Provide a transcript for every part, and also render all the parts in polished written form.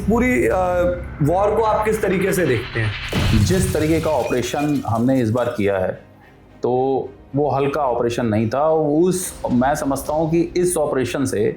पूरी वॉर को आप किस तरीके से देखते हैं? जिस तरीके का ऑपरेशन हमने इस बार किया है तो वो हल्का ऑपरेशन नहीं था। मैं समझता हूँ कि इस ऑपरेशन से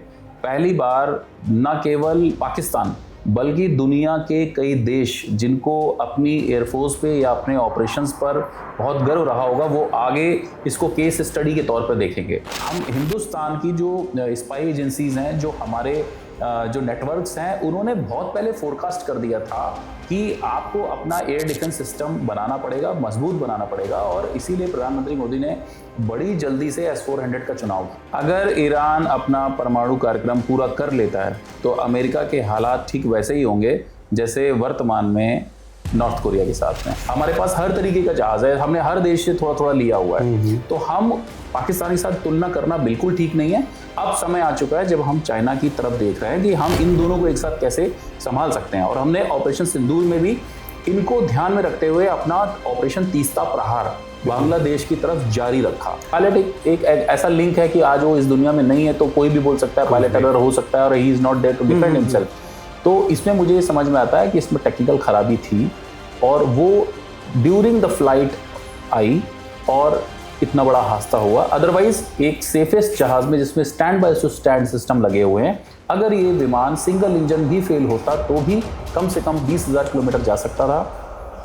पहली बार न केवल पाकिस्तान बल्कि दुनिया के कई देश जिनको अपनी एयरफोर्स पे या अपने ऑपरेशंस पर बहुत गर्व रहा होगा, वो आगे इसको केस स्टडी के तौर पर देखेंगे। हम हिंदुस्तान की जो स्पाई एजेंसीज हैं, जो हमारे जो नेटवर्क्स हैं, उन्होंने बहुत पहले फोरकास्ट कर दिया था कि आपको अपना एयर डिफेंस सिस्टम बनाना पड़ेगा, मजबूत बनाना पड़ेगा, और इसीलिए प्रधानमंत्री मोदी ने बड़ी जल्दी से S-400 का चुनाव किया। अगर ईरान अपना परमाणु कार्यक्रम पूरा कर लेता है तो अमेरिका के हालात ठीक वैसे ही होंगे जैसे वर्तमान में नॉर्थ कोरिया के साथ में। हमारे पास हर तरीके का जहाज है, हमने हर देश से थोड़ा थोड़ा लिया हुआ है, तो हम पाकिस्तान के साथ तुलना करना बिल्कुल ठीक नहीं है। अब समय आ चुका है जब हम चाइना की तरफ देख रहे हैं कि हम इन दोनों को एक साथ कैसे संभाल सकते हैं, और हमने ऑपरेशन सिंदूर में भी इनको ध्यान में रखते हुए अपना ऑपरेशन तीस्ता प्रहार बांग्लादेश की तरफ जारी रखा। पायलट एक ऐसा लिंक है कि आज वो इस दुनिया में नहीं है, तो कोई भी बोल सकता है पायलट अगर हो सकता है, और he is not there to defend himself. तो इसमें मुझे समझ में आता है कि इसमें टेक्निकल खराबी थी और वो ड्यूरिंग द फ्लाइट आई और इतना बड़ा हादसा हुआ। अदरवाइज एक सेफेस्ट जहाज में जिसमें स्टैंड बाय स्टैंड सिस्टम लगे हुए हैं, अगर ये विमान सिंगल इंजन भी फेल होता तो भी कम से कम 20,000 किलोमीटर जा सकता था।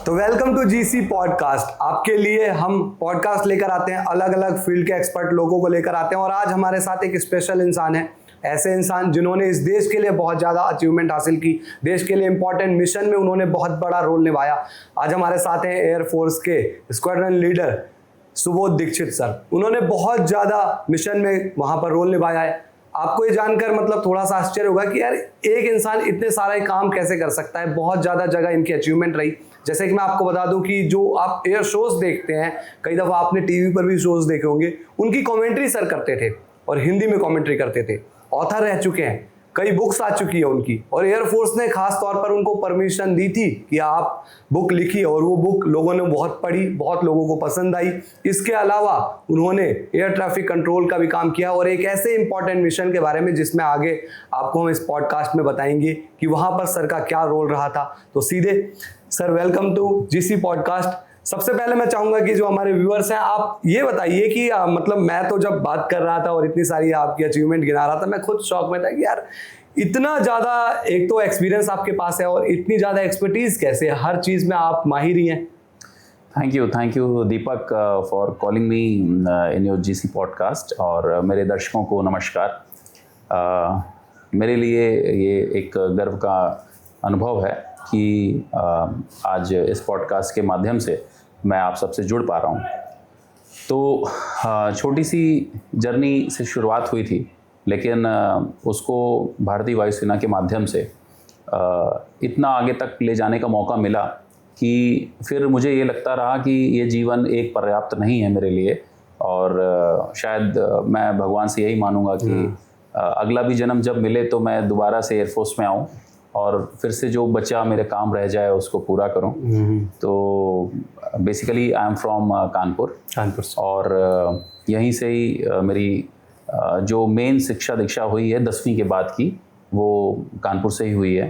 तो वेलकम टू जीसी पॉडकास्ट। आपके लिए हम पॉडकास्ट लेकर आते हैं, अलग अलग फील्ड के एक्सपर्ट लोगों को लेकर आते हैं, और आज हमारे साथ एक स्पेशल इंसान है। ऐसे इंसान जिन्होंने इस देश के लिए बहुत ज़्यादा अचीवमेंट हासिल की, देश के लिए इंपॉर्टेंट मिशन में उन्होंने बहुत बड़ा रोल निभाया। आज हमारे साथ हैं एयरफोर्स के squadron leader Subodh Dikshit sir. उन्होंने बहुत ज़्यादा मिशन में वहाँ पर रोल निभाया है। आपको ये जानकर मतलब थोड़ा सा आश्चर्य होगा कि यार एक इंसान इतने सारे काम कैसे कर सकता है। बहुत ज़्यादा जगह इनकी अचीवमेंट रही। जैसे कि मैं आपको बता दूं कि जो आप एयर शोज देखते हैं, कई दफ़ा आपने टीवी पर भी शोज देखे होंगे, उनकी कमेंट्री सर करते थे और हिंदी में कमेंट्री करते थे। ऑथर रह चुके हैं, कई बुक्स आ चुकी है उनकी, और एयरफोर्स ने खास तौर पर उनको परमिशन दी थी कि आप बुक लिखिए, और वो बुक लोगों ने बहुत पढ़ी, बहुत लोगों को पसंद आई। इसके अलावा उन्होंने एयर ट्रैफिक कंट्रोल का भी काम किया, और एक ऐसे इंपॉर्टेंट मिशन के बारे में जिसमें आगे आपको हम इस पॉडकास्ट में बताएंगे कि वहाँ पर सर का क्या रोल रहा था। तो सीधे sir, welcome to GC podcast. सबसे पहले मैं चाहूंगा कि जो हमारे व्यूअर्स हैं, आप ये बताइए कि मतलब मैं तो जब बात कर रहा था और इतनी सारी आपकी अचीवमेंट गिना रहा था, मैं खुद शौक में था कि यार इतना ज़्यादा, एक तो एक्सपीरियंस आपके पास है और इतनी ज़्यादा एक्सपर्टीज कैसे, हर चीज़ में आप माहिर ही हैं। Thank you Deepak for calling me in your GC podcast. और मेरे दर्शकों को नमस्कार। मेरे लिए ये एक गर्व का अनुभव है कि आज इस पॉडकास्ट के माध्यम से मैं आप सबसे जुड़ पा रहा हूँ। तो छोटी सी जर्नी से शुरुआत हुई थी, लेकिन उसको भारतीय वायुसेना के माध्यम से इतना आगे तक ले जाने का मौका मिला कि फिर मुझे ये लगता रहा कि ये जीवन एक पर्याप्त नहीं है मेरे लिए, और शायद मैं भगवान से यही मानूंगा कि अगला भी जन्म जब मिले तो मैं दोबारा से एयरफोर्स में आऊँ और फिर से जो बचा मेरे काम रह जाए उसको पूरा करूं। तो basically I am from Kanpur, और यहीं से ही मेरी जो मेन शिक्षा दीक्षा हुई है 10वीं के बाद की, वो कानपुर से ही हुई है।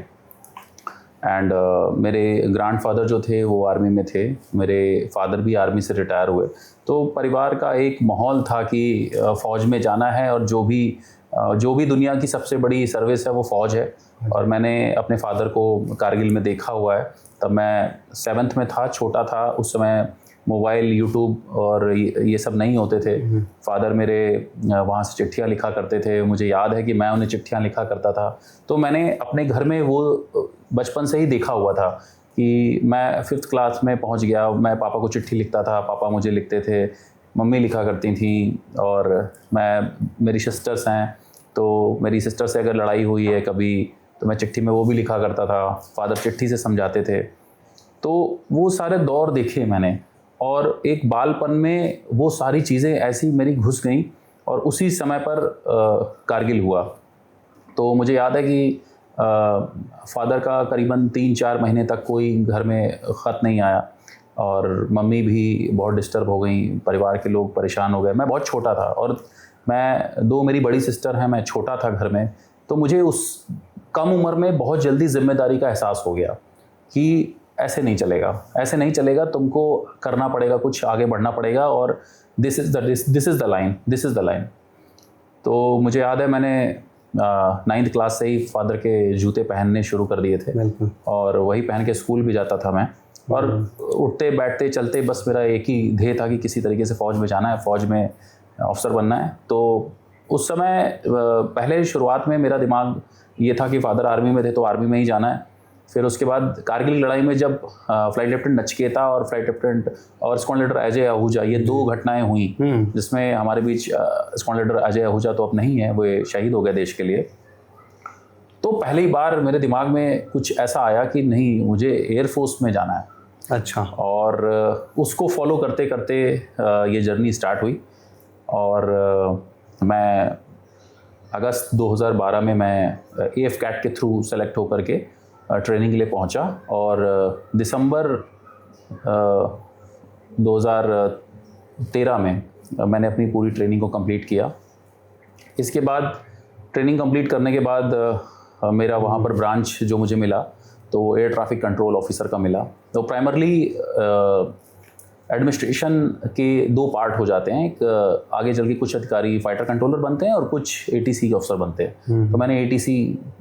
एंड मेरे ग्रैंडफादर जो थे वो आर्मी में थे, मेरे फादर भी आर्मी से रिटायर हुए। तो परिवार का एक माहौल था कि फ़ौज में जाना है, और जो भी दुनिया की सबसे बड़ी सर्विस है वो फ़ौज है। और मैंने अपने फादर को कारगिल में देखा हुआ है। तब मैं 7th में था, छोटा था उस समय। मोबाइल, यूट्यूब और ये सब नहीं होते थे। फादर मेरे वहाँ से चिट्ठियाँ लिखा करते थे। मुझे याद है कि मैं उन्हें चिट्ठियाँ लिखा करता था। तो मैंने अपने घर में वो बचपन से ही देखा हुआ था कि मैं 5th क्लास में पहुँच गया, मैं पापा को चिट्ठी लिखता था, पापा मुझे लिखते थे, मम्मी लिखा करती थी, और मेरी सिस्टर्स हैं, तो मेरी सिस्टर से अगर लड़ाई हुई है कभी तो मैं चिट्ठी में वो भी लिखा करता था, फादर चिट्ठी से समझाते थे। तो वो सारे दौर देखे मैंने, और एक बालपन में वो सारी चीज़ें ऐसी मेरी घुस गई, और उसी समय पर कारगिल हुआ। तो मुझे याद है कि फादर का करीबन 3-4 महीने तक कोई घर में ख़त नहीं आया, और मम्मी भी बहुत डिस्टर्ब हो गई, परिवार के लोग परेशान हो गए। मैं बहुत छोटा था, और मेरी बड़ी सिस्टर हैं, मैं छोटा था घर में। तो मुझ कम उम्र में बहुत जल्दी जिम्मेदारी का एहसास हो गया कि ऐसे नहीं चलेगा, तुमको करना पड़ेगा, कुछ आगे बढ़ना पड़ेगा, और दिस इज़ द लाइन। तो मुझे याद है मैंने 9th क्लास से ही फादर के जूते पहनने शुरू कर दिए थे, और वही पहन के स्कूल भी जाता था मैं। और उठते बैठते चलते बस मेरा एक ही ध्येय था कि किसी तरीके से फ़ौज में जाना है, फ़ौज में अफसर बनना है। तो उस समय पहले शुरुआत में मेरा दिमाग ये था कि फादर आर्मी में थे तो आर्मी में ही जाना है। फिर उसके बाद कारगिल लड़ाई में जब फ्लाइट लेफ्टिनेंट नचिकेता और फ्लाइट लेफ्टिनेंट और स्क्वाड्रन लीडर अजय आहूजा, ये 2 घटनाएं हुई जिसमें हमारे बीच स्क्वाड्रन लीडर अजय आहूजा तो अब नहीं है, वो शहीद हो गए देश के लिए। तो पहली बार मेरे दिमाग में कुछ ऐसा आया कि नहीं, मुझे एयरफोर्स में जाना है। अच्छा। और उसको फॉलो करते करते ये जर्नी स्टार्ट हुई, और मैं अगस्त 2012 में मैं AF कैट के थ्रू सेलेक्ट होकर के ट्रेनिंग के लिए पहुंचा, और दिसंबर 2013 में मैंने अपनी पूरी ट्रेनिंग को कंप्लीट किया। इसके बाद ट्रेनिंग कंप्लीट करने के बाद मेरा वहाँ पर ब्रांच जो मुझे मिला तो एयर ट्रैफिक कंट्रोल ऑफिसर का मिला। तो प्राइमरली एडमिनिस्ट्रेशन के 2 पार्ट हो जाते हैं, एक आगे चल के कुछ अधिकारी फाइटर कंट्रोलर बनते हैं और कुछ ATC के अफसर बनते हैं। तो मैंने ATC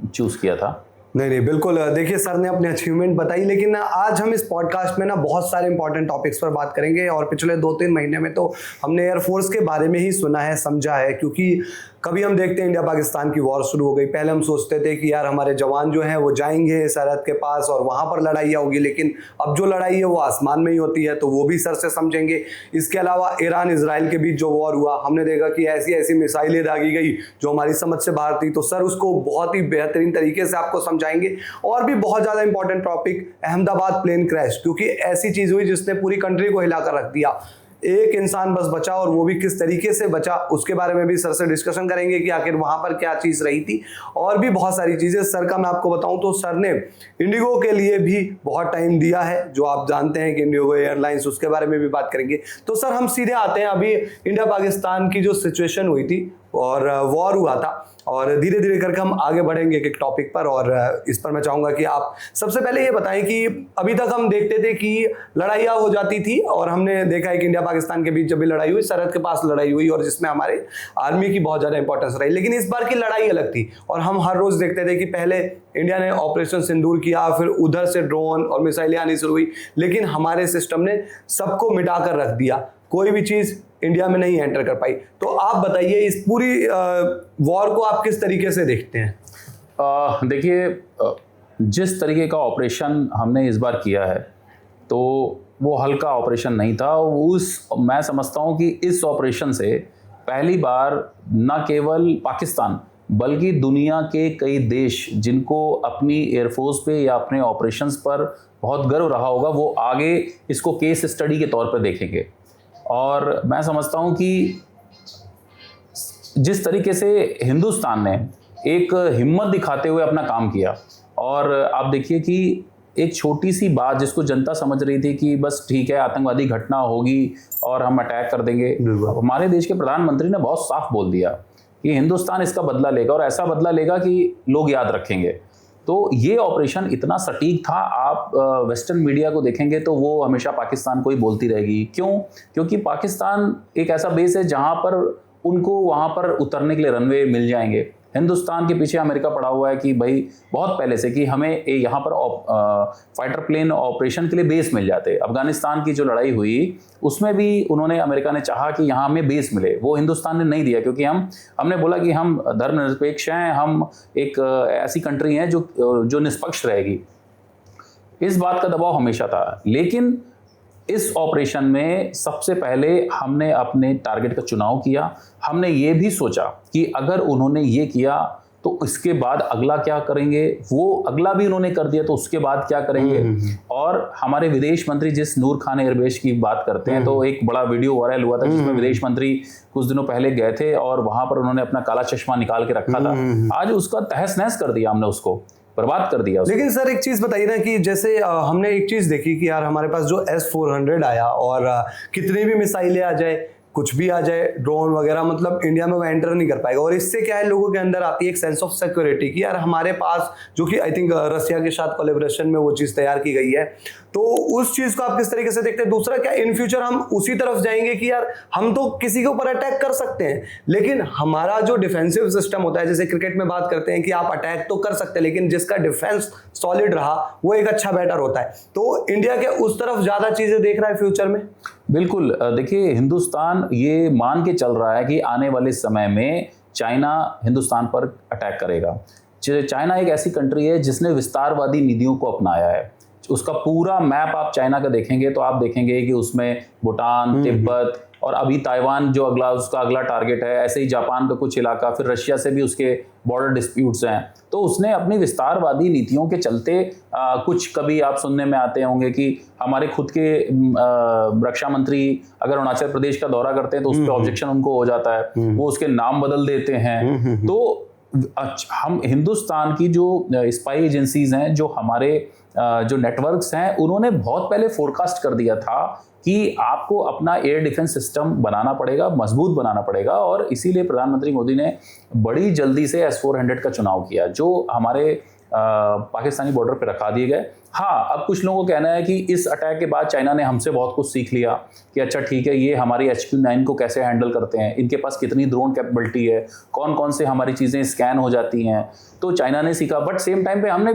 चूज़ किया था। नहीं, बिल्कुल। देखिए, सर ने अपने अचीवमेंट बताई, लेकिन आज हम इस पॉडकास्ट में ना बहुत सारे इंपॉर्टेंट टॉपिक्स पर बात करेंगे। और पिछले 2-3 महीने में तो हमने एयरफोर्स के बारे में ही सुना है, समझा है, क्योंकि कभी हम देखते हैं इंडिया पाकिस्तान की वॉर शुरू हो गई, पहले हम सोचते थे कि यार हमारे जवान जो हैं वो जाएंगे सरहद के पास और वहाँ पर लड़ाइयाँ होगी, लेकिन अब जो लड़ाई है वो आसमान में ही होती है, तो वो भी सर से समझेंगे। इसके अलावा ईरान इजराइल के बीच जो वॉर हुआ, हमने देखा कि ऐसी ऐसी मिसाइलें दागी गई जो हमारी समझ से बाहर थी, तो सर उसको बहुत ही बेहतरीन तरीके से आपको समझाएंगे। और भी बहुत ज़्यादा important topic, Ahmedabad plane crash, क्योंकि ऐसी चीज़ हुई जिसने पूरी कंट्री को हिलाकर रख दिया। एक इंसान बस बचा, और वो भी किस तरीके से बचा, उसके बारे में भी सर से डिस्कशन करेंगे कि आखिर वहां पर क्या चीज़ रही थी, और भी बहुत सारी चीज़ें। सर का मैं आपको बताऊं तो सर ने इंडिगो के लिए भी बहुत टाइम दिया है, जो आप जानते हैं कि इंडिगो एयरलाइंस, उसके बारे में भी बात करेंगे। तो सर हम सीधे आते हैं अभी इंडिया पाकिस्तान की जो सिचुएशन हुई थी और वॉर हुआ था, और धीरे धीरे करके हम आगे बढ़ेंगे एक टॉपिक पर। और इस पर मैं चाहूँगा कि आप सबसे पहले ये बताएं कि अभी तक हम देखते थे कि लड़ाइयाँ हो जाती थी, और हमने देखा है कि इंडिया पाकिस्तान के बीच जब भी लड़ाई हुई, सरहद के पास लड़ाई हुई, और जिसमें हमारे आर्मी की बहुत ज़्यादा इंपॉर्टेंस रही। लेकिन इस बार की लड़ाई अलग थी, और हम हर रोज़ देखते थे कि पहले इंडिया ने ऑपरेशन सिंदूर किया, फिर उधर से ड्रोन और मिसाइलें आनी शुरू हुई, लेकिन हमारे सिस्टम ने सबको मिटा कर रख दिया, कोई भी चीज़ इंडिया में नहीं एंटर कर पाई। तो आप बताइए, इस पूरी वॉर को आप किस तरीके से देखते हैं? देखिए, जिस तरीके का ऑपरेशन हमने इस बार किया है तो वो हल्का ऑपरेशन नहीं था। मैं समझता हूँ कि इस ऑपरेशन से पहली बार न केवल पाकिस्तान बल्कि दुनिया के कई देश, जिनको अपनी एयरफोर्स पे या अपने ऑपरेशंस पर बहुत गर्व रहा होगा, वो आगे इसको केस स्टडी के तौर पर देखेंगे। और मैं समझता हूँ कि जिस तरीके से हिंदुस्तान ने एक हिम्मत दिखाते हुए अपना काम किया, और आप देखिए कि एक छोटी सी बात जिसको जनता समझ रही थी कि बस ठीक है, आतंकवादी घटना होगी और हम अटैक कर देंगे, हमारे देश के प्रधानमंत्री ने बहुत साफ बोल दिया कि हिंदुस्तान इसका बदला लेगा, और ऐसा बदला लेगा कि लोग याद रखेंगे। तो ये ऑपरेशन इतना सटीक था। आप वेस्टर्न मीडिया को देखेंगे तो वो हमेशा पाकिस्तान को ही बोलती रहेगी। क्यों? क्योंकि पाकिस्तान एक ऐसा बेस है जहाँ पर उनको वहाँ पर उतरने के लिए रनवे मिल जाएंगे। हिंदुस्तान के पीछे अमेरिका पड़ा हुआ है कि भाई बहुत पहले से कि हमें यहाँ पर फाइटर प्लेन ऑपरेशन के लिए बेस मिल जाते। अफगानिस्तान की जो लड़ाई हुई उसमें भी अमेरिका ने चाहा कि यहाँ हमें बेस मिले, वो हिंदुस्तान ने नहीं दिया, क्योंकि हमने बोला कि हम धर्मनिरपेक्ष हैं, हम एक ऐसी कंट्री हैं जो निष्पक्ष रहेगी। इस बात का दबाव हमेशा था। लेकिन इस ऑपरेशन में सबसे पहले हमने अपने टारगेट का चुनाव किया। हमने ये भी सोचा कि अगर उन्होंने ये किया तो इसके बाद अगला क्या करेंगे, वो अगला भी उन्होंने कर दिया तो उसके बाद क्या करेंगे। और हमारे विदेश मंत्री जिस नूर खान एयरबेस की बात करते हैं, तो एक बड़ा वीडियो वायरल हुआ था जिसमें विदेश मंत्री कुछ दिनों पहले गए थे और वहां पर उन्होंने अपना काला चश्मा निकाल के रखा था। आज उसका तहस नहस कर दिया, हमने उसको बर्बाद कर दिया। लेकिन सर एक चीज़ बताइए ना कि जैसे हमने एक चीज़ देखी कि यार हमारे पास जो S-400 आया और कितनी भी मिसाइलें आ जाए, कुछ भी आ जाए, ड्रोन वगैरह, मतलब इंडिया में वो एंटर नहीं कर पाएगा। और इससे क्या है, लोगों के अंदर आती है एक सेंस ऑफ सिक्योरिटी कि यार हमारे पास, जो कि आई थिंक रसिया के साथ कोलैबोरेशन में वो चीज़ तैयार की गई है। तो उस चीज़ को आप किस तरीके से देखते हैं? दूसरा क्या, इन फ्यूचर हम उसी तरफ जाएंगे कि यार हम तो किसी के ऊपर अटैक कर सकते हैं, लेकिन हमारा जो डिफेंसिव सिस्टम होता है, जैसे क्रिकेट में बात करते हैं कि आप अटैक तो कर सकते हैं लेकिन जिसका डिफेंस सॉलिड रहा वो एक अच्छा बैटर होता है। तो इंडिया के उस तरफ ज्यादा चीजें देख रहा है फ्यूचर में? बिल्कुल। देखिए, हिंदुस्तान ये मान के चल रहा है कि आने वाले समय में चाइना हिंदुस्तान पर अटैक करेगा। चाइना एक ऐसी कंट्री है जिसने विस्तारवादी नीतियों को अपनाया है। उसका पूरा मैप आप चाइना का देखेंगे तो आप देखेंगे कि उसमें भूटान, तिब्बत और अभी ताइवान जो उसका अगला टारगेट है, ऐसे ही जापान का कुछ इलाका, फिर रशिया से भी उसके बॉर्डर डिस्प्यूट्स हैं। तो उसने अपनी विस्तारवादी नीतियों के चलते कुछ, कभी आप सुनने में आते होंगे कि हमारे खुद के रक्षा मंत्री अगर अरुणाचल प्रदेश का दौरा करते हैं तो उस पर ऑब्जेक्शन उनको हो जाता है, वो उसके नाम बदल देते हैं। तो हम हिंदुस्तान की जो स्पाई एजेंसीज हैं, जो हमारे जो नेटवर्क्स हैं, उन्होंने बहुत पहले फोरकास्ट कर दिया था कि आपको अपना एयर डिफेंस सिस्टम बनाना पड़ेगा, मजबूत बनाना पड़ेगा। और इसीलिए प्रधानमंत्री मोदी ने बड़ी जल्दी से S-400 का चुनाव किया, जो हमारे पाकिस्तानी बॉर्डर पे रखा दिए गए। हाँ, अब कुछ लोगों को कहना है कि इस अटैक के बाद चाइना ने हमसे बहुत कुछ सीख लिया कि अच्छा ठीक है, ये हमारी HQ-9 को कैसे हैंडल करते हैं, इनके पास कितनी ड्रोन कैपेबिलिटी है, कौन कौन से हमारी चीज़ें स्कैन हो जाती हैं। तो चाइना ने सीखा, बट सेम टाइम पे हमने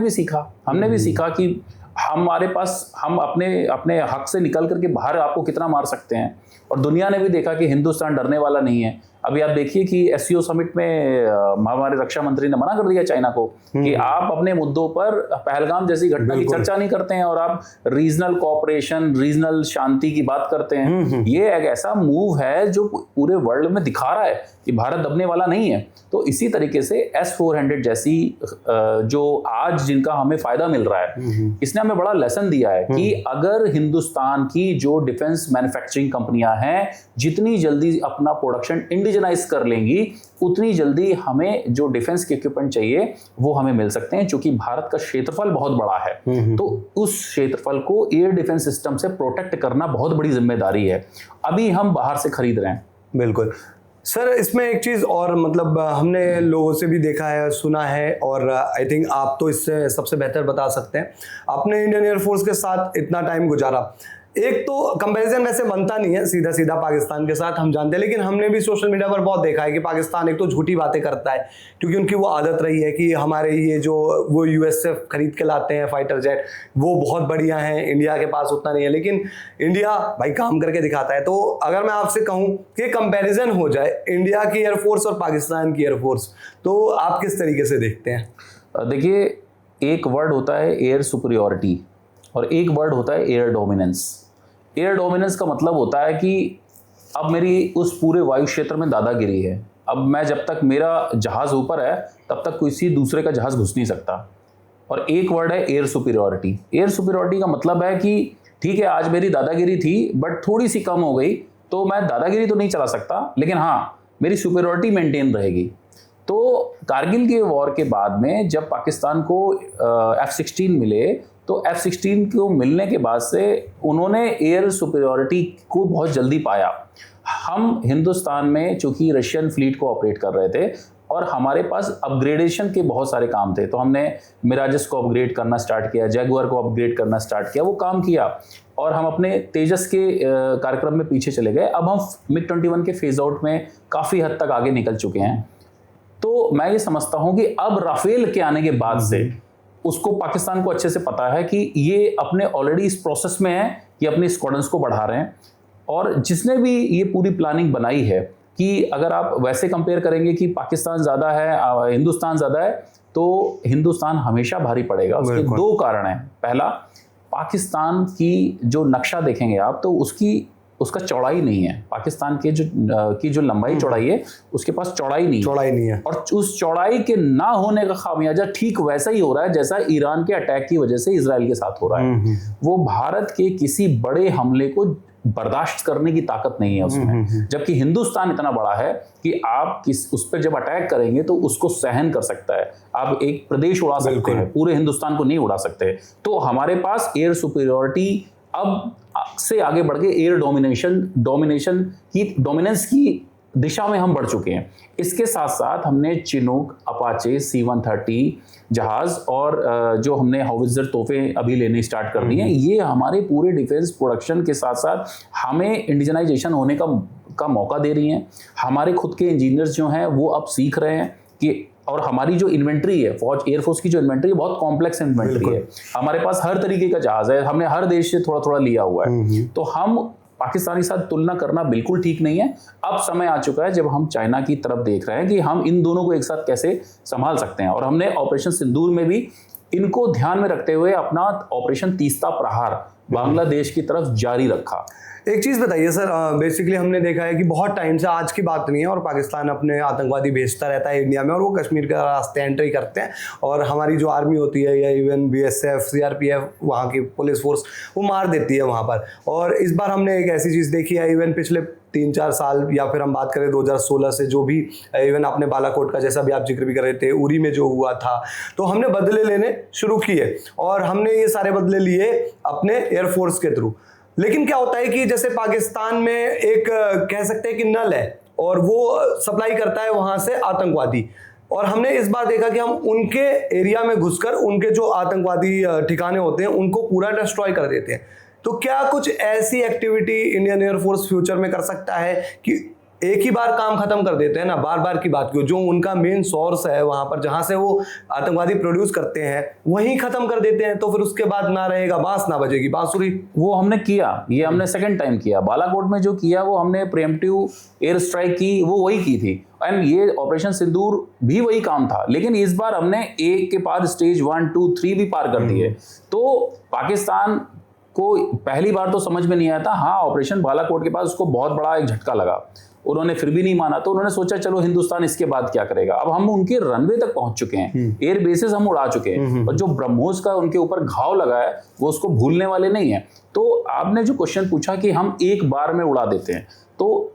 भी सीखा कि हमारे पास, हम अपने हक से निकल करके बाहर आपको कितना मार सकते हैं। और दुनिया ने भी देखा कि हिंदुस्तान डरने वाला नहीं है। अभी आप देखिए कि SCO समिट में हमारे रक्षा मंत्री ने मना कर दिया चाइना को कि आप अपने मुद्दों पर पहलगाम जैसी घटना की चर्चा नहीं करते हैं और आप रीजनल कोऑपरेशन, रीजनल शांति की बात करते हैं। ये एक ऐसा मूव है जो पूरे वर्ल्ड में दिखा रहा है कि भारत दबने वाला नहीं है। तो इसी तरीके से S-400 जैसी जो आज जिनका हमें फायदा मिल रहा है, इसने हमें बड़ा लेसन दिया है कि अगर हिंदुस्तान की जो डिफेंस मैन्युफैक्चरिंग कंपनियां हैं जितनी जल्दी अपना प्रोडक्शन इंडिजनाइज कर लेंगी, उतनी जल्दी हमें जो डिफेंस के इक्विपमेंट चाहिए वो हमें मिल सकते हैं। क्योंकि भारत का क्षेत्रफल बहुत बड़ा है, तो उस क्षेत्रफल को एयर डिफेंस सिस्टम से प्रोटेक्ट करना बहुत बड़ी जिम्मेदारी है। अभी हम बाहर से खरीद रहे हैं। बिल्कुल सर, इसमें एक चीज़ और, मतलब हमने लोगों से भी देखा है, सुना है, और आई थिंक आप तो इससे सबसे बेहतर बता सकते हैं, आपने इंडियन एयरफोर्स के साथ इतना टाइम गुजारा। एक तो कंपैरिजन वैसे बनता नहीं है सीधा सीधा पाकिस्तान के साथ, हम जानते हैं, लेकिन हमने भी सोशल मीडिया पर बहुत देखा है कि पाकिस्तान एक तो झूठी बातें करता है, क्योंकि उनकी वो आदत रही है कि हमारे ये जो वो US से खरीद के लाते हैं फाइटर जेट, वो बहुत बढ़िया हैं, इंडिया के पास उतना नहीं है। लेकिन इंडिया भाई काम करके दिखाता है। तो अगर मैं आपसे कहूँ कि कंपेरिजन हो जाए इंडिया की एयरफोर्स और पाकिस्तान की एयरफोर्स, तो आप किस तरीके से देखते हैं? देखिए, एक वर्ड होता है एयर सुपीरियॉरिटी और एक वर्ड होता है एयर डोमिनेंस। एयर डोमिनेंस का मतलब होता है कि अब मेरी उस पूरे वायु क्षेत्र में दादागिरी है। अब मैं, जब तक मेरा जहाज़ ऊपर है तब तक किसी दूसरे का जहाज़ घुस नहीं सकता। और एक वर्ड है एयर सुपीरियॉरिटी। एयर सुपीरियॉरिटी का मतलब है कि ठीक है, आज मेरी दादागिरी थी बट थोड़ी सी कम हो गई, तो मैं दादागिरी तो नहीं चला सकता, लेकिन हाँ, मेरी सुपीरियॉरिटी मेंटेन रहेगी। तो कारगिल के वॉर के बाद में जब पाकिस्तान को F-16 मिले, तो F-16 को मिलने के बाद से उन्होंने एयर सुपीरियॉरिटी को बहुत जल्दी पाया। हम हिंदुस्तान में चूंकि रशियन फ्लीट को ऑपरेट कर रहे थे और हमारे पास अपग्रेडेशन के बहुत सारे काम थे, तो हमने मिराजेस को अपग्रेड करना स्टार्ट किया, जैगुआर को अपग्रेड करना स्टार्ट किया, वो काम किया और हम अपने तेजस के कार्यक्रम में पीछे चले गए। अब हम MiG-21 के फेज आउट में काफ़ी हद तक आगे निकल चुके हैं। तो मैं ये समझता हूँ कि अब राफेल के आने के बाद से उसको, पाकिस्तान को अच्छे से पता है कि ये अपने ऑलरेडी इस प्रोसेस में है कि अपने स्क्वाड्रन्स को बढ़ा रहे हैं। और जिसने भी ये पूरी प्लानिंग बनाई है कि अगर आप वैसे कंपेयर करेंगे कि पाकिस्तान ज़्यादा है, हिंदुस्तान ज़्यादा है, तो हिंदुस्तान हमेशा भारी पड़ेगा। उसके दो कारण हैं। पहला, पाकिस्तान की जो नक्शा देखेंगे आप, तो उसका चौड़ाई नहीं है। पाकिस्तान के जो लंबाई चौड़ाई है, उसके पास चौड़ाई नहीं है। और उस चौड़ाई के ना होने का खामियाजा ठीक वैसा ही हो रहा है जैसा ईरान के अटैक की वजह से इजराइल के साथ हो रहा है। वो भारत के किसी बड़े हमले को बर्दाश्त करने की ताकत नहीं है उसमें, जबकि हिंदुस्तान इतना बड़ा है कि आप उस पर जब अटैक करेंगे तो उसको सहन कर सकता है। आप एक प्रदेश उड़ा सकते हैं, पूरे हिंदुस्तान को नहीं उड़ा सकते। तो हमारे पास एयर सुपीरियॉरिटी अब से आगे बढ़ के एयर डोमिनेंस की दिशा में हम बढ़ चुके हैं। इसके साथ साथ हमने चिनूक, अपाचे, C-130 जहाज और जो हमने हाउवित्जर तोहफे अभी लेने स्टार्ट कर दिए हैं, ये हमारे पूरे डिफेंस प्रोडक्शन के साथ साथ हमें इंडिजनाइजेशन होने का मौका दे रही हैं। हमारे खुद के इंजीनियर्स जो हैं वो अब सीख रहे हैं कि, और हमारी जो इन्वेंट्री है एयरफोर्स की जो इन्वेंट्री है बहुत कॉम्प्लेक्स इन्वेंट्री है। हमारे पास हर तरीके का जहाज है, हमने हर देश से थोड़ा थोड़ा लिया हुआ है। तो हम पाकिस्तानी के साथ तुलना करना बिल्कुल ठीक नहीं है। अब समय आ चुका है जब हम चाइना की तरफ देख रहे हैं कि हम इन दोनों को एक साथ कैसे संभाल सकते हैं, और हमने ऑपरेशन सिंदूर में भी इनको ध्यान में रखते हुए अपना ऑपरेशन तीस्ता प्रहार बांग्लादेश की तरफ जारी रखा। एक चीज़ बताइए सर, बेसिकली हमने देखा है कि बहुत टाइम से, आज की बात नहीं है, और पाकिस्तान अपने आतंकवादी भेजता रहता है इंडिया में, और वो कश्मीर के रास्ते एंट्री करते हैं, और हमारी जो आर्मी होती है या इवन BSF, CRPF, वहाँ की पुलिस फोर्स, वो मार देती है वहाँ पर। और इस बार हमने एक ऐसी चीज़ देखी है, इवन पिछले 3-4 साल, या फिर हम बात करें 2016 से, जो भी इवन आपने बालाकोट का जैसा भी आप जिक्र भी कर रहे थे, उरी में जो हुआ था, तो हमने बदले लेने शुरू किए, और हमने ये सारे बदले लिए अपने एयरफोर्स के थ्रू। लेकिन क्या होता है कि जैसे पाकिस्तान में एक कह सकते हैं कि नल है, और वो सप्लाई करता है वहां से आतंकवादी, और हमने इस बार देखा कि हम उनके एरिया में घुसकर उनके जो आतंकवादी ठिकाने होते हैं उनको पूरा डिस्ट्रॉय कर देते हैं। तो क्या कुछ ऐसी एक्टिविटी इंडियन एयरफोर्स फ्यूचर में कर सकता है कि एक ही बार काम खत्म कर देते हैं ना, बार बार की बात क्यों, जो उनका मेन सोर्स है वहां पर जहां से वो आतंकवादी प्रोड्यूस करते हैं वहीं खत्म कर देते हैं, तो फिर उसके बाद ना रहेगा बांस ना बजेगी बांसुरी। वो हमने किया, ये हमने सेकंड टाइम किया। बालाकोट में जो किया वो हमने प्रीएम्प्टिव एयर स्ट्राइक की, वो वही की थी, एंड ये ऑपरेशन सिंदूर भी वही काम था। लेकिन इस बार हमने एक के बाद स्टेज 1, 2, 3 भी पार कर दिए। तो पाकिस्तान को पहली बार तो समझ में नहीं आया था, हाँ ऑपरेशन बालाकोट के बाद उसको बहुत बड़ा एक झटका लगा, उन्होंने फिर भी नहीं माना, तो उन्होंने सोचा चलो हिंदुस्तान इसके बाद क्या करेगा। अब हम उनके रनवे तक पहुंच चुके हैं, एयर बेसेस हम उड़ा चुके हैं, और जो ब्रह्मोस का उनके ऊपर घाव लगा है वो उसको भूलने वाले नहीं है। तो आपने जो क्वेश्चन पूछा कि हम एक बार में उड़ा देते हैं, तो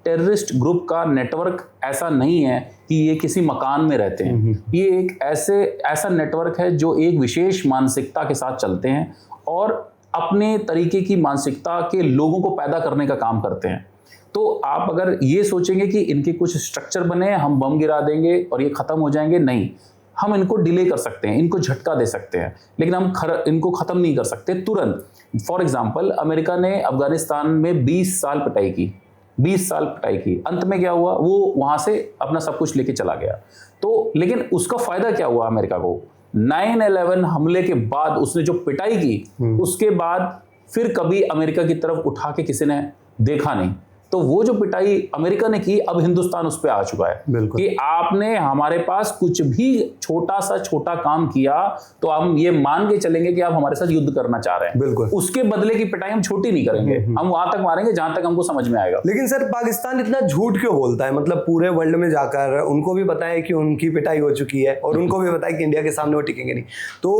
टेररिस्ट ग्रुप का नेटवर्क ऐसा नहीं है कि ये किसी मकान में रहते हैं। ये एक ऐसा नेटवर्क है जो एक विशेष मानसिकता के साथ चलते हैं और अपने तरीके की मानसिकता के लोगों को पैदा करने का काम करते हैं। तो आप अगर ये सोचेंगे कि इनके कुछ स्ट्रक्चर बने, हम बम गिरा देंगे और ये खत्म हो जाएंगे, नहीं, हम इनको डिले कर सकते हैं, इनको झटका दे सकते हैं, लेकिन हम इनको खत्म नहीं कर सकते तुरंत। फॉर एग्जांपल, अमेरिका ने अफगानिस्तान में 20 साल पिटाई की, 20 साल पिटाई की, अंत में क्या हुआ, वो वहां से अपना सब कुछ लेके चला गया। तो लेकिन उसका फायदा क्या हुआ अमेरिका को, 9/11 हमले के बाद उसने जो पिटाई की, उसके बाद फिर कभी अमेरिका की तरफ उठा के किसी ने देखा नहीं। तो वो जो पिटाई अमेरिका ने की, अब हिंदुस्तान उस पर आ चुका है कि आपने हमारे पास कुछ भी छोटा काम किया तो हम ये मान के चलेंगे कि आप हमारे साथ युद्ध करना चाह रहे हैं। उसके बदले की पिटाई हम छोटी नहीं करेंगे, हम वहां तक मारेंगे जहां तक हमको समझ में आएगा। लेकिन सर, पाकिस्तान इतना झूठ क्यों बोलता है? मतलब पूरे वर्ल्ड में जाकर उनको भी पता है कि उनकी पिटाई हो चुकी है, और उनको भी पता है कि इंडिया के सामने वो टिकेंगे नहीं। तो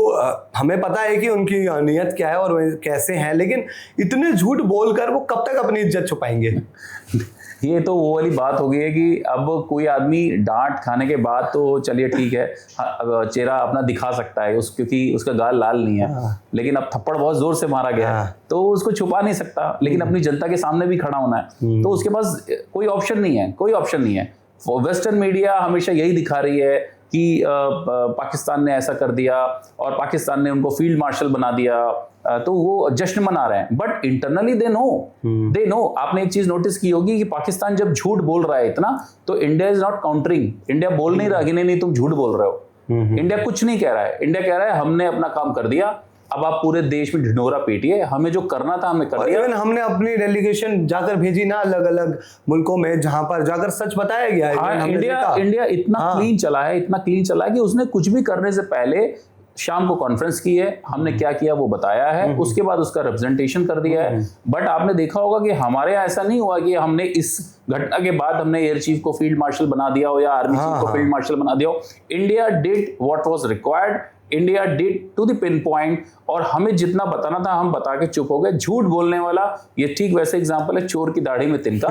हमें पता है कि उनकी नीयत क्या है और कैसे है, लेकिन इतने झूठ बोलकर वो कब तक अपनी इज्जत छुपाएंगे? ये तो वो वाली बात हो गई है कि अब कोई आदमी डांट खाने के बाद तो चलिए ठीक है, चेहरा अपना दिखा सकता है क्योंकि उसका गाल लाल नहीं है, लेकिन अब थप्पड़ बहुत जोर से मारा गया है तो उसको छुपा नहीं सकता, लेकिन अपनी जनता के सामने भी खड़ा होना है, तो उसके पास कोई ऑप्शन नहीं है, कोई ऑप्शन नहीं है। वेस्टर्न मीडिया हमेशा यही दिखा रही है कि पाकिस्तान ने ऐसा कर दिया और पाकिस्तान ने उनको फील्ड मार्शल बना दिया, तो वो जश्न मना रहे हैं, बट इंटरनली दे नो। आपने एक चीज नोटिस की होगी कि पाकिस्तान जब झूठ बोल रहा है इतना, तो India is not countering. India बोल नहीं रहा कि नहीं तुम झूठ बोल रहे हो। इंडिया कुछ नहीं कह रहा है, इंडिया कह रहा है हमने अपना काम कर दिया, अब आप पूरे देश में ढिंढोरा पीटिए, हमें जो करना था हमने कर दिया। हमने अपनी डेलीगेशन जाकर भेजी ना अलग अलग मुल्कों में, जहां पर जाकर सच बताया गया है। हाँ, इंडिया इतना क्लीन चला है कि उसने कुछ भी करने से पहले शाम को कॉन्फ्रेंस की है, हमने क्या किया वो बताया है, उसके बाद उसका रिप्रेजेंटेशन कर दिया है। बट आपने देखा होगा कि हमारे यहाँ ऐसा नहीं हुआ कि हमने इस घटना के बाद हमने एयर चीफ को फील्ड मार्शल बना दिया हो या आर्मी चीफ को फील्ड मार्शल बना दिया हो। India did what was required, India did to the pinpoint, और हमें जितना बताना था हम बता के चुप हो गए। झूठ बोलने वाला ये ठीक वैसे एग्जाम्पल है चोर की दाढ़ी में तिनका।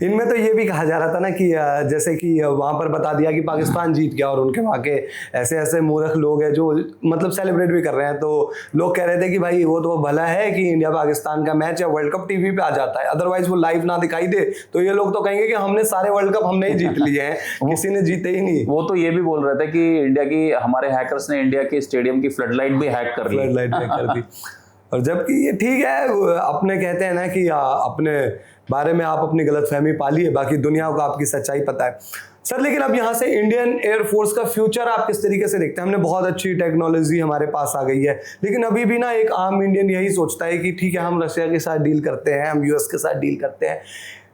इनमें तो ये भी कहा जा रहा था ना कि जैसे कि वहां पर बता दिया कि पाकिस्तान जीत गया और उनके वहां के ऐसे ऐसे मूर्ख लोग हैं जो मतलब सेलिब्रेट भी कर रहे हैं, तो लोग कह रहे थे कि भाई वो तो भला है कि इंडिया पाकिस्तान का मैच या वर्ल्ड कप टीवी पे आ जाता है, अदरवाइज वो लाइव ना दिखाई दे तो ये लोग तो कहेंगे कि हमने सारे वर्ल्ड कप हमने ही जीत लिए हैं, किसी ने जीते ही नहीं। वो तो ये भी बोल रहे थे कि इंडिया की हमारे हैकर्स ने इंडिया के स्टेडियम की फ्लडलाइट भी हैक कर दी। कर दी। और जबकि ये ठीक है, अपने कहते हैं ना कि अपने बारे में आप अपनी गलतफहमी पालिए, बाकी दुनिया को आपकी सच्चाई पता है। सर लेकिन अब यहाँ से इंडियन एयरफोर्स का फ्यूचर आप किस तरीके से देखते हैं? हमने बहुत अच्छी टेक्नोलॉजी हमारे पास आ गई है, लेकिन अभी भी ना एक आम इंडियन यही सोचता है कि ठीक है हम रशिया के साथ डील करते हैं, हम यूएस के साथ डील करते हैं,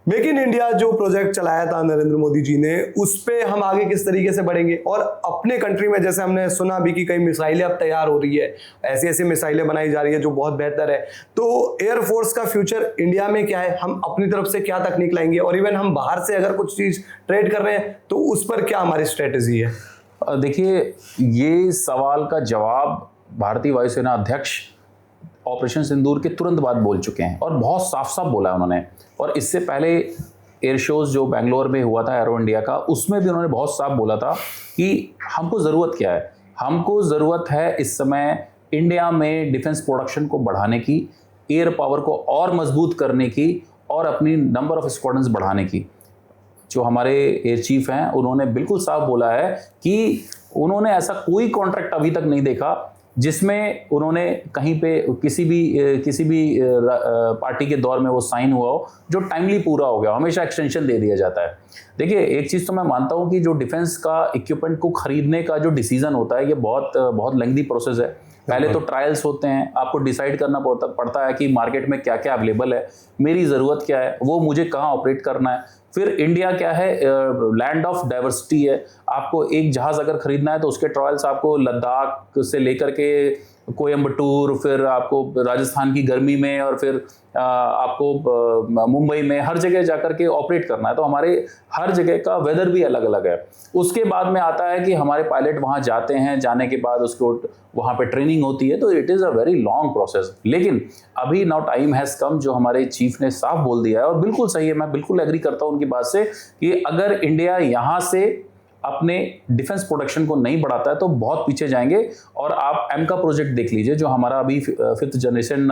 मेक इन इंडिया जो प्रोजेक्ट चलाया था नरेंद्र मोदी जी ने, उस पे हम आगे किस तरीके से बढ़ेंगे? और अपने कंट्री में जैसे हमने सुना भी कि कई मिसाइलें अब तैयार हो रही है, ऐसी ऐसी मिसाइलें बनाई जा रही है जो बहुत बेहतर है, तो एयरफोर्स का फ्यूचर इंडिया में क्या है? हम अपनी तरफ से क्या तकनीक लाएंगे? और इवन हम बाहर से अगर कुछ चीज ट्रेड कर रहे हैं तो उस पर क्या हमारी स्ट्रेटेजी है? देखिए, ये सवाल का जवाब भारतीय वायुसेना अध्यक्ष ऑपरेशन सिंदूर के तुरंत बाद बोल चुके हैं, और बहुत साफ साफ बोला है उन्होंने। और इससे पहले एयर शोज जो बेंगलोर में हुआ था एरो इंडिया का, उसमें भी उन्होंने बहुत साफ बोला था कि हमको ज़रूरत क्या है। हमको ज़रूरत है इस समय इंडिया में डिफेंस प्रोडक्शन को बढ़ाने की, एयर पावर को और मजबूत करने की, और अपनी नंबर ऑफ स्क्वाड्रंस बढ़ाने की। जो हमारे एयर चीफ हैं उन्होंने बिल्कुल साफ बोला है कि उन्होंने ऐसा कोई कॉन्ट्रैक्ट अभी तक नहीं देखा जिसमें उन्होंने कहीं पे किसी भी पार्टी के दौर में वो साइन हुआ हो जो टाइमली पूरा हो गया। हमेशा एक्सटेंशन दे दिया जाता है। देखिए, एक चीज़ तो मैं मानता हूँ कि जो डिफेंस का इक्विपमेंट को खरीदने का जो डिसीजन होता है ये बहुत लेंथी प्रोसेस है। पहले तो ट्रायल्स होते हैं, आपको डिसाइड करना पड़ता है कि मार्केट में क्या क्या अवेलेबल है, मेरी ज़रूरत क्या है, वो मुझे कहाँ ऑपरेट करना है। फिर इंडिया क्या है, लैंड ऑफ डाइवर्सिटी है। आपको एक जहाज़ अगर खरीदना है तो उसके ट्रायल्स आपको लद्दाख से लेकर के कोयम्बटूर, फिर आपको राजस्थान की गर्मी में, और फिर आपको मुंबई में, हर जगह जाकर के ऑपरेट करना है। तो हमारे हर जगह का वेदर भी अलग अलग है। उसके बाद में आता है कि हमारे पायलट वहाँ जाते हैं, जाने के बाद उसको वहाँ पे ट्रेनिंग होती है, तो it is a very long process. लेकिन अभी नाउ टाइम हैज़ कम, जो हमारे चीफ ने साफ बोल दिया है, और बिल्कुल सही है, मैं बिल्कुल एग्री करता हूँ उनकी बात से, कि अगर इंडिया यहाँ से अपने डिफेंस प्रोडक्शन को नहीं बढ़ाता है तो बहुत पीछे जाएंगे। और आप एम का प्रोजेक्ट देख लीजिए, जो हमारा अभी 5th जनरेशन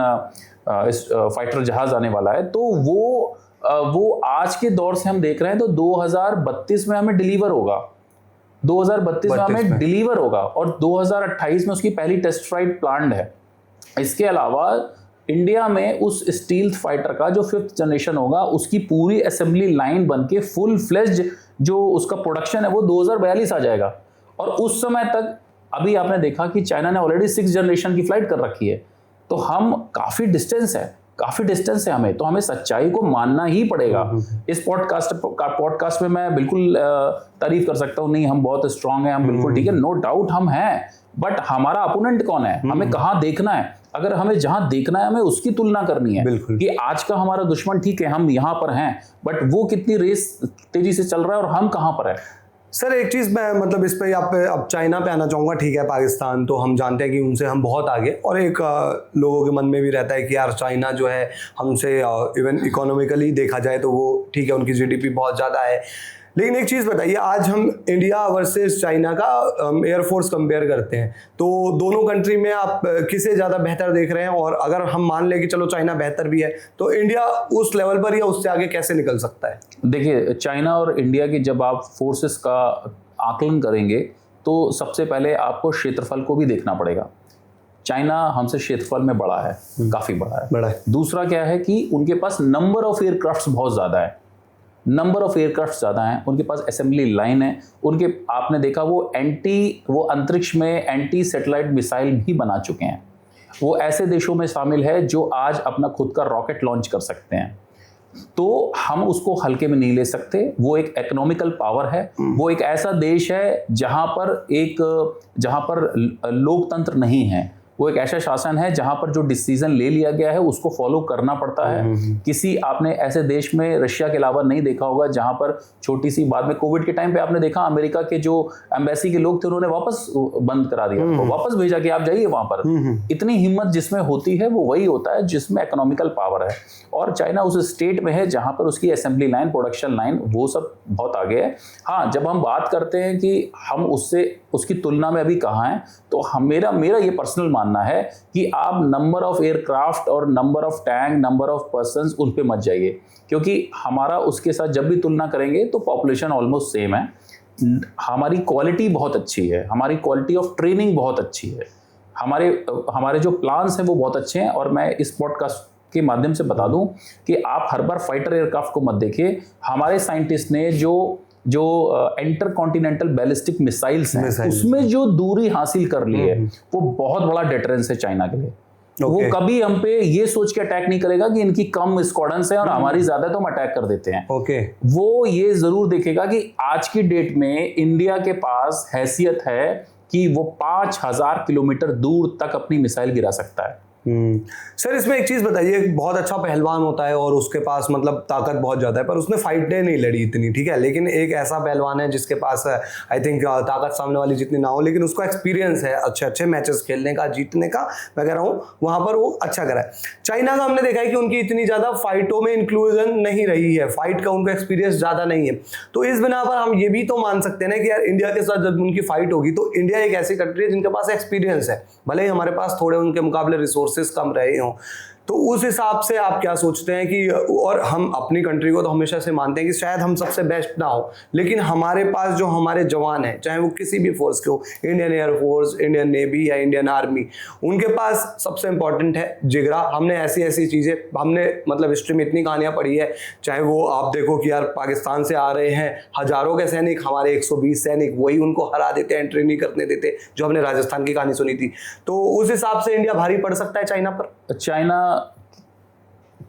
फाइटर जहाज आने वाला है, तो वो आज के दौर से हम देख रहे हैं तो 2032 में हमें डिलीवर होगा, 2032 में हमें डिलीवर होगा, और 2028 में उसकी पहली टेस्ट फ्लाइट प्लान्ड है। इसके अलावा इंडिया में उस स्टील्थ फाइटर का जो 5th जनरेशन होगा, उसकी पूरी असेंबली लाइन बन के फुल फ्लेज्ड जो उसका प्रोडक्शन है वो 2042 आ जाएगा। और उस समय तक अभी आपने देखा कि चाइना ने ऑलरेडी 6th जनरेशन की फ्लाइट कर रखी है। तो हम काफ़ी डिस्टेंस है हमें, तो हमें सच्चाई को मानना ही पड़ेगा। इस पॉडकास्ट में मैं बिल्कुल तारीफ कर सकता हूँ, नहीं हम बहुत स्ट्रांग हैं, हम बिल्कुल ठीक है, नो डाउट हम हैं, बट हमारा अपोनेंट कौन है, हमें कहाँ देखना है। अगर हमें जहां देखना है हमें उसकी तुलना करनी है कि आज का हमारा दुश्मन ठीक है, हम यहाँ पर हैं, बट वो कितनी रेस तेजी से चल रहा है और हम कहाँ पर है। सर एक चीज़ मैं मतलब इस पे आप अब चाइना पे आना चाहूँगा। ठीक है, पाकिस्तान तो हम जानते हैं कि उनसे हम बहुत आगे, और एक लोगों के मन में भी रहता है कि यार चाइना जो है हमसे इवन इकोनॉमिकली देखा जाए तो वो ठीक है, उनकी जीडीपी बहुत ज़्यादा है। लेकिन एक चीज़ बताइए, आज हम इंडिया वर्सेस चाइना का एयरफोर्स कंपेयर करते हैं, तो दोनों कंट्री में आप किसे ज़्यादा बेहतर देख रहे हैं? और अगर हम मान लें कि चलो चाइना बेहतर भी है, तो इंडिया उस लेवल पर या उससे आगे कैसे निकल सकता है? देखिए, चाइना और इंडिया की जब आप फोर्सेस का आकलन करेंगे तो सबसे पहले आपको क्षेत्रफल को भी देखना पड़ेगा। चाइना हमसे क्षेत्रफल में बड़ा है, काफ़ी बड़ा है। दूसरा क्या है कि उनके पास नंबर ऑफ एयरक्राफ्ट बहुत ज़्यादा है, ज़्यादा हैं, उनके पास असेंबली लाइन है, उनके आपने देखा वो अंतरिक्ष में एंटी सैटेलाइट मिसाइल भी बना चुके हैं। वो ऐसे देशों में शामिल है जो आज अपना खुद का रॉकेट लॉन्च कर सकते हैं। तो हम उसको हल्के में नहीं ले सकते। वो एक इकोनॉमिकल पावर है, वो एक ऐसा देश है जहां पर लोकतंत्र नहीं है, वो एक ऐसा शासन है जहां पर जो डिसीजन ले लिया गया है उसको फॉलो करना पड़ता है। किसी आपने ऐसे देश में रशिया के अलावा नहीं देखा होगा जहां पर छोटी सी बात में, कोविड के टाइम पे आपने देखा अमेरिका के जो एम्बेसी के लोग थे उन्होंने वापस बंद करा दिया, तो वापस भेजा कि आप जाइए वहां पर। इतनी हिम्मत जिसमें होती है वो वही होता है जिसमें इकोनॉमिकल पावर है। और चाइना उस स्टेट में है जहां पर उसकी असेंबली लाइन, प्रोडक्शन लाइन, वो सब बहुत आगे है। हाँ, जब हम बात करते हैं कि हम उसकी तुलना में अभी कहाँ हैं, तो मेरा ये पर्सनल मानना है कि आप नंबर ऑफ एयरक्राफ्ट और number of tank, number of persons उन पे मत जाइए, क्योंकि हमारा उसके साथ जब भी तुलना करेंगे तो पॉपुलेशन ऑलमोस्ट सेम है। हमारी क्वालिटी बहुत अच्छी है, हमारी क्वालिटी ऑफ ट्रेनिंग बहुत अच्छी है, हमारे जो प्लान्स हैं वो बहुत अच्छे हैं। और मैं इस पॉडकास्ट के माध्यम से बता दूं कि आप हर बार फाइटर एयरक्राफ्ट को मत देखिए। हमारे साइंटिस्ट ने जो इंटर कॉन्टिनेंटल बैलिस्टिक मिसाइल्स हैं उसमें जो दूरी हासिल कर ली है वो बहुत बड़ा डिटरेंस है चाइना के लिए। वो कभी हम पे ये सोच के अटैक नहीं करेगा कि इनकी कम स्क्वाड्रंस है और हमारी ज्यादा, तो हम अटैक कर देते हैं। वो ये जरूर देखेगा कि आज की डेट में इंडिया के पास हैसियत है कि वो 5000 किलोमीटर दूर तक अपनी मिसाइल गिरा सकता है। सर, इसमें एक चीज बताइए, बहुत अच्छा पहलवान होता है और उसके पास मतलब ताकत बहुत ज्यादा है, पर उसने फाइटें नहीं लड़ी इतनी, ठीक है, लेकिन एक ऐसा पहलवान है जिसके पास आई थिंक ताकत सामने वाली जितनी ना हो, लेकिन उसको एक्सपीरियंस है अच्छे अच्छे मैचेस खेलने का, जीतने का। मैं कह रहा हूँ वहां पर वो अच्छा करा है। चाइना का हमने देखा है कि उनकी इतनी ज्यादा फाइटों में इंक्लूजन नहीं रही है, फाइट का उनका एक्सपीरियंस ज्यादा नहीं है। तो इस बिना पर हम ये भी तो मान सकते हैं ना कि यार इंडिया के साथ जब उनकी फाइट होगी तो इंडिया एक ऐसी कंट्री है जिनके पास एक्सपीरियंस है, भले ही हमारे पास थोड़े उनके मुकाबले रिसोर्सेज कम रहे हों। तो उस हिसाब से आप क्या सोचते हैं कि, और हम अपनी कंट्री को तो हमेशा से मानते हैं कि शायद हम सबसे बेस्ट ना हो, लेकिन हमारे पास जो हमारे जवान हैं, चाहे वो किसी भी फोर्स के हो, इंडियन एयरफोर्स, इंडियन नेवी या इंडियन आर्मी, उनके पास सबसे इंपॉर्टेंट है जिगरा। हमने ऐसी ऐसी चीज़ें, हमने मतलब हिस्ट्री में इतनी कहानियाँ पढ़ी है, चाहे वो आप देखो कि यार पाकिस्तान से आ रहे हैं हजारों के सैनिक, हमारे 120 सैनिक वही उनको हरा देते हैं, एंट्री नहीं करने देते, जो हमने राजस्थान की कहानी सुनी थी। तो उस हिसाब से इंडिया भारी पड़ सकता है चाइना पर। चाइना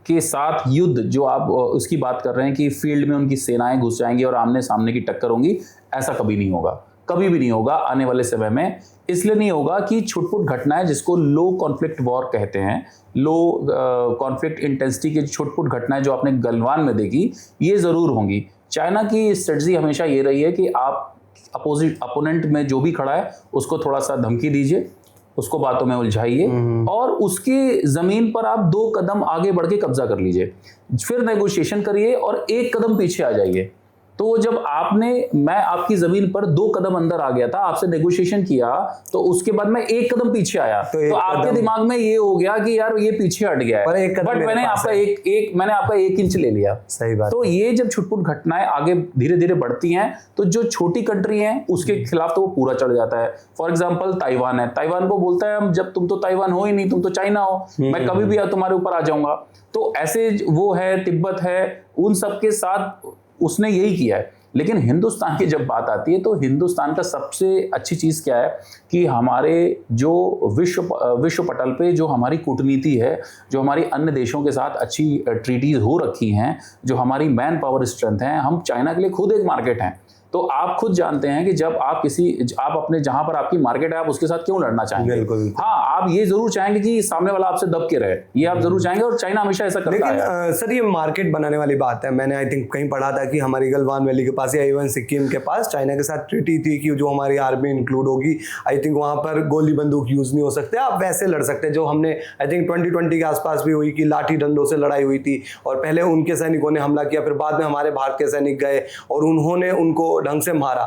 के साथ युद्ध जो आप उसकी बात कर रहे हैं कि फील्ड में उनकी सेनाएं घुस जाएंगी और आमने सामने की टक्कर होंगी, ऐसा कभी नहीं होगा, कभी भी नहीं होगा आने वाले समय में। इसलिए नहीं होगा कि छुटपुट घटनाएं, जिसको लो कॉन्फ्लिक्ट वॉर कहते हैं, लो कॉन्फ्लिक्ट इंटेंसिटी की छुटपुट घटनाएं जो आपने गलवान में देखी, ये जरूर होंगी। चाइना की स्ट्रेटजी हमेशा ये रही है कि आप अपोनेंट में जो भी खड़ा है उसको थोड़ा सा धमकी दीजिए, उसको बातों में उलझाइए और उसकी जमीन पर आप 2 कदम आगे बढ़ के कब्जा कर लीजिए, फिर नेगोशिएशन करिए और 1 कदम पीछे आ जाइए। तो जब मैं आपकी जमीन पर 2 कदम अंदर आ गया था, आपसे नेगोशिएशन किया, तो उसके बाद मैं 1 कदम पीछे आया, तो आपके दिमाग में ये हो गया कि यार ये पीछे हट गया है, बट मैंने आपका 1 इंच ले लिया। सही बात। तो ये जब छुटपुट घटनाएं आगे धीरे धीरे बढ़ती हैं तो जो छोटी कंट्री है उसके खिलाफ तो वो पूरा चढ़ जाता है। फॉर एग्जाम्पल ताइवान है, ताइवान को बोलता है जब तुम तो ताइवान हो ही नहीं, तुम तो चाइना हो, मैं कभी भी तुम्हारे ऊपर आ जाऊंगा। तो ऐसे वो है, तिब्बत है, उन सब के साथ उसने यही किया है। लेकिन हिंदुस्तान की जब बात आती है तो हिंदुस्तान का सबसे अच्छी चीज़ क्या है कि हमारे जो विश्व पटल पे जो हमारी कूटनीति है, जो हमारी अन्य देशों के साथ अच्छी ट्रीटीज हो रखी हैं, जो हमारी मैन पावर स्ट्रेंथ है, हम चाइना के लिए खुद एक मार्केट हैं। तो आप खुद जानते हैं कि जब आप अपने जहां पर आपकी मार्केट है, आप उसके साथ क्यों लड़ना चाहेंगे। बिल्कुल। हाँ, आप ये जरूर चाहेंगे कि सामने वाला आपसे दब के रहे, ये आप जरूर चाहेंगे, और चाइना हमेशा ऐसा करता है। लेकिन सर, ये मार्केट बनाने वाली बात है, मैंने आई थिंक कहीं पढ़ा था कि हमारी गलवान वैली के पास या इवन सिक्किम के पास चाइना के साथ ट्रीटी थी कि जो हमारी आर्मी इंक्लूड होगी, आई थिंक वहां पर गोली बंदूक यूज नहीं हो सकते, आप वैसे लड़ सकते हैं जो हमने आई थिंक 2020 के आसपास भी हुई कि लाठी डंडों से लड़ाई हुई थी, और पहले उनके सैनिकों ने हमला किया, फिर बाद में हमारे भारत के सैनिक गए और उन्होंने उनको ढंग से मारा।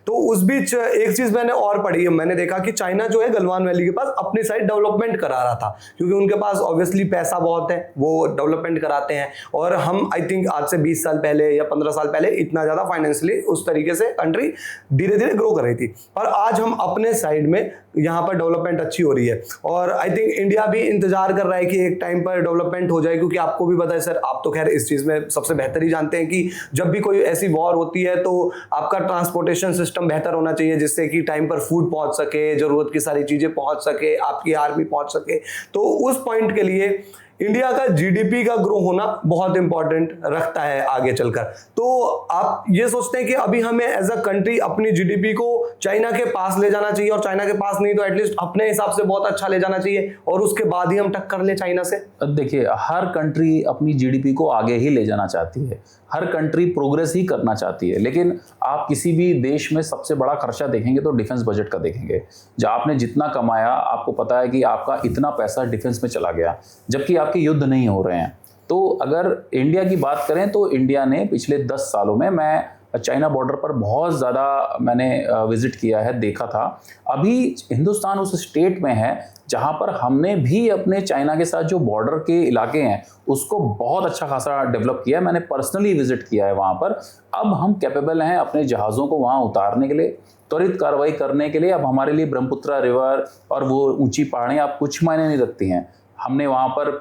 तो उस बीच एक चीज मैंने और पढ़ी है, मैंने देखा कि चाइना जो है गलवान वैली के पास अपनी साइड डेवलपमेंट करा रहा था, क्योंकि उनके पास ऑब्वियसली पैसा बहुत है, वो डेवलपमेंट कराते हैं। और हम आई थिंक आज से 20 साल पहले या 15 साल पहले इतना ज्यादा फाइनेंशियली उस तरीके से कंट्री धीरे धीरे ग्रो कर रही थी, और आज हम अपने साइड में यहाँ पर डेवलपमेंट अच्छी हो रही है। और आई थिंक इंडिया भी इंतजार कर रहा है कि एक टाइम पर डेवलपमेंट हो जाए, क्योंकि आपको भी पता है सर, आप तो खैर इस चीज में सबसे बेहतर ही जानते हैं कि जब भी कोई ऐसी वॉर होती है तो आपका ट्रांसपोर्टेशन सिस्टम बेहतर होना चाहिए, जिससे कि टाइम पर फूड पहुंच सके, जरूरत की सारी चीजें पहुंच सके, आपकी आर्मी पहुंच सके। तो उस पॉइंट के लिए इंडिया का जीडीपी का ग्रो होना बहुत इंपॉर्टेंट रखता है आगे चलकर। तो आप ये सोचते हैं कि अभी हमें एज अ कंट्री अपनी जीडीपी को चाइना के पास ले जाना चाहिए, और चाइना के पास नहीं तो एटलीस्ट अपने हिसाब से बहुत अच्छा ले जाना चाहिए, और उसके बाद ही हम टक्कर ले चाइना से? देखिए, हर कंट्री अपनी जीडीपी को आगे ही ले जाना चाहती है, हर कंट्री प्रोग्रेस ही करना चाहती है, लेकिन आप किसी भी देश में सबसे बड़ा खर्चा देखेंगे तो डिफेंस बजट का देखेंगे। जब आपने जितना कमाया, आपको पता है कि आपका इतना पैसा डिफेंस में चला गया, जबकि आपके युद्ध नहीं हो रहे हैं। तो अगर इंडिया की बात करें तो इंडिया ने पिछले 10 सालों में, मैं चाइना बॉर्डर पर बहुत ज़्यादा मैंने विजिट किया है, देखा था। अभी हिंदुस्तान उस स्टेट में है जहाँ पर हमने भी अपने चाइना के साथ जो बॉर्डर के इलाके हैं उसको बहुत अच्छा खासा डेवलप किया है। मैंने पर्सनली विजिट किया है वहाँ पर। अब हम कैपेबल हैं अपने जहाज़ों को वहाँ उतारने के लिए, त्वरित कार्रवाई करने के लिए। अब हमारे लिए ब्रह्मपुत्रा रिवर और वो ऊंची पहाड़ियाँ अब कुछ मायने नहीं रखती हैं। हमने वहाँ पर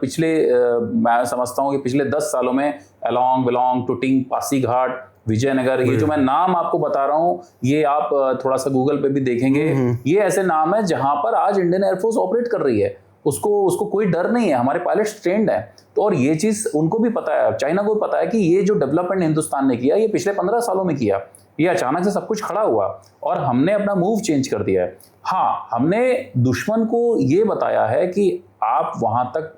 मैं समझता हूँ कि पिछले 10 सालों में एलोंग, बिलोंग, टुटिंग, पासीघाट, विजयनगर, ये जो मैं नाम आपको बता रहा हूँ, ये आप थोड़ा सा गूगल पे भी देखेंगे, ये ऐसे नाम है जहां पर आज इंडियन एयरफोर्स ऑपरेट कर रही है। उसको कोई डर नहीं है, हमारे पायलट्स ट्रेंड है। तो और ये चीज उनको भी पता है, चाइना को भी पता है कि ये जो डेवलपमेंट हिंदुस्तान ने किया, ये पिछले 15 सालों में किया, ये अचानक से सब कुछ खड़ा हुआ और हमने अपना मूव चेंज कर दिया है। हाँ, हमने दुश्मन को ये बताया है कि आप वहां तक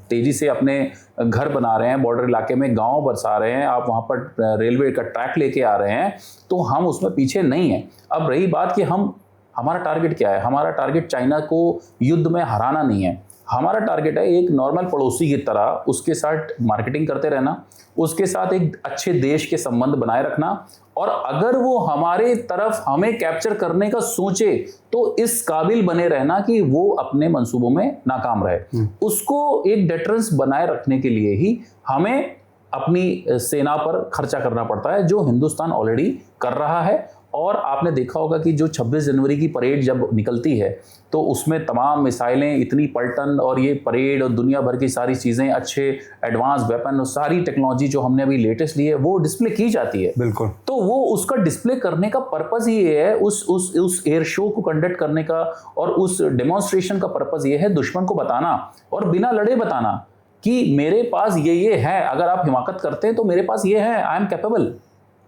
तेजी से अपने घर बना रहे हैं, बॉर्डर इलाके में गांव बसा रहे हैं, आप वहां पर रेलवे का ट्रैक लेके आ रहे हैं, तो हम उसमें पीछे नहीं हैं। अब रही बात कि हमारा टारगेट क्या है? हमारा टारगेट चाइना को युद्ध में हराना नहीं है। हमारा टारगेट है एक नॉर्मल पड़ोसी की तरह उसके साथ मार्केटिंग करते रहना, उसके साथ एक अच्छे देश के संबंध बनाए रखना, और अगर वो हमारे तरफ हमें कैप्चर करने का सोचे तो इस काबिल बने रहना कि वो अपने मंसूबों में नाकाम रहे। उसको एक डेटरेंस बनाए रखने के लिए ही हमें अपनी सेना पर खर्चा करना पड़ता है, जो हिंदुस्तान ऑलरेडी कर रहा है। और आपने देखा होगा कि जो 26 जनवरी की परेड जब निकलती है तो उसमें तमाम मिसाइलें, इतनी पलटन और ये परेड और दुनिया भर की सारी चीज़ें, अच्छे एडवांस वेपन और सारी टेक्नोलॉजी जो हमने अभी लेटेस्ट ली है वो डिस्प्ले की जाती है। बिल्कुल। तो वो उसका डिस्प्ले करने का पर्पज़ ये है, उस एयर शो को कंडक्ट करने का और उस डेमोन्स्ट्रेशन का पर्पज़ ये है दुश्मन को बताना और बिना लड़े बताना कि मेरे पास ये है, अगर आप हिमाकत करते हैं तो मेरे पास ये है, आई एम कैपेबल।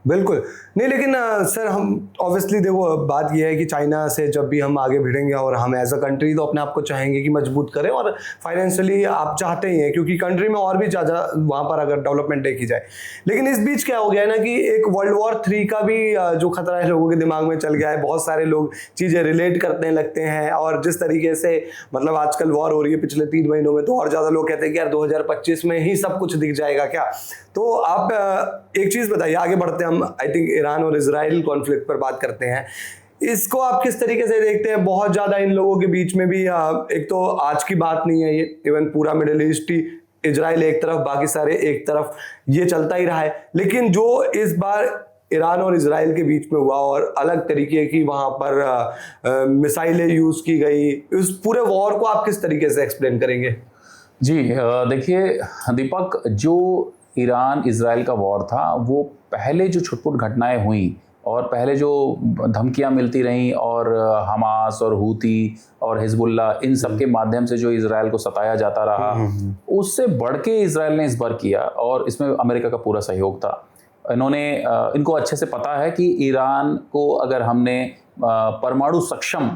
बिल्कुल नहीं, लेकिन सर हम ऑब्वियसली देखो, बात यह है कि चाइना से जब भी हम आगे भिड़ेंगे और हम एज अ कंट्री तो अपने आप को चाहेंगे कि मजबूत करें, और फाइनेंशियली आप चाहते ही हैं क्योंकि कंट्री में और भी ज़्यादा वहाँ पर अगर डेवलपमेंट देखी जाए। लेकिन इस बीच क्या हो गया है ना कि एक वर्ल्ड वॉर 3 का भी जो खतरा है लोगों के दिमाग में चल गया है। बहुत सारे लोग चीज़ें रिलेट करने लगते हैं, और जिस तरीके से मतलब आजकल वॉर हो रही है पिछले 3 महीनों में, तो और ज़्यादा लोग कहते हैं कि यार 2025 में ही सब कुछ दिख जाएगा क्या। तो आप एक चीज़ बताइए, आगे बढ़ते हैं हम आई थिंक ईरान और इजराइल कॉन्फ्लिक्ट पर बात करते हैं। इसको आप किस तरीके से देखते हैं? बहुत ज़्यादा इन लोगों के बीच में भी एक तो आज की बात नहीं है ये, इवन पूरा मिडिल ईस्ट ही, इजराइल एक तरफ बाकी सारे एक तरफ, ये चलता ही रहा है। लेकिन जो इस बार ईरान और इजराइल के बीच में हुआ और अलग तरीके की वहाँ पर मिसाइलें यूज़ की गई, उस पूरे वॉर को आप किस तरीके से एक्सप्लेन करेंगे? जी देखिए दीपक, जो ईरान इजराइल का वॉर था वो पहले जो छुटपुट घटनाएं हुई और पहले जो धमकियां मिलती रहीं और हमास और हूती और हिजबुल्ला, इन सब के माध्यम से जो इजराइल को सताया जाता रहा, उससे बढ़ के इजराइल ने इस बार किया, और इसमें अमेरिका का पूरा सहयोग था। इनको अच्छे से पता है कि ईरान को अगर हमने परमाणु सक्षम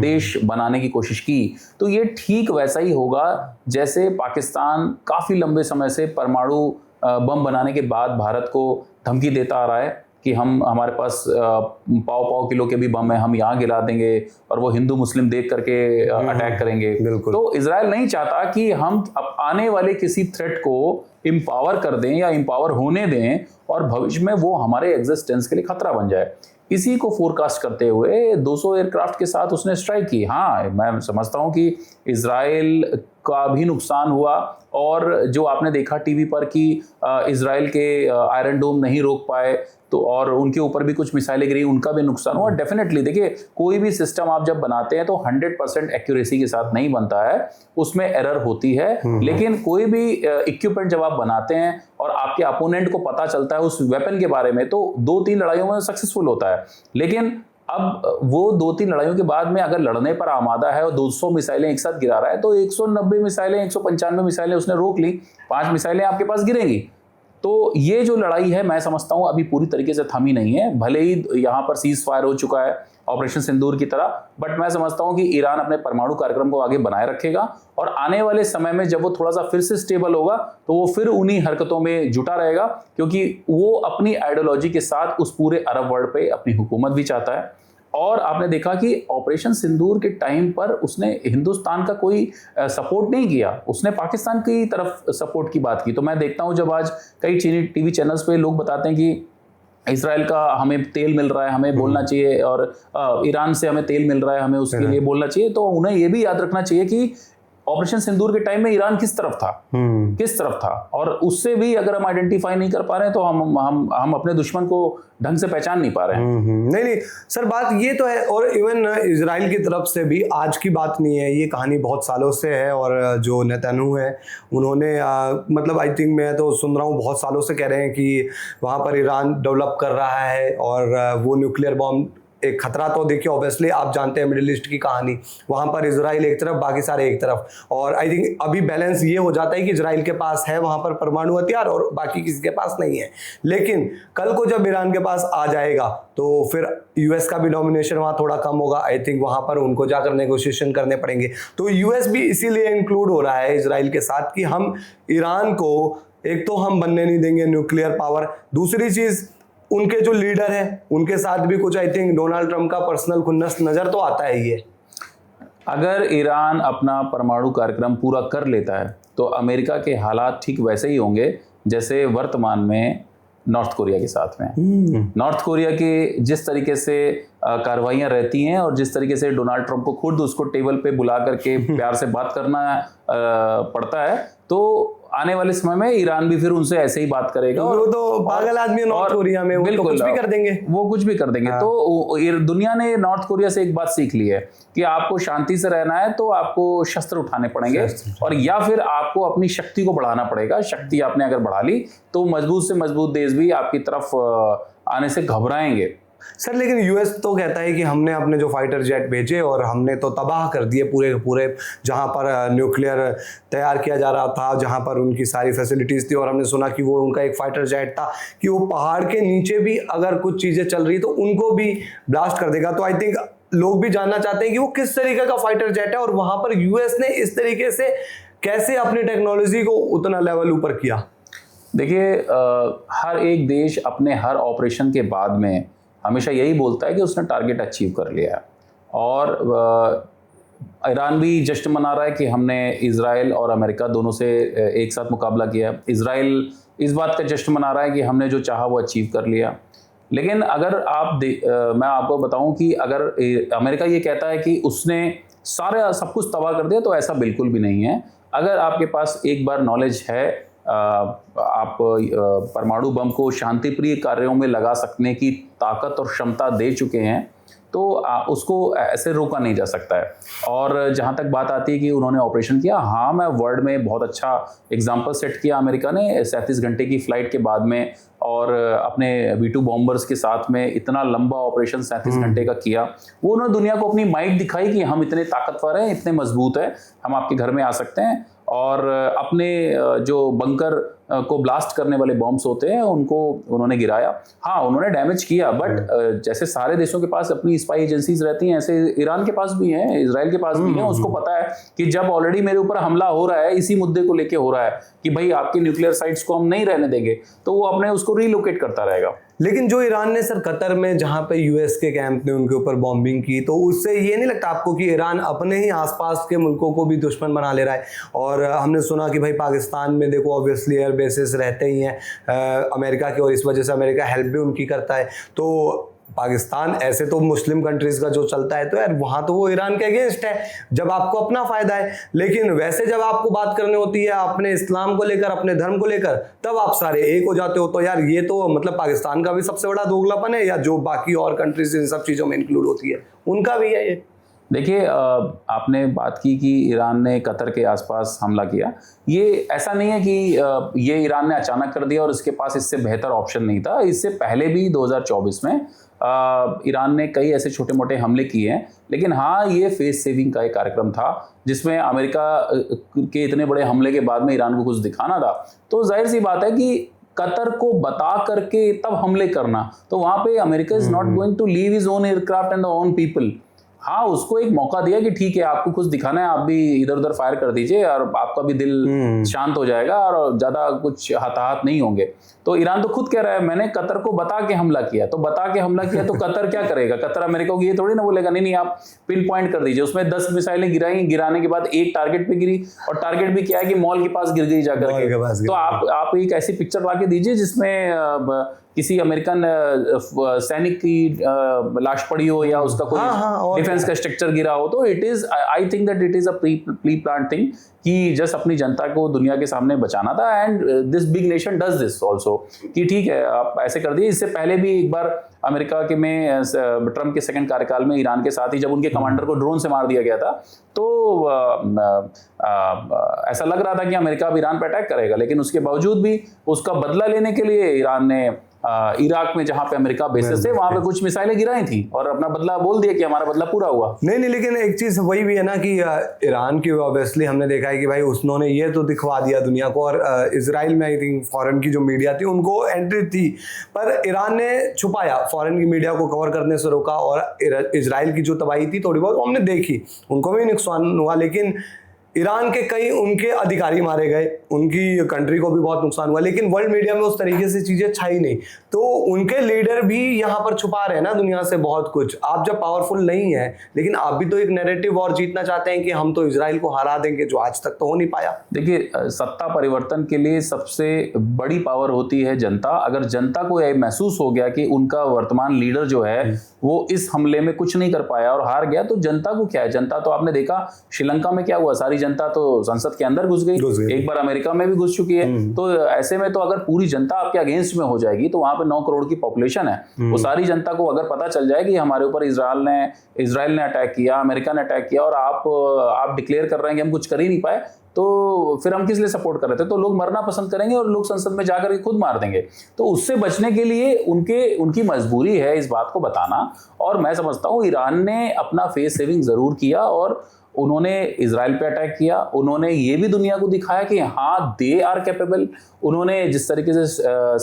देश बनाने की कोशिश की तो ये ठीक वैसा ही होगा जैसे पाकिस्तान काफ़ी लंबे समय से परमाणु बम बनाने के बाद भारत को धमकी देता आ रहा है कि हमारे पास पाव किलो के भी बम है, हम यहाँ गिरा देंगे और वो हिंदू मुस्लिम देख करके अटैक करेंगे। तो इजराइल नहीं चाहता कि हम अब आने वाले किसी थ्रेट को इम्पावर कर दें या इम्पावर होने दें और भविष्य में वो हमारे एग्जिस्टेंस के लिए खतरा बन जाए। इसी को फोरकास्ट करते हुए 200 एयरक्राफ्ट के साथ उसने स्ट्राइक की। हाँ, मैं समझता हूँ कि इजराइल का भी नुकसान हुआ, और जो आपने देखा टीवी पर कि इजराइल के आयरन डोम नहीं रोक पाए तो और उनके ऊपर भी कुछ मिसाइलें गिरी, उनका भी नुकसान हुआ। डेफिनेटली देखिए, कोई भी सिस्टम आप जब बनाते हैं तो 100% एक्यूरेसी के साथ नहीं बनता है, उसमें एरर होती है। लेकिन कोई भी इक्विपमेंट जब आप बनाते हैं और आपके अपोनेंट को पता चलता है उस वेपन के बारे में, तो 2-3 लड़ाइयों में सक्सेसफुल होता है। लेकिन अब वो 2-3 लड़ाइयों के बाद में अगर लड़ने पर आमादा है और 200 मिसाइलें एक साथ गिरा रहा है, तो 190 मिसाइलें, 195 मिसाइलें उसने रोक ली, 5 मिसाइलें आपके पास गिरेंगी। तो ये जो लड़ाई है, मैं समझता हूँ अभी पूरी तरीके से थमी नहीं है। भले ही यहाँ पर सीज फायर हो चुका है ऑपरेशन सिंदूर की तरह, बट मैं समझता हूँ कि ईरान अपने परमाणु कार्यक्रम को आगे बनाए रखेगा और आने वाले समय में जब वो थोड़ा सा फिर से स्टेबल होगा तो वो फिर उन्हीं हरकतों में जुटा रहेगा, क्योंकि वो अपनी आइडियोलॉजी के साथ उस पूरे अरब वर्ल्ड पे अपनी हुकूमत भी चाहता है। और आपने देखा कि ऑपरेशन सिंदूर के टाइम पर उसने हिंदुस्तान का कोई सपोर्ट नहीं किया, उसने पाकिस्तान की तरफ सपोर्ट की बात की। तो मैं देखता हूं जब आज कई चीनी टीवी चैनल्स पे लोग बताते हैं कि इसराइल का हमें तेल मिल रहा है, हमें बोलना चाहिए, और ईरान से हमें तेल मिल रहा है, हमें उसके लिए बोलना चाहिए, तो उन्हें यह भी याद रखना चाहिए कि ऑपरेशन सिंदूर के टाइम में ईरान किस तरफ था, किस तरफ था, और उससे भी अगर हम आइडेंटिफाई नहीं कर पा रहे हैं तो हम अपने दुश्मन को ढंग से पहचान नहीं पा रहे हैं। नहीं सर, बात ये तो है। और इवन इजराइल की तरफ से भी आज की बात नहीं है, ये कहानी बहुत सालों से है। और जो नेतन्याहू है उन्होंने मतलब आई थिंक मैं तो सुन रहा हूँ बहुत सालों से कह रहे हैं कि वहाँ पर ईरान डेवलप कर रहा है और वो न्यूक्लियर बॉम्ब एक खतरा तो देखिए ऑब्वियसली आप जानते हैं मिडिल ईस्ट की कहानी, वहाँ पर इजराइल एक तरफ बाकी सारे एक तरफ। और आई थिंक अभी बैलेंस ये हो जाता है कि इजराइल के पास है वहाँ पर परमाणु हथियार और बाकी किसी के पास नहीं है। लेकिन कल को जब ईरान के पास आ जाएगा तो फिर यूएस का भी डोमिनेशन वहाँ थोड़ा कम होगा। आई थिंक वहाँ पर उनको जाकर नेगोशिएशन करने पड़ेंगे। तो यूएस भी इसीलिए इंक्लूड हो रहा है इजराइल के साथ कि हम ईरान को एक तो हम बनने नहीं देंगे न्यूक्लियर पावर, दूसरी चीज उनके जो लीडर है उनके साथ भी कुछ आई थिंक डोनाल्ड ट्रंप का पर्सनल खुन्नस नजर तो आता है। ये अगर ईरान अपना परमाणु कार्यक्रम पूरा कर लेता है तो अमेरिका के हालात ठीक वैसे ही होंगे जैसे वर्तमान में नॉर्थ कोरिया के साथ में। नॉर्थ कोरिया के जिस तरीके से कार्रवाइयाँ रहती हैं और जिस तरीके से डोनाल्ड ट्रंप को खुद उसको टेबल पे बुला करके प्यार से बात करना पड़ता है, तो आने वाले समय में ईरान भी फिर उनसे ऐसे ही बात करेगा। वो तो पागल आदमी है नॉर्थ कोरिया में, वो तो कुछ भी कर देंगे, वो कुछ भी कर देंगे। हाँ। तो दुनिया ने नॉर्थ कोरिया से एक बात सीख ली है कि आपको शांति से रहना है तो आपको शस्त्र उठाने पड़ेंगे, और या फिर आपको अपनी शक्ति को बढ़ाना पड़ेगा। शक्ति आपने अगर बढ़ा ली तो मजबूत से मजबूत देश भी आपकी तरफ आने से घबराएंगे। सर लेकिन यूएस तो कहता है कि हमने अपने जो फाइटर जेट भेजे और हमने तो तबाह कर दिए पूरे के पूरे, जहां पर न्यूक्लियर तैयार किया जा रहा था, जहां पर उनकी सारी फैसिलिटीज़ थी। और हमने सुना कि वो उनका एक फाइटर जेट था कि वो पहाड़ के नीचे भी अगर कुछ चीज़ें चल रही तो उनको भी ब्लास्ट कर देगा। तो आई थिंक लोग भी जानना चाहते हैं कि वो किस तरीके का फाइटर जेट है और वहाँ पर यूएस ने इस तरीके से कैसे अपनी टेक्नोलॉजी को उतना लेवल ऊपर किया। देखिए, हर एक देश अपने हर ऑपरेशन के बाद में हमेशा यही बोलता है कि उसने टारगेट अचीव कर लिया है, और ईरान भी जश्न मना रहा है कि हमने इजराइल और अमेरिका दोनों से एक साथ मुकाबला किया। इजराइल इस बात का जश्न मना रहा है कि हमने जो चाहा वो अचीव कर लिया। लेकिन अगर मैं आपको बताऊं कि अगर अमेरिका ये कहता है कि उसने सारा सब कुछ तबाह कर दिया, तो ऐसा बिल्कुल भी नहीं है। अगर आपके पास एक बार नॉलेज है, आप परमाणु बम को शांतिप्रिय कार्यों में लगा सकने की ताकत और क्षमता दे चुके हैं, तो उसको ऐसे रोका नहीं जा सकता है। और जहाँ तक बात आती है कि उन्होंने ऑपरेशन किया, हाँ, मैं वर्ल्ड में बहुत अच्छा एग्जाम्पल सेट किया अमेरिका ने 37 घंटे की फ्लाइट के बाद में, और अपने V2 बॉम्बर्स के साथ में इतना लंबा ऑपरेशन 37 घंटे का किया। वो उन्होंने दुनिया को अपनी माइट दिखाई कि हम इतने ताकतवर हैं, इतने मजबूत हैं, हम आपके घर में आ सकते हैं। और अपने जो बंकर को ब्लास्ट करने वाले बॉम्ब्स होते हैं उनको उन्होंने गिराया। हाँ, उन्होंने डैमेज किया, बट जैसे सारे देशों के पास अपनी स्पाई एजेंसीज रहती हैं, ऐसे ईरान के पास भी हैं, इजराइल के पास भी हैं। उसको पता है कि जब ऑलरेडी मेरे ऊपर हमला हो रहा है, इसी मुद्दे को लेके हो रहा है कि भाई आपके न्यूक्लियर साइट्स को हम नहीं रहने देंगे, तो वो अपने उसको रीलोकेट करता रहेगा। लेकिन जो ईरान ने सर कतर में जहां पे यूएस के कैंप ने उनके ऊपर बॉम्बिंग की, तो उससे ये नहीं लगता आपको कि ईरान अपने ही आसपास के मुल्कों को भी दुश्मन बना ले रहा है? और हमने सुना कि भाई पाकिस्तान में देखो ऑब्वियसली एयर बेसिस रहते ही हैं अमेरिका के, और इस वजह से अमेरिका हेल्प भी उनकी करता है। तो पाकिस्तान ऐसे तो मुस्लिम कंट्रीज का जो चलता है, तो यार वहां तो वो ईरान के अगेंस्ट है जब आपको अपना फायदा है। लेकिन वैसे जब आपको बात करनी होती है अपने इस्लाम को लेकर, अपने धर्म को लेकर, तब आप सारे एक हो जाते हो। तो यार ये तो मतलब पाकिस्तान का भी सबसे बड़ा दोगलापन है, या जो बाकी और कंट्रीज इन सब चीजों में इंक्लूड होती है उनका भी है ये? देखिए, आपने बात की कि ईरान ने कतर के आसपास हमला किया। ये ऐसा नहीं है कि ये ईरान ने अचानक कर दिया और इसके पास इससे बेहतर ऑप्शन नहीं था। इससे पहले भी 2024 में ईरान ने कई ऐसे छोटे मोटे हमले किए हैं, लेकिन हाँ ये फेस सेविंग का एक कार्यक्रम था जिसमें अमेरिका के इतने बड़े हमले के बाद में ईरान को कुछ दिखाना था। तो जाहिर सी बात है कि कतर को बता करके तब हमले करना, तो वहां पे America is not going to leave his own aircraft and own people. हाँ उसको एक मौका दिया कि ठीक है आपको कुछ दिखाना है, आप भी इधर उधर फायर कर दीजिए और आपका भी दिल शांत हो जाएगा और ज्यादा कुछ हताहत नहीं होंगे। तो ईरान तो खुद कह रहा है मैंने कतर को बता के हमला किया, तो बता के हमला किया तो कतर क्या करेगा? कतर अमेरिका को ये थोड़ी ना बोलेगा नहीं नहीं आप पिन पॉइंट कर दीजिए। उसमें 10 मिसाइलें गिराई, गिराने के बाद एक टारगेट पे गिरी, और टारगेट भी क्या है कि मॉल के पास गिर गई जाकर के। तो आप एक ऐसी पिक्चर ला के दीजिए जिसमें किसी अमेरिकन सैनिक की लाश पड़ी हो या उसका कोई डिफेंस का स्ट्रक्चर गिरा हो। तो it is I think that it is a pre plan thing कि जस्ट अपनी जनता को दुनिया के सामने बचाना था। And this big nation does this also कि ठीक है आप ऐसे कर दिए। इससे पहले भी एक बार अमेरिका के में ट्रम्प के सेकंड कार्यकाल में ईरान के साथ ही जब उनके कमांडर को ड्रोन से मार दिया गया था, तो ऐसा लग रहा था कि अमेरिका अब ईरान पर अटैक करेगा, लेकिन उसके बावजूद भी उसका बदला लेने के लिए ईरान ने इराक में जहां पे अमेरिका बेसेस थे वहां पे कुछ मिसाइलें गिराई थी और अपना बदला बोल दिया कि हमारा बदला पूरा हुआ। नहीं, लेकिन एक चीज वही भी है ना कि ईरान की ऑब्वियसली हमने देखा है कि भाई उन्होंने ये तो दिखवा दिया दुनिया को, और इजराइल में आई थिंक फॉरेन की जो मीडिया थी उनको एंट्री थी, पर ईरान ने छुपाया, फॉरेन की मीडिया को कवर करने से रोका, और इजराइल की जो तबाही थी थोड़ी बहुत हमने देखी, उनको भी नुकसान हुआ, लेकिन ईरान के कई उनके अधिकारी मारे गए, उनकी कंट्री को भी बहुत नुकसान हुआ, लेकिन वर्ल्ड मीडिया में उस तरीके से चीजें छाई नहीं। तो उनके लीडर भी यहाँ पर छुपा रहे हैं ना दुनिया से बहुत कुछ। आप जब पावरफुल नहीं है, लेकिन आप भी तो एक नैरेटिव और जीतना चाहते हैं कि हम तो इजराइल को हरा देंगे, जो आज तक तो हो नहीं पाया। देखिए सत्ता परिवर्तन के लिए सबसे बड़ी पावर होती है जनता। अगर जनता को यह महसूस हो गया कि उनका वर्तमान लीडर जो है वो इस हमले में कुछ नहीं कर पाया और हार गया, तो जनता को क्या है? जनता तो आपने देखा श्रीलंका में क्या हुआ, सारी जनता तो संसद के अंदर घुस गई, एक बार अमेरिका में भी घुस चुकी है। तो ऐसे में तो अगर पूरी जनता आपके अगेंस्ट में हो जाएगी, तो वहां पे 9 करोड़ की पॉपुलेशन है, वो सारी जनता को अगर पता चल जाए कि हमारे ऊपर इजराइल ने अटैक किया, अमेरिका ने अटैक किया, और आप डिक्लेयर कर रहे हैं कि हम कुछ कर ही नहीं पाए, तो फिर हम किस लिए सपोर्ट कर रहे थे? तो लोग मरना पसंद करेंगे और लोग संसद में जाकर के खुद मार देंगे। तो उससे बचने के लिए उनकी मजबूरी है इस बात को बताना। और मैं समझता हूँ ईरान ने अपना फेस सेविंग जरूर किया, और उन्होंने इजराइल पे अटैक किया, उन्होंने ये भी दुनिया को दिखाया कि हाँ दे आर कैपेबल। उन्होंने जिस तरीके से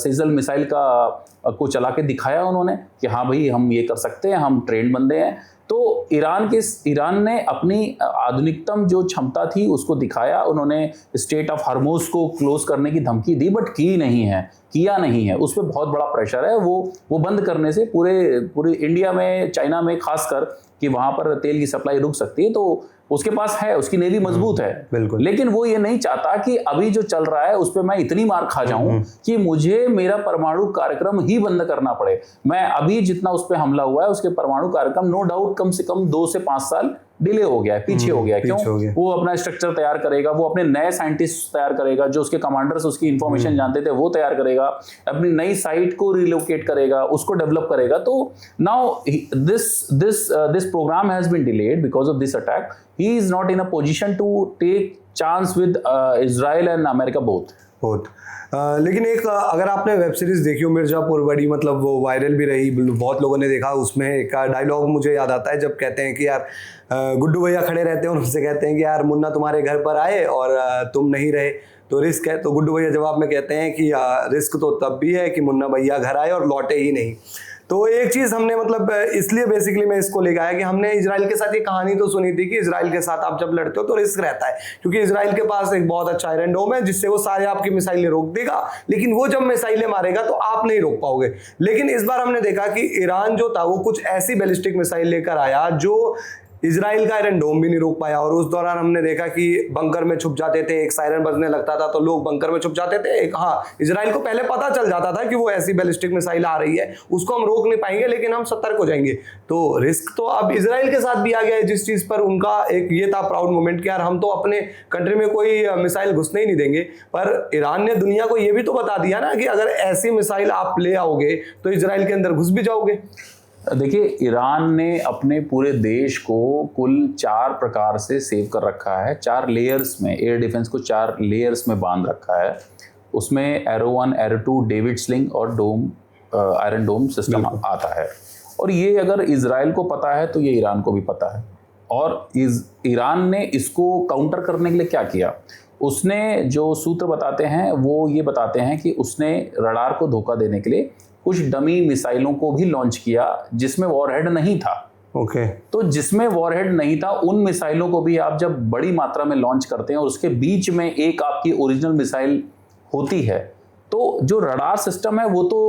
सेजल मिसाइल को चला के दिखाया उन्होंने कि हाँ भाई हम ये कर सकते हैं, हम ट्रेंड बंदे हैं। तो ईरान ने अपनी आधुनिकतम जो क्षमता थी उसको दिखाया। उन्होंने स्टेट ऑफ हॉर्मुज़ को क्लोज करने की धमकी दी, बट किया नहीं है। उस पर बहुत बड़ा प्रेशर है, वो बंद करने से पूरे इंडिया में, चाइना में खासकर, कि वहां पर तेल की सप्लाई रुक सकती है। तो उसके पास है, उसकी नेवी मजबूत है, बिल्कुल। लेकिन वो ये नहीं चाहता कि अभी जो चल रहा है उस पर मैं इतनी मार खा जाऊं कि मुझे मेरा परमाणु कार्यक्रम ही बंद करना पड़े। मैं अभी जितना उस पर हमला हुआ है उसके परमाणु कार्यक्रम नो डाउट कम से कम 2 से 5 साल डिले हो गया है, पीछे हो गया है। क्यों? वो अपना स्ट्रक्चर तैयार करेगा, वो अपने नए साइंटिस्ट तैयार करेगा, जो उसके कमांडर्स उसकी इंफॉर्मेशन जानते थे वो तैयार करेगा, अपनी नई साइट को रिलोकेट करेगा, उसको डेवलप करेगा। तो now this program has been delayed because of this attack. He is not in a position to take chance with Israel and America both. लेकिन एक अगर आपने वेब सीरीज देखी हो मिर्जापुर, बड़ी मतलब वो वायरल भी रही, बहुत लोगों ने देखा, उसमें एक डायलॉग मुझे याद आता है जब कहते हैं कि यार गुड्डू भैया खड़े रहते हैं और उनसे कहते हैं कि यार मुन्ना तुम्हारे घर पर आए और तुम नहीं रहे तो रिस्क है। तो गुड्डू भैया जवाब में कहते हैं कि रिस्क तो तब भी है कि मुन्ना भैया घर आए और लौटे ही नहीं। तो एक चीज़ हमने मतलब इसलिए बेसिकली मैं इसको लेकर आया कि हमने इजराइल के साथ ये कहानी तो सुनी थी कि इजराइल के साथ आप जब लड़ते हो तो रिस्क रहता है, क्योंकि इजराइल के पास एक बहुत अच्छा आयरन डोम है जिससे वो सारे आपकी मिसाइलें रोक देगा, लेकिन वो जब मिसाइलें मारेगा तो आप नहीं रोक पाओगे। लेकिन इस बार हमने देखा कि ईरान जो था वो कुछ ऐसी बैलिस्टिक मिसाइल लेकर आया जो इजराइल का आयरन डोम भी नहीं रोक पाया। और उस दौरान हमने देखा कि बंकर में छुप जाते थे, एक सायरन बजने लगता था तो लोग बंकर में छुप जाते थे। इजराइल को पहले पता चल जाता था कि वो ऐसी बैलिस्टिक मिसाइल आ रही है, उसको हम रोक नहीं पाएंगे लेकिन हम सतर्क हो जाएंगे। तो रिस्क तो अब इजराइल के साथ भी आ गया है, जिस चीज पर उनका एक ये था प्राउड मोमेंट कि यार हम तो अपने कंट्री में कोई मिसाइल घुसने ही नहीं देंगे। पर ईरान ने दुनिया को ये भी तो बता दिया ना कि अगर ऐसी मिसाइल आप ले आओगे तो इजराइल के अंदर घुस भी जाओगे। देखिए ईरान ने अपने पूरे देश को कुल 4 प्रकार से सेव कर रखा है, 4 लेयर्स में, एयर डिफेंस को 4 लेयर्स में बांध रखा है। उसमें एरो 1, एरो 2, डेविड स्लिंग और डोम, आयरन डोम सिस्टम आता है। और ये अगर इजराइल को पता है तो ये ईरान को भी पता है। और ईरान ने इसको काउंटर करने के लिए क्या किया, उसने जो सूत्र बताते हैं वो ये बताते हैं कि उसने रडार को धोखा देने के लिए कुछ डमी मिसाइलों को भी लॉन्च किया जिसमें वॉरहेड नहीं था। ओके तो जिसमें वॉरहेड नहीं था उन मिसाइलों को भी आप जब बड़ी मात्रा में लॉन्च करते हैं और उसके बीच में एक आपकी ओरिजिनल मिसाइल होती है, तो जो रडार सिस्टम है वो तो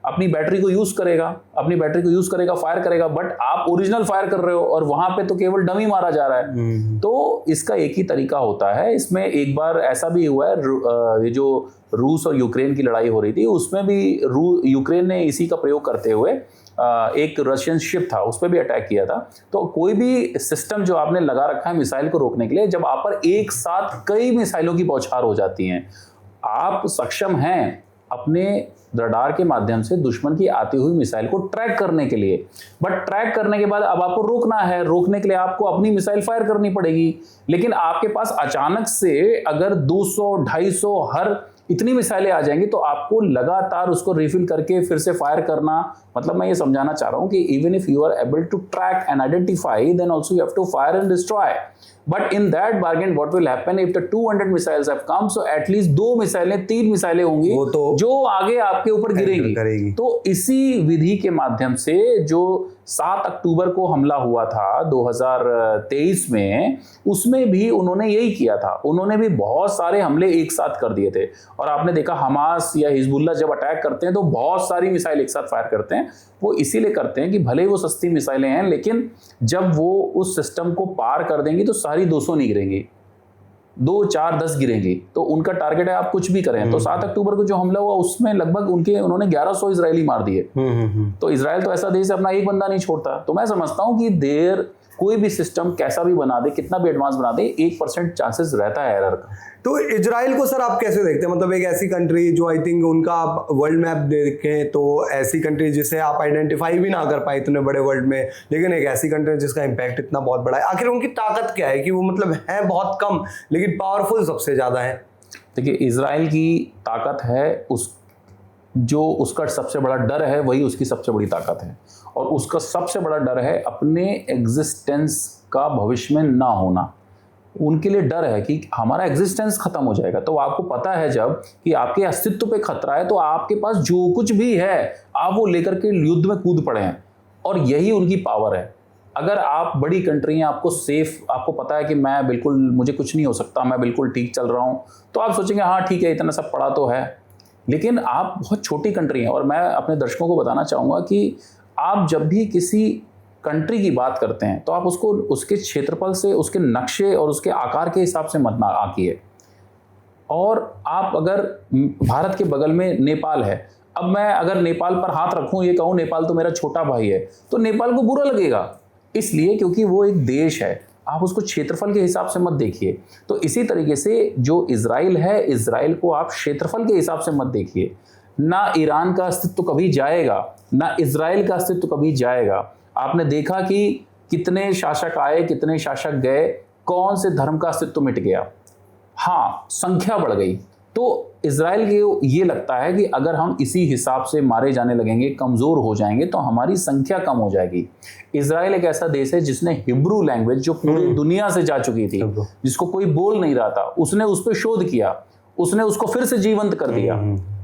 अपनी बैटरी को यूज करेगा, फायर करेगा, बट आप ओरिजिनल फायर कर रहे हो और वहां पे तो केवल डमी मारा जा रहा है। तो इसका एक ही तरीका होता है। इसमें एक बार ऐसा भी हुआ है, ये जो रूस और यूक्रेन की लड़ाई हो रही थी उसमें भी यूक्रेन ने इसी का प्रयोग करते हुए एक रशियन शिप था उस पर भी अटैक किया था। तो कोई भी सिस्टम जो आपने लगा रखा है मिसाइल को रोकने के लिए, जब आप पर एक साथ कई मिसाइलों की बौछार हो जाती हैं, आप सक्षम हैं अपने रडार के माध्यम से दुश्मन की आती हुई मिसाइल को ट्रैक करने के लिए, बट ट्रैक करने के बाद अब आपको रोकना है। रोकने के लिए आपको अपनी मिसाइल फायर करनी पड़ेगी, लेकिन आपके पास अचानक से अगर 200, 250 हर इतनी मिसाइलें आ जाएंगी तो आपको लगातार उसको रिफिल करके फिर से फायर करना। मतलब मैं ये समझाना चाह रहा हूं कि even if you are able to track and identify, then also you have to fire and destroy. But in that bargain, what will happen if the 200 missiles have come? So at least 2 मिसाइलें, 3 मिसाइलें होंगी जो आगे आपके ऊपर गिरेंगी। तो इसी विधि के माध्यम से जो 7 अक्टूबर को हमला हुआ था 2023 में, उसमें भी उन्होंने यही किया था। उन्होंने भी बहुत सारे हमले एक साथ कर दिए थे। और आपने देखा हमास या हिजबुल्लाह जब अटैक करते हैं तो बहुत सारी मिसाइल एक साथ फायर करते हैं। वो इसीलिए करते हैं कि भले ही वो सस्ती मिसाइलें हैं, लेकिन जब वो उस सिस्टम को पार कर देंगी तो सारी 200 नहीं गिरेंगी, 2, 4, 10 गिरेंगी। तो उनका टारगेट है आप कुछ भी करें। तो 7 अक्टूबर को जो हमला हुआ उसमें लगभग उन्होंने 1100 इजरायली मार दिए। तो इजराइल तो ऐसा देश है अपना एक बंदा नहीं छोड़ता। तो मैं समझता हूं कि कोई भी सिस्टम कैसा भी बना दे, कितना भी एडवांस बना दे, 1% चांसेस रहता है एरर का। तो इजराइल को सर आप कैसे देखते हैं? मतलब एक ऐसी कंट्री जो आई थिंक उनका आप वर्ल्ड मैप देखें तो ऐसी कंट्री जिसे आप आइडेंटिफाई भी ना कर पाए इतने बड़े वर्ल्ड में, लेकिन एक ऐसी कंट्री जिसका इम्पैक्ट इतना बहुत बड़ा है। आखिर उनकी ताकत क्या है कि वो मतलब है बहुत कम लेकिन पावरफुल सबसे ज्यादा है? देखिए, इजराइल की ताकत है जो उसका सबसे बड़ा डर है वही उसकी सबसे बड़ी ताकत है। और उसका सबसे बड़ा डर है अपने एग्जिस्टेंस का भविष्य में ना होना। उनके लिए डर है कि हमारा एग्जिस्टेंस खत्म हो जाएगा। तो आपको पता है जब कि आपके अस्तित्व पे खतरा है तो आपके पास जो कुछ भी है आप वो लेकर के युद्ध में कूद पड़े हैं। और यही उनकी पावर है। अगर आप बड़ी कंट्री हैं, आपको सेफ, आपको पता है कि मैं बिल्कुल, मुझे कुछ नहीं हो सकता, मैं बिल्कुल ठीक चल रहा हूँ, तो आप सोचेंगे हाँ ठीक है इतना सब पड़ा तो है। लेकिन आप बहुत छोटी कंट्री हैं। और मैं अपने दर्शकों को बताना चाहूँगा कि आप जब भी किसी कंट्री की बात करते हैं तो आप उसको उसके क्षेत्रफल से, उसके नक्शे और उसके आकार के हिसाब से मत आंकिए। और आप अगर भारत के बगल में नेपाल है, अब मैं अगर नेपाल पर हाथ रखूं, ये कहूं नेपाल तो मेरा छोटा भाई है, तो नेपाल को बुरा लगेगा, इसलिए क्योंकि वो एक देश है। आप उसको क्षेत्रफल के हिसाब से मत देखिए। तो इसी तरीके से जो इजराइल है, इजराइल को आप क्षेत्रफल के हिसाब से मत देखिए। ना ईरान का अस्तित्व कभी जाएगा, ना इजराइल का अस्तित्व कभी जाएगा। आपने देखा कि कितने शासक आए, कितने शासक गए, कौन से धर्म का अस्तित्व मिट गया। हाँ, संख्या बढ़ गई। तो इजराइल को ये लगता है कि अगर हम इसी हिसाब से मारे जाने लगेंगे, कमज़ोर हो जाएंगे, तो हमारी संख्या कम हो जाएगी। इजराइल एक ऐसा देश है जिसने हिब्रू लैंग्वेज, जो पूरी दुनिया से जा चुकी थी, जिसको कोई बोल नहीं रहा था, उसने उस पर शोध किया, उसने उसको फिर से जीवंत कर दिया।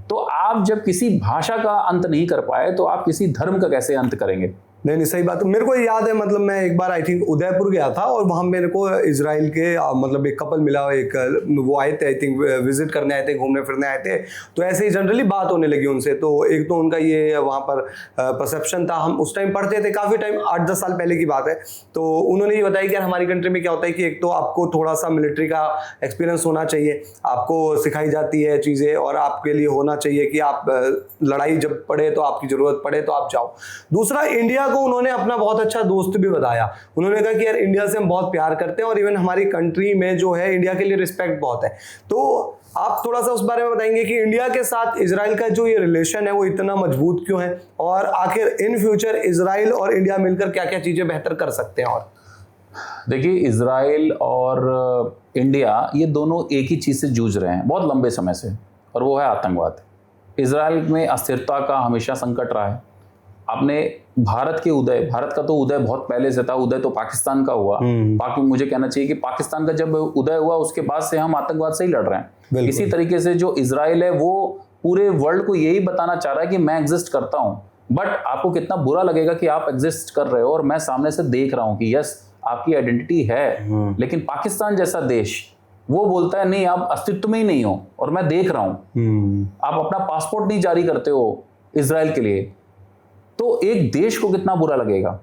तो आप जब किसी भाषा का अंत नहीं कर पाए तो आप किसी धर्म का कैसे अंत करेंगे? नहीं, सही बात। मेरे को याद है, मतलब मैं एक बार आई थिंक उदयपुर गया था और वहाँ मेरे को इजराइल के मतलब एक कपल मिला, एक वो आए थे, आई थिंक विजिट करने आए थे, घूमने फिरने आए थे। तो ऐसे ही जनरली बात होने लगी उनसे। तो एक तो उनका ये वहाँ पर परसेप्शन था, हम उस टाइम पढ़ते थे, काफ़ी टाइम 8-10 साल पहले की बात है। तो उन्होंने ये बताया कि यार हमारी कंट्री में क्या होता है कि एक तो आपको थोड़ा सा मिलिट्री का एक्सपीरियंस होना चाहिए, आपको सिखाई जाती है चीज़ें और आपके लिए होना चाहिए कि आप लड़ाई जब पड़े तो आपकी ज़रूरत पड़े तो आप जाओ। दूसरा, इंडिया को उन्होंने अपना बहुत अच्छा दोस्त भी बताया। उन्होंने कहा कि यार इंडिया से हम बहुत प्यार करते हैं और इवन हमारी कंट्री में जो है इंडिया के लिए रिस्पेक्ट बहुत है। तो आप थोड़ा सा उस बारे में बताएंगे कि इंडिया के साथ इजराइल का जो ये रिलेशन है वो इतना मजबूत क्यों है, और आखिर इन फ्यूचर इजराइल और इंडिया मिलकर क्या क्या चीजें बेहतर कर सकते हैं? और देखिए, इजराइल और इंडिया ये दोनों एक ही चीज़ से जूझ रहे हैं बहुत लंबे समय से, और वो है आतंकवाद। इजराइल में अस्थिरता का हमेशा संकट रहा है। आपने भारत का तो उदय बहुत पहले से था, उदय तो पाकिस्तान का हुआ। मुझे कहना चाहिए कि पाकिस्तान का जब उदय हुआ उसके बाद से हम आतंकवाद से ही लड़ रहे हैं। इसी तरीके से जो इजराइल है वो पूरे वर्ल्ड को यही बताना चाह रहा है कि मैं एग्जिस्ट करता हूं, बट आपको कितना बुरा लगेगा कि आप एग्जिस्ट कर रहे हो और मैं सामने से देख रहा हूं कि यस आपकी आइडेंटिटी है, लेकिन पाकिस्तान जैसा देश वो बोलता है नहीं आप अस्तित्व में ही नहीं हो और मैं देख रहा हूं। आप अपना पासपोर्ट नहीं जारी करते हो इजराइल के लिए, तो एक देश को कितना बुरा लगेगा।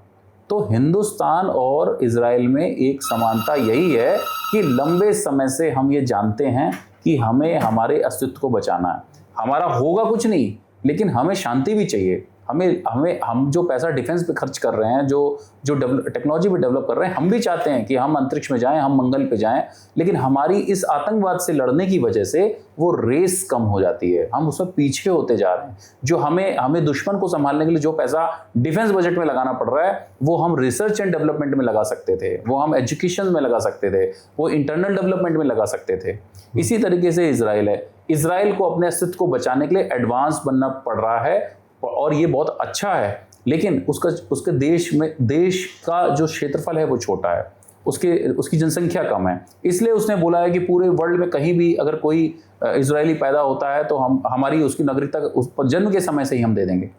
तो हिंदुस्तान और इजराइल में एक समानता यही है कि लंबे समय से हम ये जानते हैं कि हमें हमारे अस्तित्व को बचाना है। हमारा होगा कुछ नहीं, लेकिन हमें शांति भी चाहिए। हम जो पैसा डिफेंस पे खर्च कर रहे हैं, जो टेक्नोलॉजी पे डेवलप कर रहे हैं, हम भी चाहते हैं कि हम अंतरिक्ष में जाएं, हम मंगल पे जाएं, लेकिन हमारी इस आतंकवाद से लड़ने की वजह से वो रेस कम हो जाती है, हम उसमें पीछे होते जा रहे हैं। जो हमें दुश्मन को संभालने के लिए जो पैसा डिफेंस बजट में लगाना पड़ रहा है, वो हम रिसर्च एंड डेवलपमेंट में लगा सकते थे, वो हम एजुकेशन में लगा सकते थे, वो इंटरनल डेवलपमेंट में लगा सकते थे। इसी तरीके से इजराइल है, इजराइल को अपने अस्तित्व को बचाने के लिए एडवांस बनना पड़ रहा है और ये बहुत अच्छा है, लेकिन उसके देश का जो क्षेत्रफल है वो छोटा है, उसकी जनसंख्या कम है। इसलिए उसने बोला है कि पूरे वर्ल्ड में कहीं भी अगर कोई इजरायली पैदा होता है तो हमारी उसकी नागरिकता उस पर जन्म के समय से ही हम दे देंगे।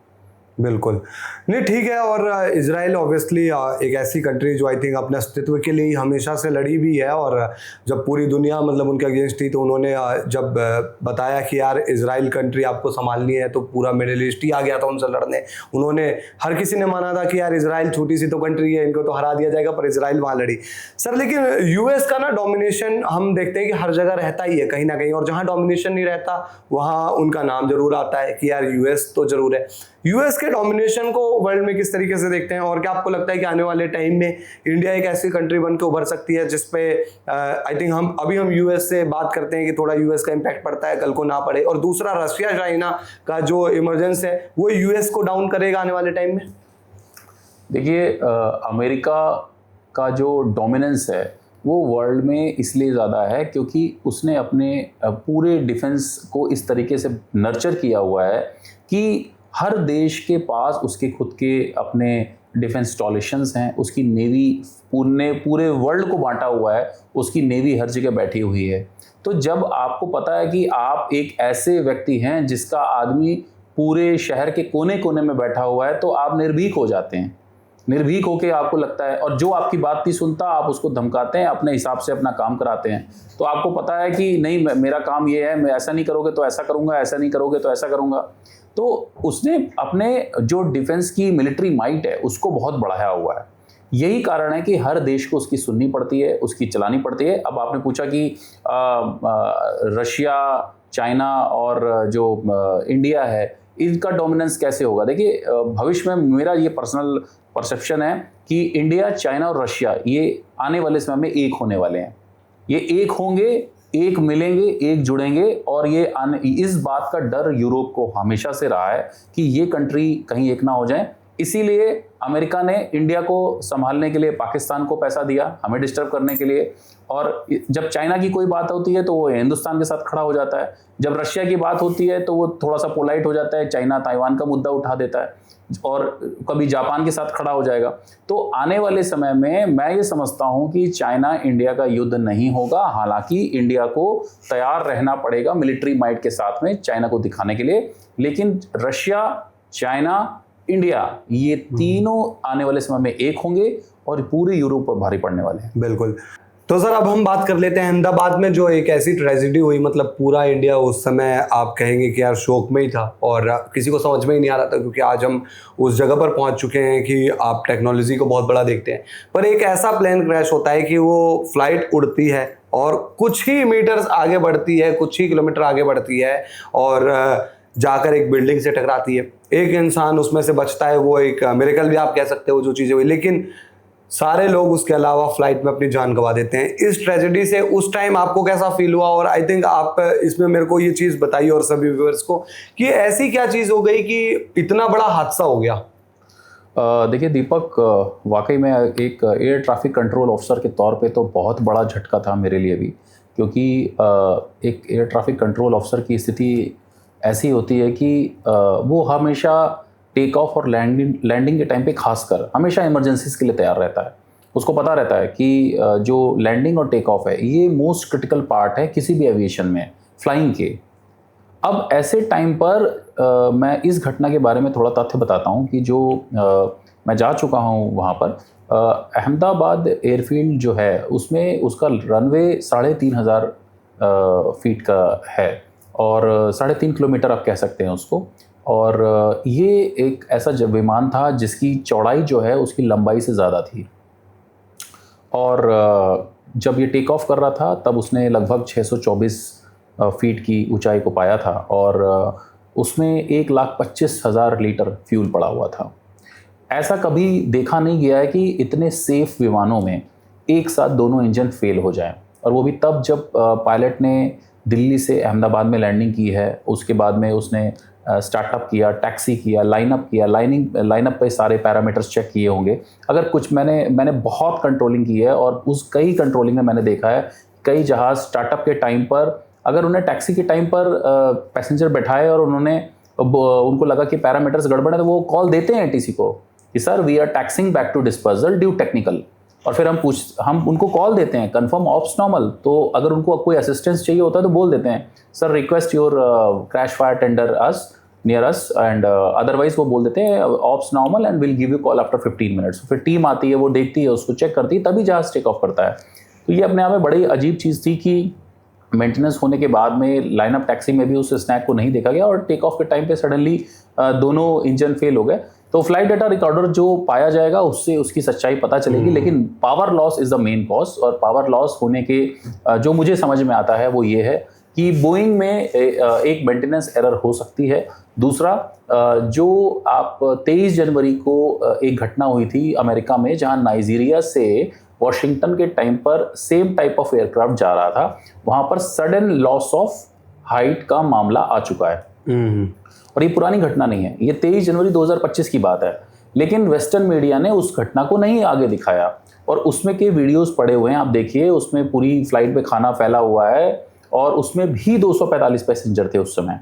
बिल्कुल नहीं, ठीक है। और इजराइल ऑब्वियसली एक ऐसी कंट्री जो आई थिंक अपने अस्तित्व के लिए हमेशा से लड़ी भी है, और जब पूरी दुनिया मतलब उनके अगेंस्ट थी तो उन्होंने जब बताया कि यार इजराइल कंट्री आपको संभालनी है तो पूरा मिडिल ईस्ट ही आ गया था उनसे लड़ने। उन्होंने हर किसी ने माना था कि यार इजराइल छोटी सी तो कंट्री है, इनको तो हरा दिया जाएगा, पर इजराइल वहाँ लड़ी सर। लेकिन यूएस का ना डोमिनेशन हम देखते हैं कि हर जगह रहता ही है कहीं ना कहीं, और जहाँ डोमिनेशन नहीं रहता वहाँ उनका नाम जरूर आता है कि यार यूएस तो जरूर है। यूएस के डोमिनेशन को वर्ल्ड में किस तरीके से देखते हैं, और क्या आपको लगता है कि आने वाले टाइम में इंडिया एक ऐसी कंट्री बन के उभर सकती है जिसपे आई थिंक हम यूएस से बात करते हैं कि थोड़ा यूएस का इम्पैक्ट पड़ता है, कल को ना पड़े, और दूसरा रशिया चाइना का जो इमरजेंस है वो यूएस को डाउन करेगा आने वाले टाइम में? देखिए, अमेरिका का जो डोमिनेंस है वो वर्ल्ड में इसलिए ज़्यादा है क्योंकि उसने अपने पूरे डिफेंस को इस तरीके से नर्चर किया हुआ है कि हर देश के पास उसके खुद के अपने डिफेंस इंस्टॉलेशंस हैं, उसकी नेवी पूरे वर्ल्ड को बांटा हुआ है, उसकी नेवी हर जगह बैठी हुई है। तो जब आपको पता है कि आप एक ऐसे व्यक्ति हैं जिसका आदमी पूरे शहर के कोने कोने में बैठा हुआ है, तो आप निर्भीक हो जाते हैं। निर्भीक होकर आपको लगता है, और जो आपकी बात नहीं सुनता आप उसको धमकाते हैं, अपने हिसाब से अपना काम कराते हैं। तो आपको पता है कि नहीं मेरा काम ये है, मैं ऐसा नहीं करोगे तो ऐसा करूँगा, ऐसा नहीं करोगे तो ऐसा करूँगा। तो उसने अपने जो डिफेंस की मिलिट्री माइट है उसको बहुत बढ़ाया हुआ है। यही कारण है कि हर देश को उसकी सुननी पड़ती है, उसकी चलानी पड़ती है। अब आपने पूछा कि रशिया, चाइना और जो इंडिया है इनका डोमिनेंस कैसे होगा। देखिए, भविष्य में मेरा ये पर्सनल परसेप्शन है कि इंडिया, चाइना और रशिया ये आने वाले समय में एक होने वाले हैं। ये एक होंगे, एक मिलेंगे, एक जुड़ेंगे, और इस बात का डर यूरोप को हमेशा से रहा है कि ये कंट्री कहीं एक ना हो जाए। इसीलिए अमेरिका ने इंडिया को संभालने के लिए पाकिस्तान को पैसा दिया, हमें डिस्टर्ब करने के लिए। और जब चाइना की कोई बात होती है तो वो हिंदुस्तान के साथ खड़ा हो जाता है, जब रशिया की बात होती है तो वो थोड़ा सा पोलाइट हो जाता है, चाइना ताइवान का मुद्दा उठा देता है, और कभी जापान के साथ खड़ा हो जाएगा। तो आने वाले समय में मैं ये समझता हूं कि चाइना इंडिया का युद्ध नहीं होगा। हालांकि इंडिया को तैयार रहना पड़ेगा मिलिट्री माइट के साथ में चाइना को दिखाने के लिए, लेकिन रशिया, चाइना, इंडिया ये तीनों आने वाले समय में एक होंगे और पूरे यूरोप पर भारी पड़ने वाले हैं। बिल्कुल। तो सर अब हम बात कर लेते हैं अहमदाबाद में जो एक ऐसी ट्रेजेडी हुई, मतलब पूरा इंडिया उस समय आप कहेंगे कि यार शोक में ही था और किसी को समझ में ही नहीं आ रहा था, क्योंकि आज हम उस जगह पर पहुंच चुके हैं कि आप टेक्नोलॉजी को बहुत बड़ा देखते हैं, पर एक ऐसा प्लेन क्रैश होता है कि वो फ्लाइट उड़ती है और कुछ ही मीटर्स आगे बढ़ती है, कुछ ही किलोमीटर आगे बढ़ती है और जाकर एक बिल्डिंग से टकराती है। एक इंसान उसमें से बचता है, वो एक मिरेकल भी आप कह सकते हो जो चीज़ें हुई, लेकिन सारे लोग उसके अलावा फ्लाइट में अपनी जान गंवा देते हैं। इस ट्रेजेडी से उस टाइम आपको कैसा फील हुआ, और आई थिंक आप इसमें मेरे को ये चीज़ बताइए और सभी व्यूअर्स को कि ऐसी क्या चीज़ हो गई कि इतना बड़ा हादसा हो गया। देखिए दीपक, वाकई में एक एयर ट्रैफिक कंट्रोल ऑफिसर के तौर पे तो बहुत बड़ा झटका था मेरे लिए भी, क्योंकि एक एयर ट्रैफिक कंट्रोल ऑफिसर की स्थिति ऐसी होती है कि वो हमेशा टेक ऑफ और लैंडिंग के टाइम पे खासकर हमेशा इमरजेंसीज के लिए तैयार रहता है। उसको पता रहता है कि जो लैंडिंग और टेक ऑफ है ये मोस्ट क्रिटिकल पार्ट है किसी भी एविएशन में, फ्लाइंग के। अब ऐसे टाइम पर मैं इस घटना के बारे में थोड़ा तथ्य बताता हूँ कि जो मैं जा चुका हूँ वहाँ पर। अहमदाबाद एयरफील्ड जो है उसमें उसका रनवे 3,500 फीट का है और 3.5 किलोमीटर आप कह सकते हैं उसको। और ये एक ऐसा विमान था जिसकी चौड़ाई जो है उसकी लंबाई से ज़्यादा थी। और जब ये टेक ऑफ कर रहा था तब उसने लगभग 624 फीट की ऊंचाई को पाया था और उसमें 1,25,000 लीटर फ्यूल पड़ा हुआ था। ऐसा कभी देखा नहीं गया है कि इतने सेफ विमानों में एक साथ दोनों इंजन फेल हो जाएं, और वो भी तब जब पायलट ने दिल्ली से अहमदाबाद में लैंडिंग की है। उसके बाद में उसने स्टार्टअप किया, टैक्सी किया, लाइनअप किया, लाइनअप पे सारे पैरामीटर्स चेक किए होंगे। अगर कुछ मैंने बहुत कंट्रोलिंग की है और उस कई कंट्रोलिंग में मैंने देखा है कई जहाज़ स्टार्टअप के टाइम पर अगर उन्हें टैक्सी के टाइम पर पैसेंजर बैठाए और उनको लगा कि पैरामीटर्स गड़बड़ है तो वो कॉल देते हैं एटीसी को कि sir we are taxiing back to disposal due technical. और फिर हम उनको कॉल देते हैं कंफर्म ऑप्स नॉर्मल। तो अगर उनको कोई असिस्टेंस चाहिए होता है तो बोल देते हैं sir request your crash fire tender us near us and otherwise वो बोल देते हैं ops normal and will give you call after 15 minutes. फिर टीम आती है, वो देखती है, उसको चेक करती है, तभी जहाज टेक ऑफ करता है। तो ये अपने आप में बड़ी अजीब चीज़ थी कि मेंटेनेंस होने के बाद में लाइनअप टैक्सी में भी उस स्नैक को नहीं देखा गया और टेक ऑफ के टाइम पे सडनली दोनों इंजन फेल हो गए। तो फ्लाइट डाटा रिकॉर्डर जो पाया जाएगा उससे उसकी सच्चाई पता चलेगी, लेकिन power loss is the main cause. और पावर लॉस होने के जो मुझे समझ में आता है वो ये है कि बोइंग में एक मेंटेनेंस एरर हो सकती है। दूसरा जो आप 23 जनवरी को एक घटना हुई थी अमेरिका में जहां नाइजीरिया से वॉशिंगटन के टाइम पर सेम टाइप ऑफ एयरक्राफ्ट जा रहा था, वहां पर सडन लॉस ऑफ हाइट का मामला आ चुका है। और ये पुरानी घटना नहीं है, ये 23 जनवरी 2025 की बात है। लेकिन वेस्टर्न मीडिया ने उस घटना को नहीं आगे दिखाया और उसमें के वीडियोस पड़े हुए हैं, आप देखिए उसमें पूरी फ्लाइट पे खाना फैला हुआ है और उसमें भी 245 पैसेंजर थे उस समय।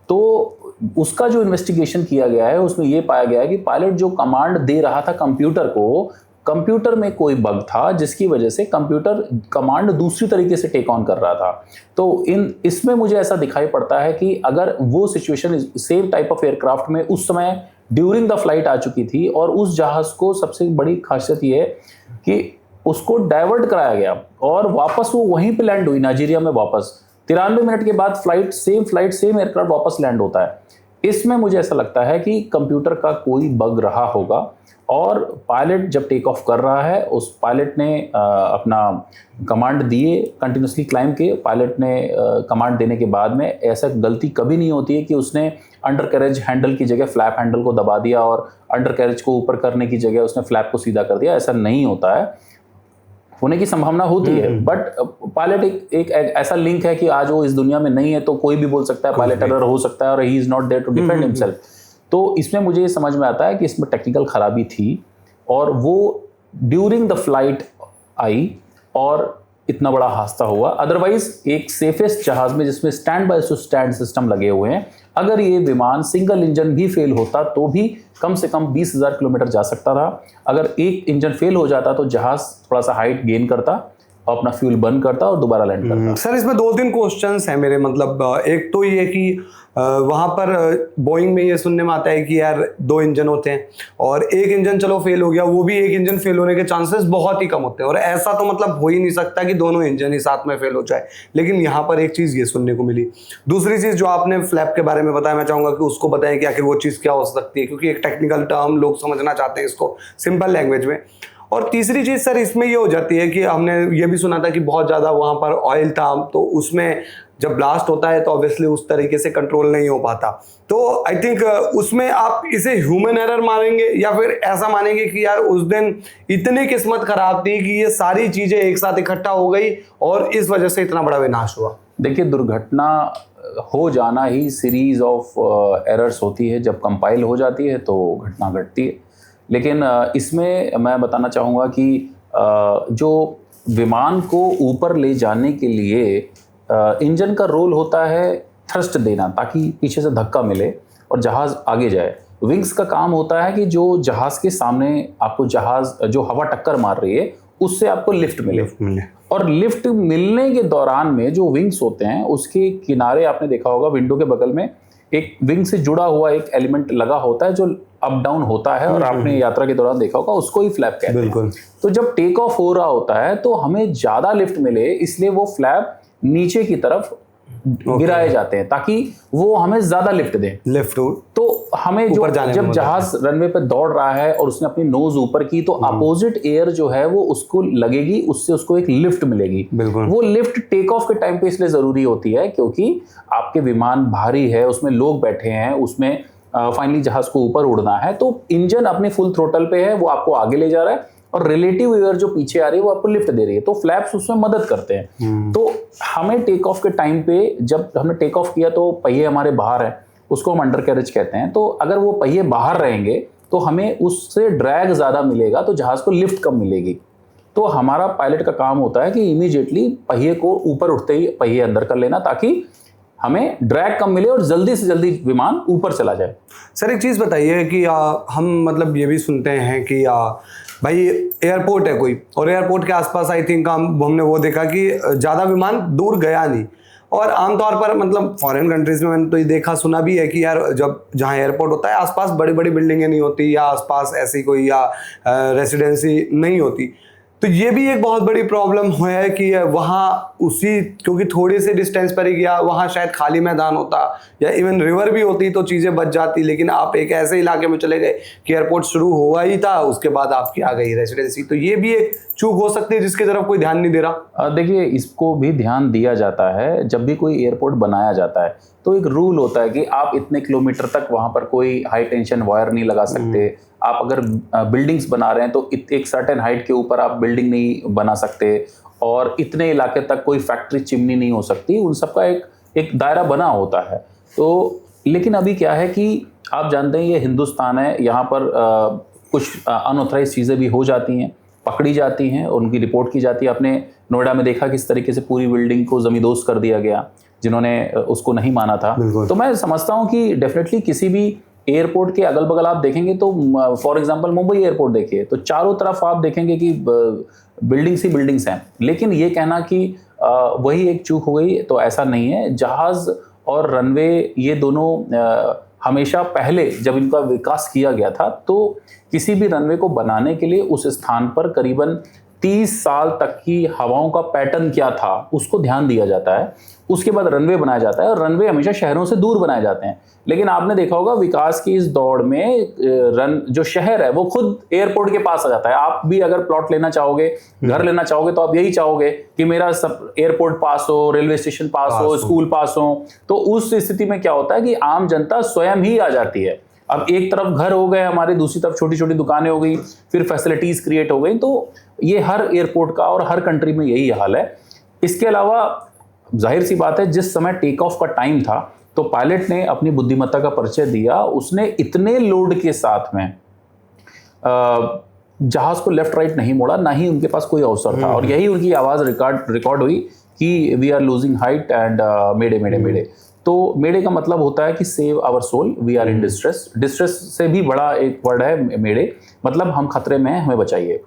तो उसका जो इन्वेस्टिगेशन किया गया है उसमें यह पाया गया है कि पायलट जो कमांड दे रहा था कंप्यूटर को, कंप्यूटर में कोई बग था जिसकी वजह से कंप्यूटर कमांड दूसरी तरीके से टेक ऑन कर रहा था। तो इसमें मुझे ऐसा दिखाई पड़ता है कि अगर वो situation same type of aircraft में उस समय ड्यूरिंग द फ्लाइट आ चुकी थी और उस जहाज को सबसे बड़ी खासियत ये है कि उसको डाइवर्ट कराया गया और वापस वो वहीं पे लैंड हुई नाइजीरिया में वापस 93 मिनट के बाद फ्लाइट सेम एयरक्राफ्ट वापस लैंड होता है। इसमें मुझे ऐसा लगता है कि कंप्यूटर का कोई बग रहा होगा और पायलट जब टेक ऑफ कर रहा है उस पायलट ने अपना कमांड दिए कंटिन्यूसली क्लाइंब के। पायलट ने कमांड देने के बाद में ऐसा गलती कभी नहीं होती है कि उसने अंडर कैरेज हैंडल की जगह फ्लैप हैंडल को दबा दिया और अंडर कैरेज को ऊपर करने की जगह उसने फ्लैप को सीधा कर दिया। ऐसा नहीं होता है, होने की संभावना होती है, बट पायलट एक ऐसा लिंक है कि आज वो इस दुनिया में नहीं है तो कोई भी बोल सकता है पायलट एरर हो सकता है और he is not there to defend himself. तो इसमें मुझे ये समझ में आता है कि इसमें टेक्निकल खराबी थी और वो ड्यूरिंग द फ्लाइट आई और इतना बड़ा हादसा हुआ। अदरवाइज एक सेफेस्ट जहाज में जिसमें स्टैंड बाय स्टैंड सिस्टम लगे हुए हैं, अगर ये विमान सिंगल इंजन भी फेल होता तो भी कम से कम 20,000 किलोमीटर जा सकता था। अगर एक इंजन फेल हो जाता तो जहाज थोड़ा सा हाइट गेन करता, अपना फ्यूल बर्न करता और दोबारा लैंड करता। सर इसमें 2-3 क्वेश्चंस हैं मेरे, मतलब एक तो ये कि वहाँ पर बोइंग में ये सुनने में आता है कि यार 2 इंजन होते हैं और एक इंजन चलो फेल हो गया, वो भी एक इंजन फेल होने के चांसेस बहुत ही कम होते हैं और ऐसा तो मतलब हो ही नहीं सकता कि दोनों इंजन ही साथ में फेल हो जाए। लेकिन यहाँ पर एक चीज़ ये सुनने को मिली। दूसरी चीज़ जो आपने फ्लैप के बारे में बताया, मैं चाहूँगा कि उसको बताएं कि आखिर वो चीज़ क्या हो सकती है, क्योंकि एक टेक्निकल टर्म लोग समझना चाहते हैं इसको सिंपल लैंग्वेज में। और तीसरी चीज़ सर इसमें ये हो जाती है कि हमने ये भी सुना था कि बहुत ज़्यादा वहाँ पर ऑयल था, तो उसमें जब ब्लास्ट होता है तो ऑब्वियसली उस तरीके से कंट्रोल नहीं हो पाता। तो आई थिंक उसमें आप इसे ह्यूमन एरर मानेंगे या फिर ऐसा मानेंगे कि यार उस दिन इतनी किस्मत खराब थी कि ये सारी चीज़ें एक साथ इकट्ठा हो गई और इस वजह से इतना बड़ा विनाश हुआ? देखिए, दुर्घटना हो जाना ही सीरीज ऑफ एरर्स होती है। जब कंपाइल हो जाती है तो घटना घटती है। लेकिन इसमें मैं बताना चाहूँगा कि जो विमान को ऊपर ले जाने के लिए इंजन का रोल होता है थ्रस्ट देना, ताकि पीछे से धक्का मिले और जहाज़ आगे जाए। विंग्स का काम होता है कि जो जहाज के सामने आपको जहाज जो हवा टक्कर मार रही है उससे आपको लिफ्ट मिले। और लिफ्ट मिलने के दौरान में जो विंग्स होते हैं उसके किनारे आपने देखा होगा विंडो के बगल में एक विंग से जुड़ा हुआ एक एलिमेंट लगा होता है जो अप डाउन होता है, और आपने यात्रा के दौरान देखा होगा उसको ही फ्लैप कहते हैं। बिल्कुल। तो जब टेक ऑफ हो रहा होता है तो हमें ज्यादा लिफ्ट मिले इसलिए वो फ्लैप नीचे की तरफ गिराए जाते हैं ताकि वो हमें ज्यादा लिफ्ट दें। लिफ्ट तो हमें जो जब जहाज रनवे पे दौड़ रहा है और उसने अपनी नोज ऊपर की तो अपोजिट एयर जो है वो उसको लगेगी, उससे उसको एक लिफ्ट मिलेगी। वो लिफ्ट टेक ऑफ के टाइम पे इसलिए जरूरी होती है क्योंकि आपके विमान भारी है, उसमें लोग बैठे हैं, उसमें फाइनली जहाज को ऊपर उड़ना है, तो इंजन अपने फुल थ्रोटल पे है, वो आपको आगे ले जा रहा है और रिलेटिव एयर जो पीछे आ रही है वो आपको लिफ्ट दे रही है, तो फ्लैप्स उसमें मदद करते हैं। तो हमें टेक ऑफ के टाइम पे जब हमने टेक ऑफ किया तो पहिए हमारे बाहर हैं, उसको हम अंडर कैरेज कहते हैं। तो अगर वो पहिए बाहर रहेंगे तो हमें उससे ड्रैग ज्यादा मिलेगा, तो जहाज को लिफ्ट कम मिलेगी। तो हमारा पायलट का काम होता है कि इमीडिएटली पहिए को ऊपर उठते ही पहिए अंदर कर लेना ताकि हमें ड्रैग कम मिले और जल्दी से जल्दी विमान ऊपर चला जाए। सर एक चीज़ बताइए कि हम मतलब ये भी सुनते हैं कि भाई एयरपोर्ट है कोई और एयरपोर्ट के आसपास आई थिंक हमने वो देखा कि ज़्यादा विमान दूर गया नहीं, और आमतौर पर मतलब फॉरेन कंट्रीज में मैंने तो ये देखा सुना भी है कि यार जब जहाँ एयरपोर्ट होता है आसपास बड़ी बड़ी बिल्डिंगें नहीं होती या आसपास ऐसी कोई या रेसिडेंसी नहीं होती, तो ये भी एक बहुत बड़ी प्रॉब्लम है कि वहाँ उसी क्योंकि थोड़ी सी डिस्टेंस पर ही गया, वहाँ शायद खाली मैदान होता या इवन रिवर भी होती तो चीज़ें बच जाती, लेकिन आप एक ऐसे इलाके में चले गए कि एयरपोर्ट शुरू हुआ ही था, उसके बाद आपकी आ गई रेसिडेंसी, तो ये भी एक चूक हो सकती है जिसकी तरफ कोई ध्यान नहीं दे रहा। देखिए इसको भी ध्यान दिया जाता है। जब भी कोई एयरपोर्ट बनाया जाता है तो एक रूल होता है कि आप इतने किलोमीटर तक वहाँ पर कोई हाई टेंशन वायर नहीं लगा सकते। आप अगर बिल्डिंग्स बना रहे हैं तो एक सर्टेन हाइट के ऊपर आप बिल्डिंग नहीं बना सकते, और इतने इलाके तक कोई फैक्ट्री चिमनी नहीं हो सकती। उन सबका एक दायरा बना होता है। तो लेकिन अभी क्या है कि आप जानते हैं ये हिंदुस्तान है, यहाँ पर कुछ अनऑथराइज चीज़ें भी हो जाती हैं, पकड़ी जाती हैं और उनकी रिपोर्ट की जाती है। आपने नोएडा में देखा किस तरीके से पूरी बिल्डिंग को जमींदोज कर दिया गया जिन्होंने उसको नहीं माना था। तो मैं समझता हूँ कि डेफिनेटली किसी भी एयरपोर्ट के अगल बगल आप देखेंगे तो फॉर एग्जांपल मुंबई एयरपोर्ट देखिए तो चारों तरफ आप देखेंगे कि बिल्डिंग्स ही बिल्डिंग्स हैं, लेकिन ये कहना कि वही एक चूक हो गई तो ऐसा नहीं है। जहाज और रनवे ये दोनों हमेशा पहले जब इनका विकास किया गया था तो किसी भी रनवे को बनाने के लिए उस स्थान पर करीबन 30 साल तक की हवाओं का पैटर्न क्या था उसको ध्यान दिया जाता है। उसके बाद रनवे बनाया जाता है, और रनवे हमेशा शहरों से दूर बनाए जाते हैं। लेकिन आपने देखा होगा विकास की इस दौड़ में जो शहर है वो खुद एयरपोर्ट के पास आ जाता है। आप भी अगर प्लॉट लेना चाहोगे, घर लेना चाहोगे, तो आप यही चाहोगे कि मेरा सब एयरपोर्ट पास हो, रेलवे स्टेशन पास हो, स्कूल पास हो। तो उस स्थिति में क्या होता है कि आम जनता स्वयं ही आ जाती है। अब एक तरफ घर हो गए हमारे, दूसरी तरफ छोटी छोटी दुकानें हो गई, फिर फैसिलिटीज क्रिएट हो गई। तो ये हर एयरपोर्ट का और हर कंट्री में यही हाल है। इसके अलावा जाहिर सी बात है जिस समय टेक ऑफ का टाइम था तो पायलट ने अपनी बुद्धिमत्ता का परिचय दिया। उसने इतने लोड के साथ में जहाज को लेफ्ट राइट नहीं मोड़ा, ना ही उनके पास कोई अवसर था, और यही उनकी आवाज रिकॉर्ड हुई कि we are losing height and mayday mayday mayday. तो मेडे का मतलब होता है कि save our soul, we are in distress. Distress से भी बड़ा एक वर्ड है मेडे, मतलब हम खतरे में हैं, हमें बचाइए।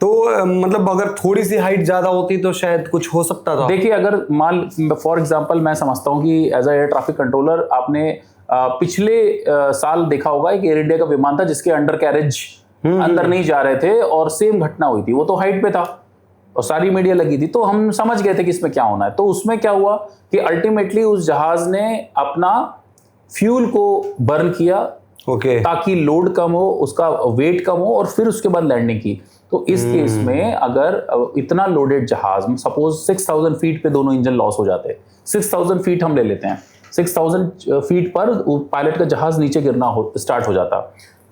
तो मतलब अगर थोड़ी सी हाइट ज्यादा होती तो शायद कुछ हो सकता था। देखिए अगर फॉर एग्जांपल मैं समझता हूँ कि as a air traffic controller आपने पिछले साल देखा होगा एक एयर इंडिया का विमान था जिसके अंडर कैरेज अंदर नहीं जा रहे थे और सेम घटना हुई थी। वो तो हाइट पे था और सारी मीडिया लगी थी, तो हम समझ गए थे कि इसमें क्या होना है। तो उसमें क्या हुआ कि अल्टीमेटली उस जहाज ने अपना फ्यूल को बर्न किया ताकि लोड कम हो, उसका वेट कम हो, और फिर उसके बाद लैंडिंग की। तो इस केस में अगर इतना लोडेड जहाज, सपोज 6000 फीट पे दोनों इंजन लॉस हो जाते, 6000 फीट हम ले लेते हैं, 6000 फीट पर पायलट का जहाज नीचे गिरना स्टार्ट हो जाता,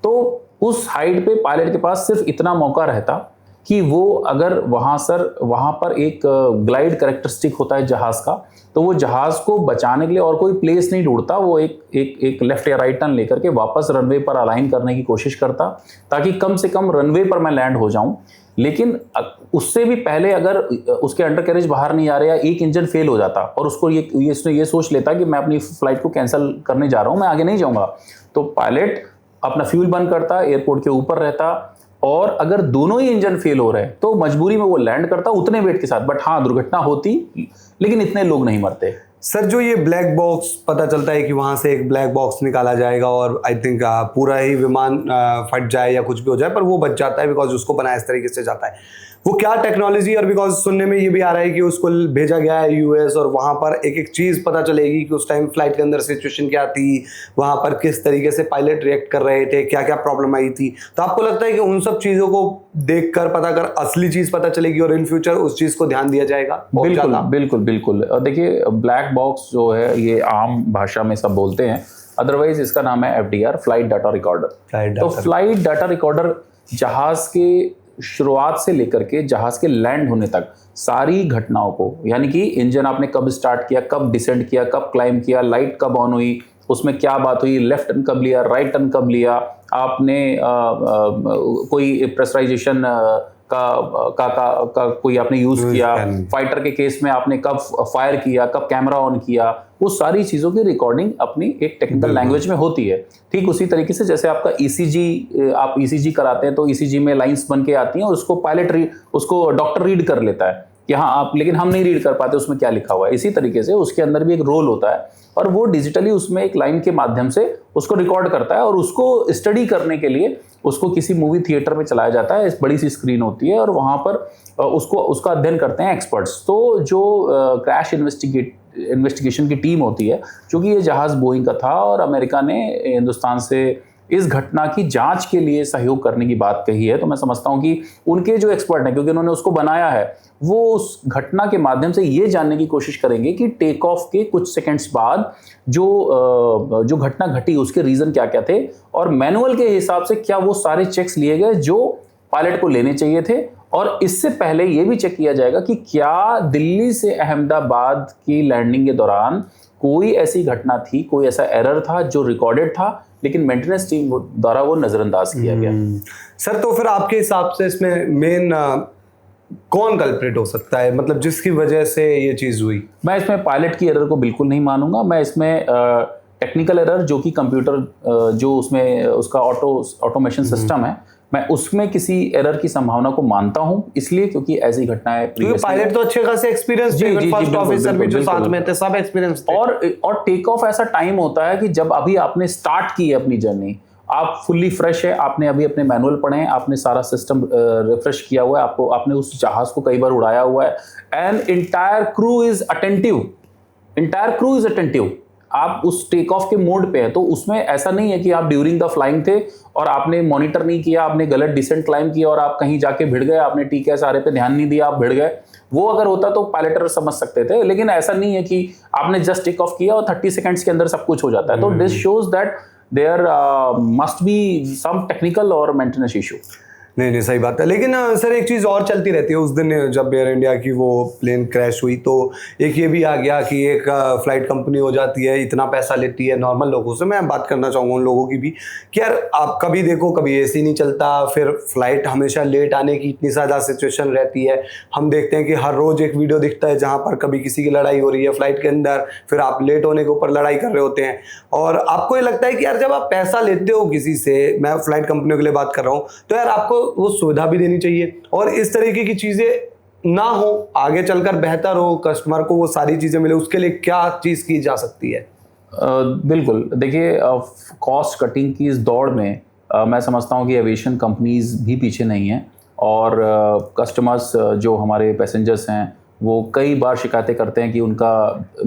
तो उस हाइट पे पायलट के पास सिर्फ इतना मौका रहता कि वो अगर वहां पर एक ग्लाइड कैरेक्टरिस्टिक होता है जहाज का, तो वो जहाज को बचाने के लिए और कोई प्लेस नहीं ढूंढता, वो एक लेफ्ट या राइट टर्न लेकर के वापस रनवे पर अलाइन करने की कोशिश करता ताकि कम से कम रनवे पर मैं लैंड हो जाऊं। लेकिन उससे भी पहले अगर उसके अंडर कैरेज बाहर नहीं आ रहे या एक इंजन फेल हो जाता और उसको ये सोच लेता कि मैं अपनी फ्लाइट को कैंसिल करने जा रहा हूं, मैं आगे नहीं जाऊंगा, तो पायलट अपना फ्यूल बंद करता, एयरपोर्ट के ऊपर रहता, और अगर दोनों ही इंजन फेल हो रहे हैं तो मजबूरी में वो लैंड करता उतने वेट के साथ। बट हाँ, दुर्घटना होती, लेकिन इतने लोग नहीं मरते। सर जो ये ब्लैक बॉक्स पता चलता है कि वहां से एक ब्लैक बॉक्स निकाला जाएगा और आई थिंक पूरा ही विमान फट जाए या कुछ भी हो जाए, पर वो बच जाता है बिकॉज उसको बनाया इस तरीके से जाता है, वो क्या टेक्नोलॉजी? और बिकॉज सुनने में ये भी आ रहा है कि उसको भेजा गया है यूएस, और वहां पर एक एक चीज पता चलेगी कि उस टाइम फ्लाइट के अंदर सिचुएशन क्या थी, वहां पर किस तरीके से पायलट रिएक्ट कर रहे थे, क्या क्या प्रॉब्लम आई थी। तो आपको लगता है कि उन सब चीजों को देखकर पता कर असली चीज पता चलेगी और इन फ्यूचर उस चीज को ध्यान दिया जाएगा? बिल्कुल बिल्कुल बिल्कुल। और देखिए, ब्लैक बॉक्स जो है ये आम भाषा में सब बोलते हैं, अदरवाइज इसका नाम है FDR, फ्लाइट डाटा रिकॉर्डर। तो फ्लाइट डाटा रिकॉर्डर जहाज के शुरुआत से लेकर के जहाज के लैंड होने तक सारी घटनाओं को, यानी कि इंजन आपने कब स्टार्ट किया, कब डिसेंड किया, कब क्लाइंब किया, लाइट कब ऑन हुई, उसमें क्या बात हुई, लेफ्ट टर्न कब लिया, राइट टर्न कब लिया, आपने कोई प्रेशराइजेशन का कोई आपने यूज किया, फाइटर के केस में आपने कब फायर किया, कब कैमरा ऑन किया, वो सारी चीजों की रिकॉर्डिंग अपनी एक टेक्निकल लैंग्वेज में होती है। ठीक उसी तरीके से जैसे आपका ECG, आप ECG कराते हैं तो ECG में लाइंस बन के आती हैं और उसको उसको डॉक्टर रीड कर लेता है कि हाँ आप, लेकिन हम नहीं रीड कर पाते उसमें क्या लिखा हुआ है। इसी तरीके से उसके अंदर भी एक रोल होता है और वो डिजिटली उसमें एक लाइन के माध्यम से उसको रिकॉर्ड करता है और उसको स्टडी करने के लिए उसको किसी मूवी थिएटर में चलाया जाता है। बड़ी सी स्क्रीन होती है और वहाँ पर उसका अध्ययन करते हैं एक्सपर्ट्स। तो जो क्रैश इन्वेस्टिगेशन की टीम होती है, क्योंकि ये जहाज़ बोइंग का था और अमेरिका ने हिंदुस्तान से इस घटना की जांच के लिए सहयोग करने की बात कही है, तो मैं समझता हूं कि उनके जो एक्सपर्ट हैं, क्योंकि उन्होंने उसको बनाया है, वो उस घटना के माध्यम से ये जानने की कोशिश करेंगे कि टेक ऑफ के कुछ सेकंड्स बाद जो घटना घटी उसके रीजन क्या क्या थे और मैनुअल के हिसाब से क्या वो सारे चेक्स लिए गए जो पायलट को लेने चाहिए थे। और इससे पहले ये भी चेक किया जाएगा कि क्या दिल्ली से अहमदाबाद की लैंडिंग के दौरान कोई ऐसी घटना थी, कोई ऐसा एरर था जो रिकॉर्डेड था लेकिन मेंटेनेंस टीम द्वारा वो नजरअंदाज किया गया। सर तो फिर आपके हिसाब से इसमें मेन कौन कल्प्रिट हो सकता है, मतलब जिसकी वजह से ये चीज हुई? मैं इसमें पायलट की एरर को बिल्कुल नहीं मानूंगा। मैं इसमें टेक्निकल एरर जो कि कंप्यूटर जो उसमें उसका ऑटोमेशन सिस्टम है, मैं उसमें किसी एरर की संभावना को मानता हूं, इसलिए क्योंकि ऐसी घटनाएं पायलट तो अच्छे खासे एक्सपीरियंस थे, फर्स्ट ऑफिसर भी जो साथ में थे सब एक्सपीरियंस थे। और टेक ऑफ ऐसा टाइम होता है कि जब अभी आपने स्टार्ट की है अपनी जर्नी, आप फुल्ली फ्रेश है, आपने अभी अपने मैनुअल पढ़े हैं, आपने सारा सिस्टम रिफ्रेश किया हुआ है, आपने उस जहाज को कई बार उड़ाया हुआ है, and entire crew is attentive. आप उस टेक ऑफ के मोड पे है, तो उसमें ऐसा नहीं है कि आप ड्यूरिंग द फ्लाइंग थे और आपने मॉनिटर नहीं किया, आपने गलत डिसेंट क्लाइंब किया और आप कहीं जाके भिड़ गए, आपने TCAS पे ध्यान नहीं दिया, आप भिड़ गए। वो अगर होता तो पायलटर समझ सकते थे, लेकिन ऐसा नहीं है कि आपने जस्ट टेक ऑफ किया और 30 सेकंड्स के अंदर सब कुछ हो जाता है। तो this shows that there must be some technical और मेंटेनेंस इशू। नहीं सही बात है। लेकिन सर एक चीज़ और चलती रहती है, उस दिन जब एयर इंडिया की वो प्लेन क्रैश हुई तो एक ये भी आ गया कि एक फ्लाइट कंपनी हो जाती है, इतना पैसा लेती है नॉर्मल लोगों से। मैं बात करना चाहूँगा उन लोगों की भी कि यार आप कभी देखो, कभी AC नहीं चलता, फिर फ्लाइट हमेशा लेट आने की इतनी ज़्यादा सिचुएशन रहती है। हम देखते हैं कि हर रोज़ एक वीडियो दिखता है जहाँ पर कभी किसी की लड़ाई हो रही है फ्लाइट के अंदर, फिर आप लेट होने के ऊपर लड़ाई कर रहे होते हैं। और आपको ये लगता है कि यार जब आप पैसा लेते हो किसी से, मैं फ्लाइट कंपनियों के लिए बात कर रहा हूँ, तो यार आपको वो सुविधा भी देनी चाहिए और इस तरीके की चीजें ना हो, आगे चलकर बेहतर हो, कस्टमर को वो सारी चीजें मिले, उसके लिए क्या चीज की जा सकती है? बिल्कुल, देखिए कॉस्ट कटिंग की इस दौड़ में मैं समझता हूँ कि एविएशन कंपनीज भी पीछे नहीं हैं और कस्टमर्स जो हमारे पैसेंजर्स हैं वो कई बार शिकायतें करते हैं कि उनका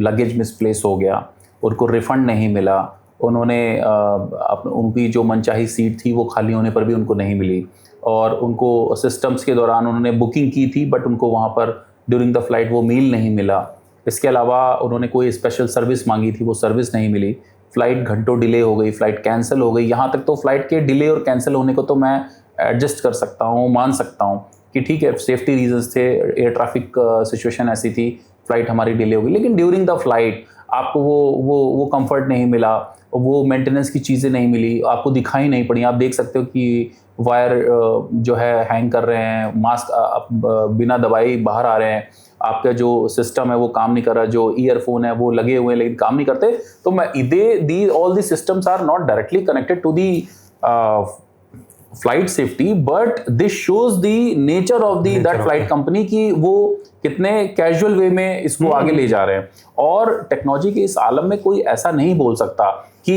लगेज मिसप्लेस हो गया, उनको रिफंड नहीं मिला, उन्होंने उनकी जो मनचाही सीट थी वो खाली होने पर भी उनको नहीं मिली और उनको सिस्टम्स के दौरान उन्होंने बुकिंग की थी बट उनको वहाँ पर ड्यूरिंग द फ्लाइट वो मील नहीं मिला। इसके अलावा उन्होंने कोई स्पेशल सर्विस मांगी थी, वो सर्विस नहीं मिली, फ़्लाइट घंटों डिले हो गई, फ़्लाइट कैंसिल हो गई। यहाँ तक तो फ़्लाइट के डिले और कैंसिल होने को तो मैं एडजस्ट कर सकता हूँ, मान सकता हूँ कि ठीक है सेफ्टी रीजंस थे, एयर ट्रैफिक सिचुएशन ऐसी थी, फ़्लाइट हमारी डिले हो गई, लेकिन ड्यूरिंग द फ्लाइट आपको वो कंफर्ट नहीं मिला, वो मेंटेनेंस की चीज़ें नहीं मिली, आपको दिखाई नहीं पड़ी। आप देख सकते हो कि वायर जो है हैंग कर रहे हैं, मास्क बिना दबाई बाहर आ रहे हैं, आपका जो सिस्टम है वो काम नहीं कर रहा, जो ईयरफोन है वो लगे हुए हैं लेकिन काम नहीं करते। तो मैं all the systems are not directly connected to the flight safety, but this shows the nature of the that flight company कि वो कितने कैजुअल वे में इसको आगे ले जा रहे हैं। और टेक्नोलॉजी के इस आलम में कोई ऐसा नहीं बोल सकता कि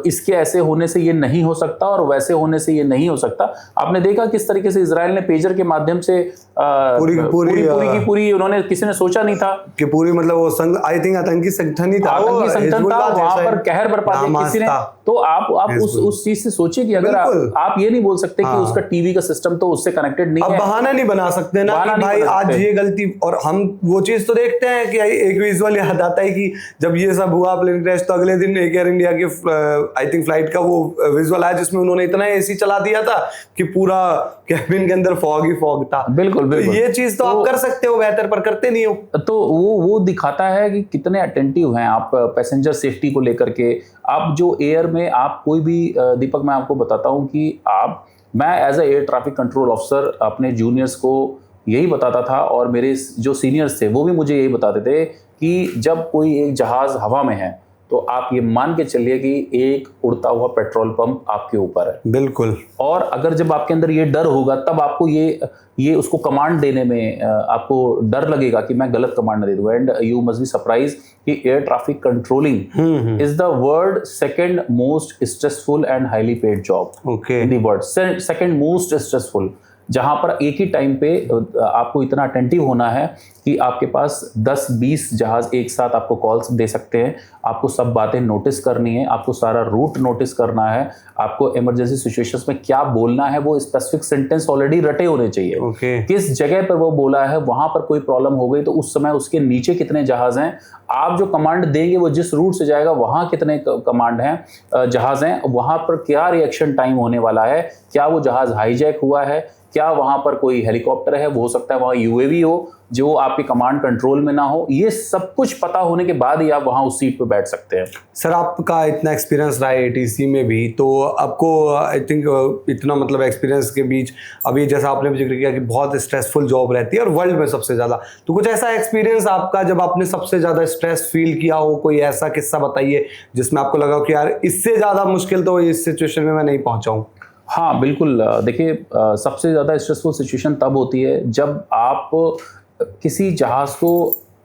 इसके ऐसे होने से ये नहीं हो सकता और वैसे होने से ये नहीं हो सकता। आपने देखा किस तरीके से इजराइल ने पेजर के माध्यम से पूरी की पूरी उन्होंने, किसी ने सोचा नहीं था कि पूरी मतलब वो आई थिंक आतंकी संगठन ही था, वहां पर कहर बरपा दिया किसी ने। तो आप उस चीज से सोचिए कि अगर आप ये नहीं बोल सकते कि उसका टीवी का सिस्टम तो उससे कनेक्टेड नहीं है, बहाना नहीं बना सकते ना कि भाई आज ये गलती। और हम वो चीज तो देखते हैं कि एक विजुअल याद आता है कि जब ये सब हुआ प्लेन क्रैश, तो अगले दिन एयर इंडिया की आई थिंक फ्लाइट का वो विजुअल आया जिसमें उन्होंने इतना एसी चला दिया था कि पूरा कैबिन के अंदर फॉग ही फॉग था। बिल्कुल तो ये चीज तो आप कर सकते हो बेहतर, पर करते नहीं हो। तो वो दिखाता है कि कितने अटेंटिव हैं आप पैसेंजर सेफ्टी को लेकर के। आप जो एयर में आप कोई भी दीपक, मैं आपको बताता हूं कि मैं as a air traffic control officer अपने जूनियर्स को यही बताता था, और मेरे जो सीनियर्स थे वो भी मुझे यही बताते थे कि जब कोई एक जहाज हवा में है तो आप ये मान के चलिए कि एक उड़ता हुआ पेट्रोल पंप आपके ऊपर है। बिल्कुल। और अगर जब आपके अंदर ये डर होगा तब आपको ये उसको कमांड देने में आपको डर लगेगा कि मैं गलत कमांड न दे दूं। And you must be surprise कि air traffic controlling is the world second most stressful and highly paid job in the world. Second most stressful, जहां पर एक ही टाइम पे आपको इतना अटेंटिव होना है कि आपके पास 10-20 जहाज एक साथ आपको कॉल्स दे सकते हैं, आपको सब बातें नोटिस करनी है, आपको सारा रूट नोटिस करना है, आपको इमरजेंसी सिचुएशंस में क्या बोलना है वो स्पेसिफिक सेंटेंस ऑलरेडी रटे होने चाहिए। किस जगह पर वो बोला है, वहां पर कोई प्रॉब्लम हो गई तो उस समय उसके नीचे कितने जहाज हैं, आप जो कमांड देंगे वो जिस रूट से जाएगा वहां कितने कमांड हैं, जहाज हैं, वहां पर क्या रिएक्शन टाइम होने वाला है, क्या वो जहाज हाईजैक हुआ है, क्या वहां पर कोई हेलीकॉप्टर है, वो हो सकता है वहां यूएवी हो जो आपके कमांड कंट्रोल में ना हो। ये सब कुछ पता होने के बाद ही आप वहां उस सीट पे बैठ सकते हैं। सर आपका इतना एक्सपीरियंस रहा है एटीसी में भी, तो आपको आई थिंक इतना मतलब एक्सपीरियंस के बीच अभी जैसा आपने भी जिक्र किया कि बहुत स्ट्रेसफुल जॉब रहती है और वर्ल्ड में सबसे ज़्यादा, तो कुछ ऐसा एक्सपीरियंस आपका जब आपने सबसे ज़्यादा स्ट्रेस फील किया हो, कोई ऐसा किस्सा बताइए जिसमें आपको लगा कि यार इससे ज़्यादा मुश्किल तो इस सिचुएशन में मैं नहीं पहुँचा हूँ। हाँ बिल्कुल, देखिए सबसे ज़्यादा स्ट्रेसफुल सिचुएशन तब होती है जब आप किसी जहाज़ को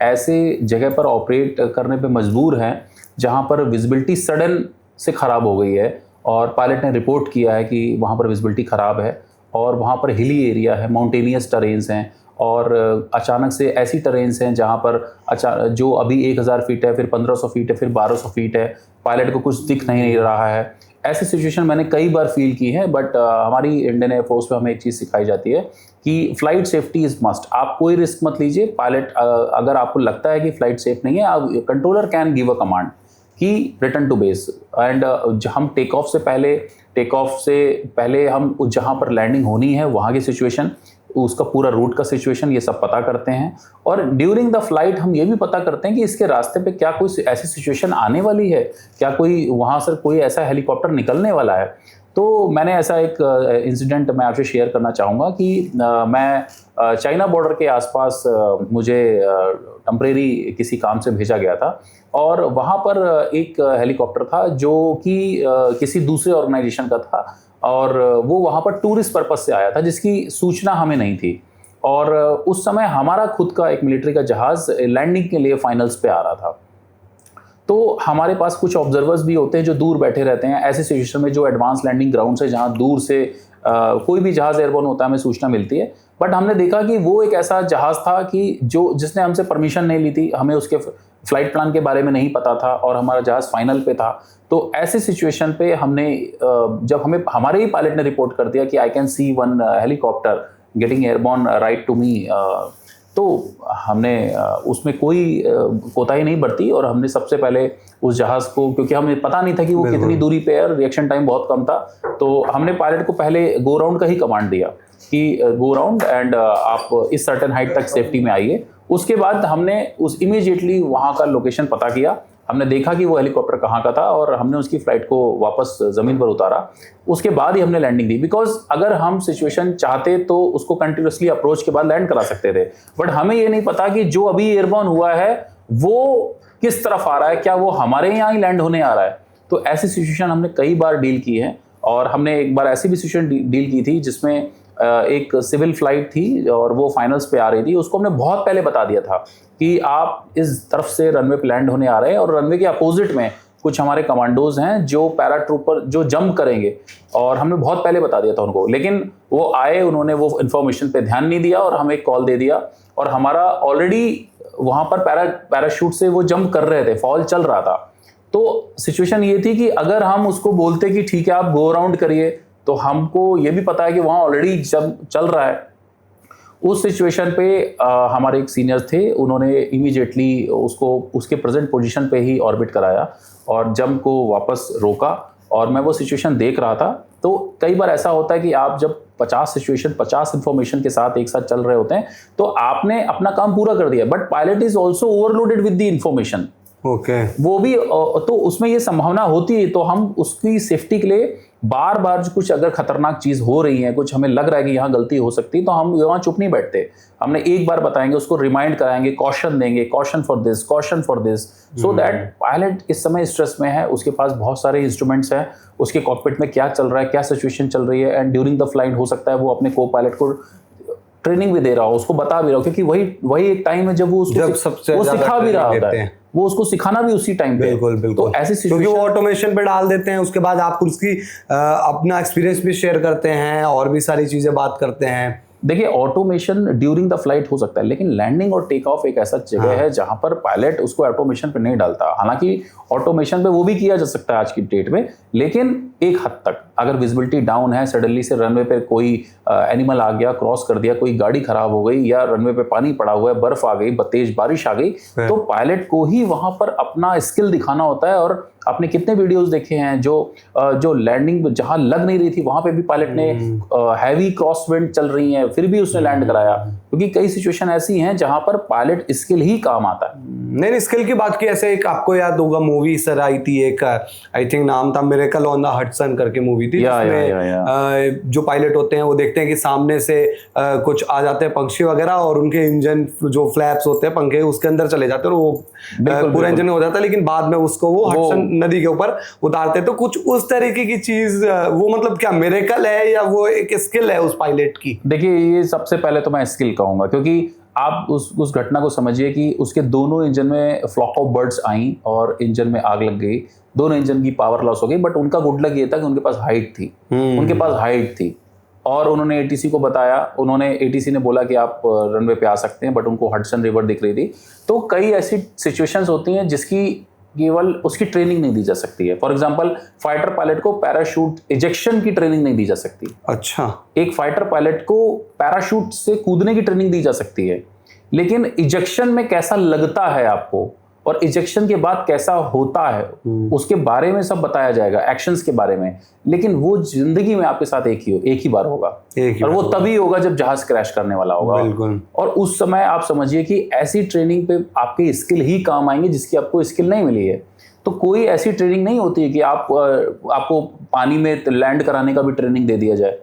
ऐसे जगह पर ऑपरेट करने पे मजबूर हैं जहाँ पर विजिबिलिटी सडन से ख़राब हो गई है और पायलट ने रिपोर्ट किया है कि वहाँ पर विजिबिलिटी ख़राब है और वहाँ पर हिली एरिया है, माउंटेनियस टरेन्स हैं और अचानक से ऐसी टरेन्स हैं जहाँ पर जो अभी 1000 फीट है, फिर 1500 फीट है, फिर 1200 फीट है, पायलट को कुछ दिख नहीं रहा है। ऐसी सिचुएशन मैंने कई बार फील की है, बट हमारी इंडियन एयरफोर्स में हमें एक चीज़ सिखाई जाती है कि फ्लाइट सेफ्टी इज़ मस्ट। आप कोई रिस्क मत लीजिए। पायलट अगर आपको लगता है कि फ्लाइट सेफ नहीं है, आप controller can give a command कि रिटर्न टू बेस। एंड हम टेक ऑफ से पहले हम जहाँ पर लैंडिंग होनी है वहाँ की सिचुएशन, उसका पूरा रूट का सिचुएशन, ये सब पता करते हैं। और ड्यूरिंग द फ्लाइट हम ये भी पता करते हैं कि इसके रास्ते पे क्या कोई ऐसी सिचुएशन आने वाली है, क्या कोई वहाँ से कोई ऐसा हेलीकॉप्टर निकलने वाला है। तो मैंने ऐसा एक इंसिडेंट मैं आपसे शेयर करना चाहूँगा कि मैं चाइना बॉर्डर के आसपास मुझे टेम्परेरी किसी काम से भेजा गया था और वहाँ पर एक हेलीकॉप्टर था जो कि किसी दूसरे ऑर्गेनाइजेशन का था और वो वहाँ पर टूरिस्ट पर्पस से आया था जिसकी सूचना हमें नहीं थी। और उस समय हमारा खुद का एक मिलिट्री का जहाज़ लैंडिंग के लिए फाइनल्स पे आ रहा था। तो हमारे पास कुछ ऑब्जर्वर्स भी होते हैं जो दूर बैठे रहते हैं ऐसे सिचुएशन में, जो एडवांस लैंडिंग ग्राउंड से जहाँ दूर से कोई भी जहाज़ एयरबोर्न होता है हमें सूचना मिलती है। बट हमने देखा कि वो एक ऐसा जहाज़ था कि जिसने हमसे परमिशन नहीं ली थी, हमें उसके फ्लाइट प्लान के बारे में नहीं पता था और हमारा जहाज़ फाइनल पे था। तो ऐसे सिचुएशन पे हमने जब हमारे ही पायलट ने रिपोर्ट कर दिया कि I can see one helicopter getting airborne right to me, तो हमने उसमें कोई कोताही नहीं बरती और हमने सबसे पहले उस जहाज़ को, क्योंकि हमें पता नहीं था कि वो कितनी दूरी पे है, रिएक्शन टाइम बहुत कम था, तो हमने पायलट को पहले गो राउंड का ही कमांड दिया कि गो राउंड एंड आप इस सर्टेन हाइट तक सेफ्टी में आइए। उसके बाद हमने इमीडिएटली वहाँ का लोकेशन पता किया, हमने देखा कि वो हेलीकॉप्टर कहाँ का था और हमने उसकी फ़्लाइट को वापस ज़मीन पर उतारा। उसके बाद ही हमने लैंडिंग दी, बिकॉज अगर हम सिचुएशन चाहते तो उसको कंटिन्यूसली अप्रोच के बाद लैंड करा सकते थे, बट हमें ये नहीं पता कि जो अभी एयरबोर्न हुआ है वो किस तरफ आ रहा है, क्या वो हमारे यहाँ ही लैंड होने आ रहा है। तो ऐसी सिचुएशन हमने कई बार डील की है और हमने एक बार ऐसी भी सिचुएशन डील की थी जिसमें एक सिविल फ्लाइट थी और वो फाइनल्स पे आ रही थी। उसको हमने बहुत पहले बता दिया था कि आप इस तरफ से रनवे पे लैंड होने आ रहे हैं और रनवे के अपोजिट में कुछ हमारे कमांडोज हैं जो पैराट्रूपर जो जंप करेंगे, और हमने बहुत पहले बता दिया था उनको। लेकिन वो आए, उन्होंने वो इन्फॉर्मेशन पे ध्यान नहीं दिया और हमें एक कॉल दे दिया, और हमारा ऑलरेडी वहाँ पर पैराशूट से वो जंप कर रहे थे, फॉल चल रहा था। तो सिचुएशन ये थी कि अगर हम उसको बोलते कि ठीक है आप गो अराउंड करिए, तो हमको ये भी पता है कि वहाँ ऑलरेडी जंप चल रहा है। उस सिचुएशन पे हमारे एक सीनियर थे, उन्होंने इमीडिएटली उसको उसके प्रेजेंट पोजीशन पे ही ऑर्बिट कराया और जंप को वापस रोका, और मैं वो सिचुएशन देख रहा था। तो कई बार ऐसा होता है कि आप जब 50 इंफॉर्मेशन के साथ एक साथ चल रहे होते हैं तो आपने अपना काम पूरा कर दिया, but pilot is also overloaded with the information. Okay, वो भी तो उसमें ये संभावना होती है, तो हम उसकी सेफ्टी के लिए बार बार कुछ अगर खतरनाक चीज हो रही है, कुछ हमें लग रहा है कि यहाँ गलती हो सकती है, तो हम यहाँ चुप नहीं बैठते। हमने एक बार बताएंगे, उसको रिमाइंड कराएंगे, कॉशन देंगे, caution for this, so that pilot इस समय स्ट्रेस में है, उसके पास बहुत सारे इंस्ट्रूमेंट्स हैं, उसके कॉकपिट में क्या चल रहा है, क्या सिचुएशन चल रही है, एंड ड्यूरिंग द फ्लाइट हो सकता है वो अपने को पायलट को ट्रेनिंग भी दे रहा हो, उसको बता भी रहा हो, क्योंकि वही एक टाइम है जब वो उसको वो सिखा भी रहा होता है, वो उसको सिखाना भी उसी टाइम पे। बिल्कुल बिल्कुल। तो ऐसी क्योंकि वो ऑटोमेशन पे डाल देते हैं, उसके बाद आप उसकी अपना एक्सपीरियंस भी शेयर करते हैं और भी सारी चीजें बात करते हैं। देखिए, ऑटोमेशन ड्यूरिंग द फ्लाइट हो सकता है, लेकिन लैंडिंग और टेक ऑफ एक ऐसा जगह है जहां पर पायलट उसको ऑटोमेशन पे नहीं डालता। हालांकि ऑटोमेशन पे वो भी किया जा सकता है आज की डेट में, लेकिन एक हद तक। अगर विजिबिलिटी डाउन है, सडनली से रनवे पे कोई एनिमल आ गया, क्रॉस कर दिया, कोई गाड़ी खराब हो गई, या रनवे पे पानी पड़ा हुआ है, बर्फ आ गई, तेज बारिश आ गई, तो पायलट को ही वहां पर अपना स्किल दिखाना होता है। और आपने कितने वीडियोस देखे हैं जो लैंडिंग जहां लग नहीं रही थी वहां पे भी पायलट ने हैवी क्रॉस विंड चल रही है फिर भी उसने लैंड कराया, क्योंकि कई सिचुएशन ऐसी हैं जहां पर पायलट स्किल ही काम आता है। नहीं, स्किल की बात की, ऐसे एक आपको याद होगा मूवी सर आई थी एक, आई थिंक नाम था मिरेकल ऑन द हडसन करके मूवी थी, जिसमें जो पायलट होते हैं वो देखते हैं कि सामने से कुछ आ जाते हैं पक्षी वगैरह, और उनके इंजन जो फ्लैप्स होते हैं पंखे उसके अंदर चले जाते हैं और वो पूरा इंजन हो जाता है, लेकिन बाद में उसको वो हडसन नदी के ऊपर उतारते। तो कुछ उस तरीके की चीज, वो मतलब क्या मिरेकल है या वो एक स्किल है उस पायलट की? देखिए, ये सबसे पहले तो मैं स्किल कहूंगा, क्योंकि आप उस घटना को समझिए कि उसके दोनों इंजन में फ्लॉक ऑफ बर्ड्स आई और इंजन में आग लग गई, दोनों इंजन की पावर लॉस हो गई। बट उनका गुड लक ये था कि उनके पास हाइट थी, और उन्होंने एटीसी को बताया, एटीसी ने बोला कि आप रनवे पे आ सकते हैं, बट उनको हडसन रिवर दिख रही थी। तो कई ऐसी सिचुएशंस होती हैं जिसकी केवल उसकी ट्रेनिंग नहीं दी जा सकती है। फॉर एग्जांपल, फाइटर पायलट को पैराशूट इजेक्शन की ट्रेनिंग नहीं दी जा सकती। अच्छा, एक फाइटर पायलट को पैराशूट से कूदने की ट्रेनिंग दी जा सकती है, लेकिन इजेक्शन में कैसा लगता है आपको और इजेक्शन के बाद कैसा होता है उसके बारे में सब बताया जाएगा, एक्शंस के बारे में। लेकिन वो जिंदगी में आपके साथ एक ही बार होगा, और वो तभी होगा जब जहाज क्रैश करने वाला होगा। बिल्कुल। और उस समय आप समझिए कि ऐसी ट्रेनिंग पे आपके स्किल ही काम आएंगे जिसकी आपको स्किल नहीं मिली है। तो कोई ऐसी ट्रेनिंग नहीं होती है कि आपको पानी में लैंड कराने का भी ट्रेनिंग दे दिया जाए।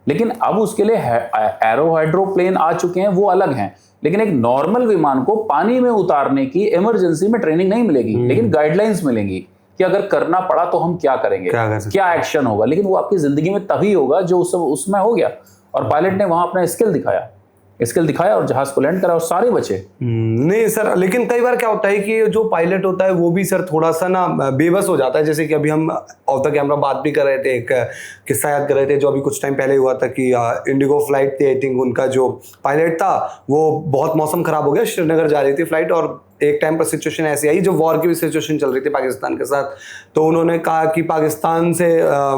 लेकिन अब उसके लिए एरो हाइड्रोप्लेन आ चुके हैं, वो अलग हैं। लेकिन एक नॉर्मल विमान को पानी में उतारने की इमरजेंसी में ट्रेनिंग नहीं मिलेगी, लेकिन गाइडलाइंस मिलेंगी कि अगर करना पड़ा तो हम क्या करेंगे, क्या एक्शन होगा। लेकिन वो आपकी जिंदगी में तभी होगा जो उसमें हो गया। और पायलट ने वहां अपना स्किल दिखाया और जहाज को लैंड करा और सारे बचे। नहीं सर, लेकिन कई बार क्या होता है कि जो पायलट होता है वो भी सर थोड़ा सा ना बेबस हो जाता है। जैसे कि अभी हम ऑफ द कैमरा बात भी कर रहे थे, एक किस्सा याद कर रहे थे जो अभी कुछ टाइम पहले हुआ था कि इंडिगो फ्लाइट थी, आई थिंक उनका जो पायलट था वो बहुत मौसम खराब हो गया, श्रीनगर जा रही थी फ्लाइट, और एक टाइम पर सिचुएशन ऐसी आई जो वॉर की भी सिचुएशन चल रही थी पाकिस्तान के साथ। तो उन्होंने कहा कि पाकिस्तान से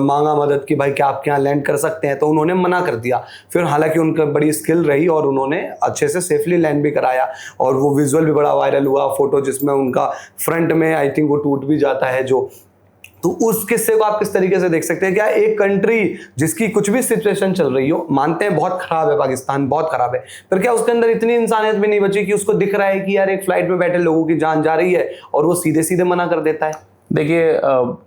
मांगा मदद की, भाई क्या आपके यहाँ लैंड कर सकते हैं, तो उन्होंने मना कर दिया। फिर हालांकि उनका बड़ी स्किल रही और उन्होंने अच्छे से सेफली लैंड भी कराया, और वो विजुअल भी बड़ा वायरल हुआ, फोटो जिसमें उनका फ्रंट में आई थिंक वो टूट भी जाता है जो। तो उस किस्से को आप किस तरीके से देख सकते हैं? क्या एक कंट्री जिसकी कुछ भी सिचुएशन चल रही हो, मानते हैं बहुत खराब है, पाकिस्तान बहुत खराब है, पर क्या उसके अंदर इतनी इंसानियत भी नहीं बची कि उसको दिख रहा है कि यार एक फ्लाइट में बैठे लोगों की जान जा रही है और वो सीधे सीधे मना कर देता है? देखिए,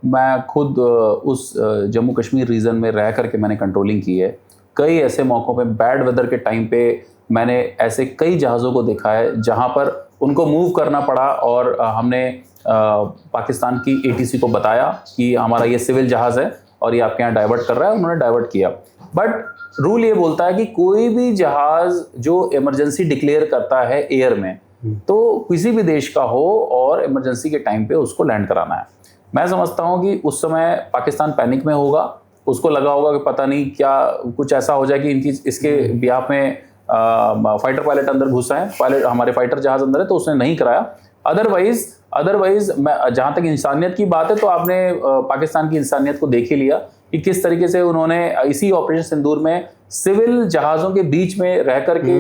मैं खुद उस जम्मू कश्मीर रीजन में रह करके मैंने कंट्रोलिंग की है। कई ऐसे मौक़ों पे, बैड वेदर के टाइम पे, मैंने ऐसे कई जहाज़ों को देखा है जहाँ पर उनको मूव करना पड़ा, और हमने पाकिस्तान की एटीसी को बताया कि हमारा ये सिविल जहाज़ है और ये आपके यहाँ डाइवर्ट कर रहा है, उन्होंने डाइवर्ट किया। बट रूल ये बोलता है कि कोई भी जहाज जो इमरजेंसी डिक्लेयर करता है एयर में, तो किसी भी देश का हो और इमरजेंसी के टाइम पे उसको लैंड कराना है। मैं समझता हूँ कि उस समय पाकिस्तान पैनिक में होगा, उसको लगा होगा कि पता नहीं क्या कुछ ऐसा हो जाए कि इसके बिहाफ में फाइटर पायलट अंदर घुस आए, पायलट हमारे फाइटर जहाज अंदर है, तो उसने नहीं कराया। अदरवाइज जहाँ तक इंसानियत की बात है, तो आपने पाकिस्तान की इंसानियत को देख ही लिया कि किस तरीके से उन्होंने इसी ऑपरेशन सिंदूर में सिविल जहाज़ों के बीच में रह करके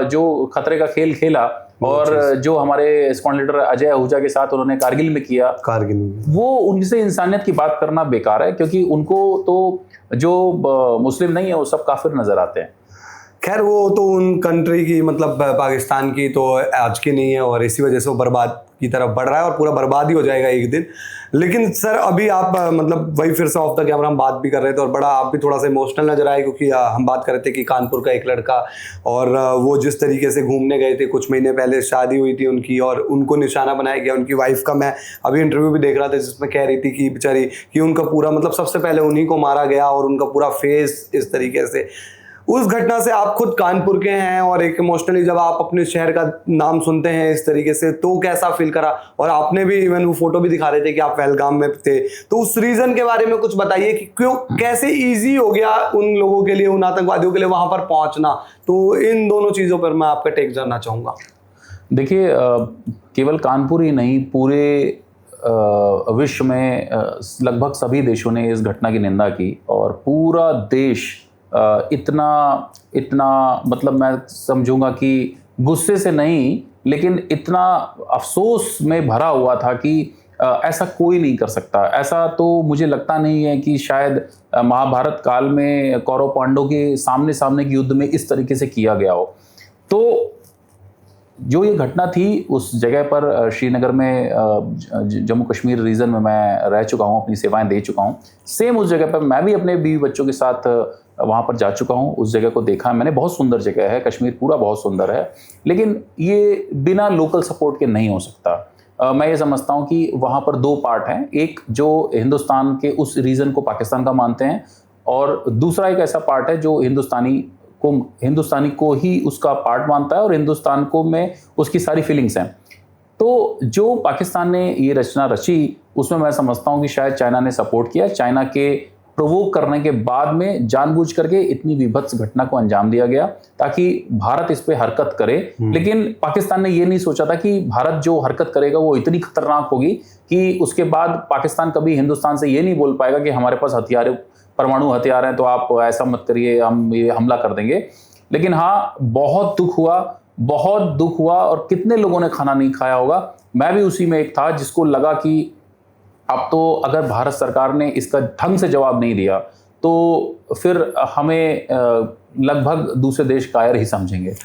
जो खतरे का खेल खेला, और जो हमारे स्क्वाड्रन लीडर अजय आहूजा के साथ उन्होंने कारगिल में किया, वो उनसे इंसानियत की बात करना बेकार है, क्योंकि उनको तो जो मुस्लिम नहीं है वो सब काफिर नजर आते हैं। खैर वो तो उन कंट्री की, मतलब पाकिस्तान की तो आज की नहीं है, और इसी वजह से वो बर्बाद की तरफ बढ़ रहा है और पूरा बर्बाद ही हो जाएगा एक दिन। लेकिन सर अभी आप मतलब वही फिर से ऑफ द कैमरा हम बात भी कर रहे थे, और बड़ा आप भी थोड़ा सा इमोशनल नजर आए, क्योंकि हम बात कर रहे थे कि कानपुर का एक लड़का, और वो जिस तरीके से घूमने गए थे, कुछ महीने पहले शादी हुई थी उनकी, और उनको निशाना बनाया गया। उनकी वाइफ का मैं अभी इंटरव्यू भी देख रहा था, जिसमें कह रही थी कि बेचारी कि उनका पूरा मतलब सबसे पहले उन्हीं को मारा गया, और उनका पूरा फेस इस तरीके से। उस घटना से, आप खुद कानपुर के हैं, और एक इमोशनली जब आप अपने शहर का नाम सुनते हैं इस तरीके से, तो कैसा फील करा? और आपने भी इवन वो फोटो भी दिखा रहे थे कि आप पहलगाम में थे, तो उस रीजन के बारे में कुछ बताइए कि क्यों, कैसे इजी हो गया उन लोगों के लिए, उन आतंकवादियों के लिए वहां पर पहुंचना? तो इन दोनों चीजों पर मैं आपका टेक जानना चाहूंगा। देखिए, केवल कानपुर ही नहीं, पूरे विश्व में लगभग सभी देशों ने इस घटना की निंदा की, और पूरा देश इतना मतलब मैं समझूंगा कि गुस्से से नहीं, लेकिन इतना अफसोस में भरा हुआ था कि ऐसा कोई नहीं कर सकता। ऐसा तो मुझे लगता नहीं है कि शायद महाभारत काल में कौरव पांडवों के सामने के युद्ध में इस तरीके से किया गया हो। तो जो ये घटना थी उस जगह पर, श्रीनगर में, जम्मू कश्मीर रीजन में मैं रह चुका हूँ, अपनी सेवाएं दे चुका हूँ। सेम उस जगह पर मैं भी अपने बीवी बच्चों के साथ वहाँ पर जा चुका हूँ, उस जगह को देखा है मैंने। बहुत सुंदर जगह है, कश्मीर पूरा बहुत सुंदर है, लेकिन ये बिना लोकल सपोर्ट के नहीं हो सकता। मैं ये समझता हूँ कि वहाँ पर दो पार्ट हैं, एक जो हिंदुस्तान के उस रीजन को पाकिस्तान का मानते हैं, और दूसरा एक ऐसा पार्ट है जो हिंदुस्तानी को ही उसका पार्ट मानता है, और हिंदुस्तान को में उसकी सारी फीलिंग्स हैं। तो जो पाकिस्तान ने ये रचना रची, उसमें मैं समझता हूँ कि शायद चाइना ने सपोर्ट किया। चाइना के प्रोवोक करने के बाद में जानबूझ करके इतनी विभत्स घटना को अंजाम दिया गया, ताकि भारत इस पे हरकत करे। लेकिन पाकिस्तान ने ये नहीं सोचा था कि भारत जो हरकत करेगा वो इतनी खतरनाक होगी कि उसके बाद पाकिस्तान कभी हिंदुस्तान से ये नहीं बोल पाएगा कि हमारे पास परमाणु हथियार हैं, तो आप ऐसा मत करिए, हम ये हमला कर देंगे। लेकिन हाँ, बहुत दुख हुआ, और कितने लोगों ने खाना नहीं खाया होगा। मैं भी उसी में एक था जिसको लगा कि अब तो अगर भारत सरकार ने इसका ढंग से जवाब नहीं दिया, तो फिर हमें लगभग दूसरे देश कायर ही समझेंगे।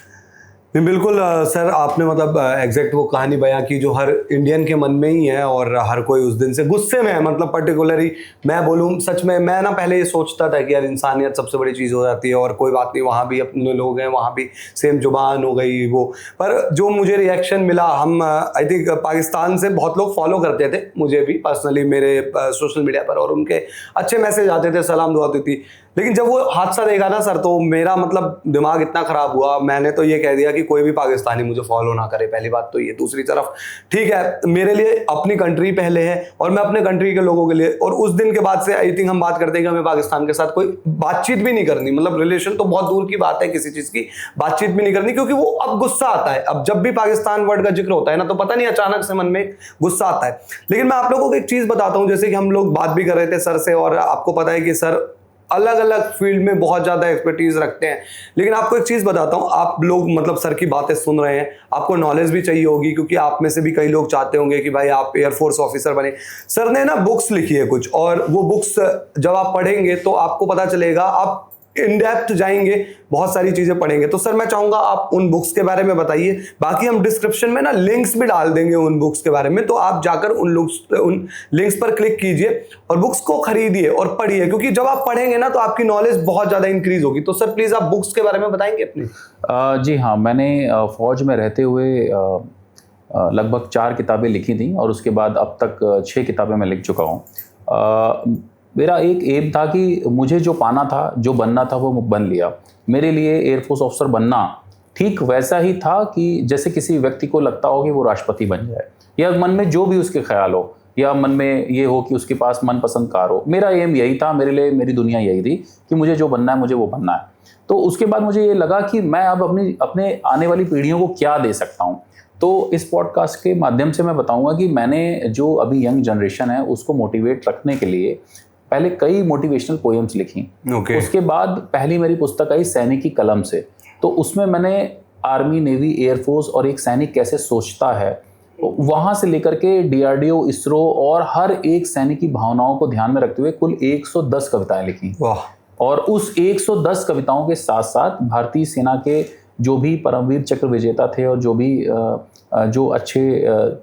नहीं, बिल्कुल सर, आपने मतलब एग्जैक्ट वो कहानी बयां की जो हर इंडियन के मन में ही है, और हर कोई उस दिन से गुस्से में है। मतलब पर्टिकुलरली मैं बोलूँ, सच में मैं ना पहले ये सोचता था कि यार इंसानियत सबसे बड़ी चीज़ हो जाती है, और कोई बात नहीं, वहाँ भी अपने लोग हैं, वहाँ भी सेम जुबान हो गई वो। पर जो मुझे रिएक्शन मिला, हम आई थिंक पाकिस्तान से बहुत लोग फॉलो करते थे मुझे भी पर्सनली मेरे सोशल मीडिया पर, और उनके अच्छे मैसेज आते थे, सलाम दुआ आती थी। लेकिन जब वो हादसा देखा ना सर, तो मेरा मतलब दिमाग इतना ख़राब हुआ, मैंने तो ये कह दिया कि कोई भी पाकिस्तानी मुझे फॉलो ना करे। पहली बात तो ये। दूसरी तरफ ठीक है, मेरे लिए अपनी कंट्री पहले है, और मैं अपने कंट्री के लोगों के लिए, और उस दिन के बाद से आई थिंक हम बात करते हैं कि हमें पाकिस्तान के साथ कोई बातचीत भी नहीं करनी। मतलब रिलेशन तो बहुत दूर की बात है, किसी चीज़ की बातचीत भी नहीं करनी, क्योंकि वो अब गुस्सा आता है। अब जब भी पाकिस्तान वर्ड का जिक्र होता है ना, तो पता नहीं अचानक से मन में गुस्सा आता है। लेकिन मैं आप लोगों को एक चीज़ बताता हूँ, जैसे कि हम लोग बात भी कर रहे थे सर से, और आपको पता है कि सर अलग अलग फील्ड में बहुत ज़्यादा एक्सपर्टीज रखते हैं। लेकिन आपको एक चीज़ बताता हूँ, आप लोग मतलब सर की बातें सुन रहे हैं, आपको नॉलेज भी चाहिए होगी, क्योंकि आप में से भी कई लोग चाहते होंगे कि भाई आप एयरफोर्स ऑफिसर बने। सर ने ना बुक्स लिखी है कुछ, और वो बुक्स जब आप पढ़ेंगे तो आपको पता चलेगा, आप इन डेप्थ जाएंगे, बहुत सारी चीजें पढ़ेंगे। तो सर मैं चाहूंगा आप उन बुक्स के बारे में बताइए। बाकी हम डिस्क्रिप्शन में ना लिंक्स भी डाल देंगे उन बुक्स के बारे में, तो आप जाकर उन लिंक्स पर क्लिक कीजिए और बुक्स को खरीदिए और पढ़िए, क्योंकि जब आप पढ़ेंगे ना तो आपकी नॉलेज बहुत ज्यादा इंक्रीज होगी। तो सर प्लीज आप बुक्स के बारे में बताएंगे अपनी। जी हाँ, मैंने फौज में रहते हुए लगभग 4 किताबें लिखी थी, और उसके बाद अब तक 6 किताबें मैं लिख चुका हूँ। मेरा एक एम था कि मुझे जो पाना था, जो बनना था, वो बन लिया। मेरे लिए एयरफोर्स ऑफिसर बनना ठीक वैसा ही था कि जैसे किसी व्यक्ति को लगता हो कि वो राष्ट्रपति बन जाए, या मन में जो भी उसके ख्याल हो, या मन में ये हो कि उसके पास मनपसंद कार हो। मेरा एम यही था, मेरे लिए मेरी दुनिया यही थी कि मुझे जो बनना है मुझे वो बनना है। तो उसके बाद मुझे ये लगा कि मैं अब अपने आने वाली पीढ़ियों को क्या दे सकता हूँ। तो इस पॉडकास्ट के माध्यम से मैं बताऊंगा कि मैंने जो अभी यंग जनरेशन है उसको मोटिवेट रखने के लिए पहले कई मोटिवेशनल पोएम्स लिखी। उसके बाद पहली मेरी पुस्तक आई सैनिक की कलम से। तो उसमें मैंने आर्मी, नेवी, एयरफोर्स और एक सैनिक कैसे सोचता है, वहां से लेकर के डीआरडीओ, इसरो और हर एक सैनिक की भावनाओं को ध्यान में रखते हुए कुल 110 कविताएं लिखी। और उस 110 कविताओं के साथ साथ भारतीय सेना के जो भी परमवीर चक्र विजेता थे और जो भी जो अच्छे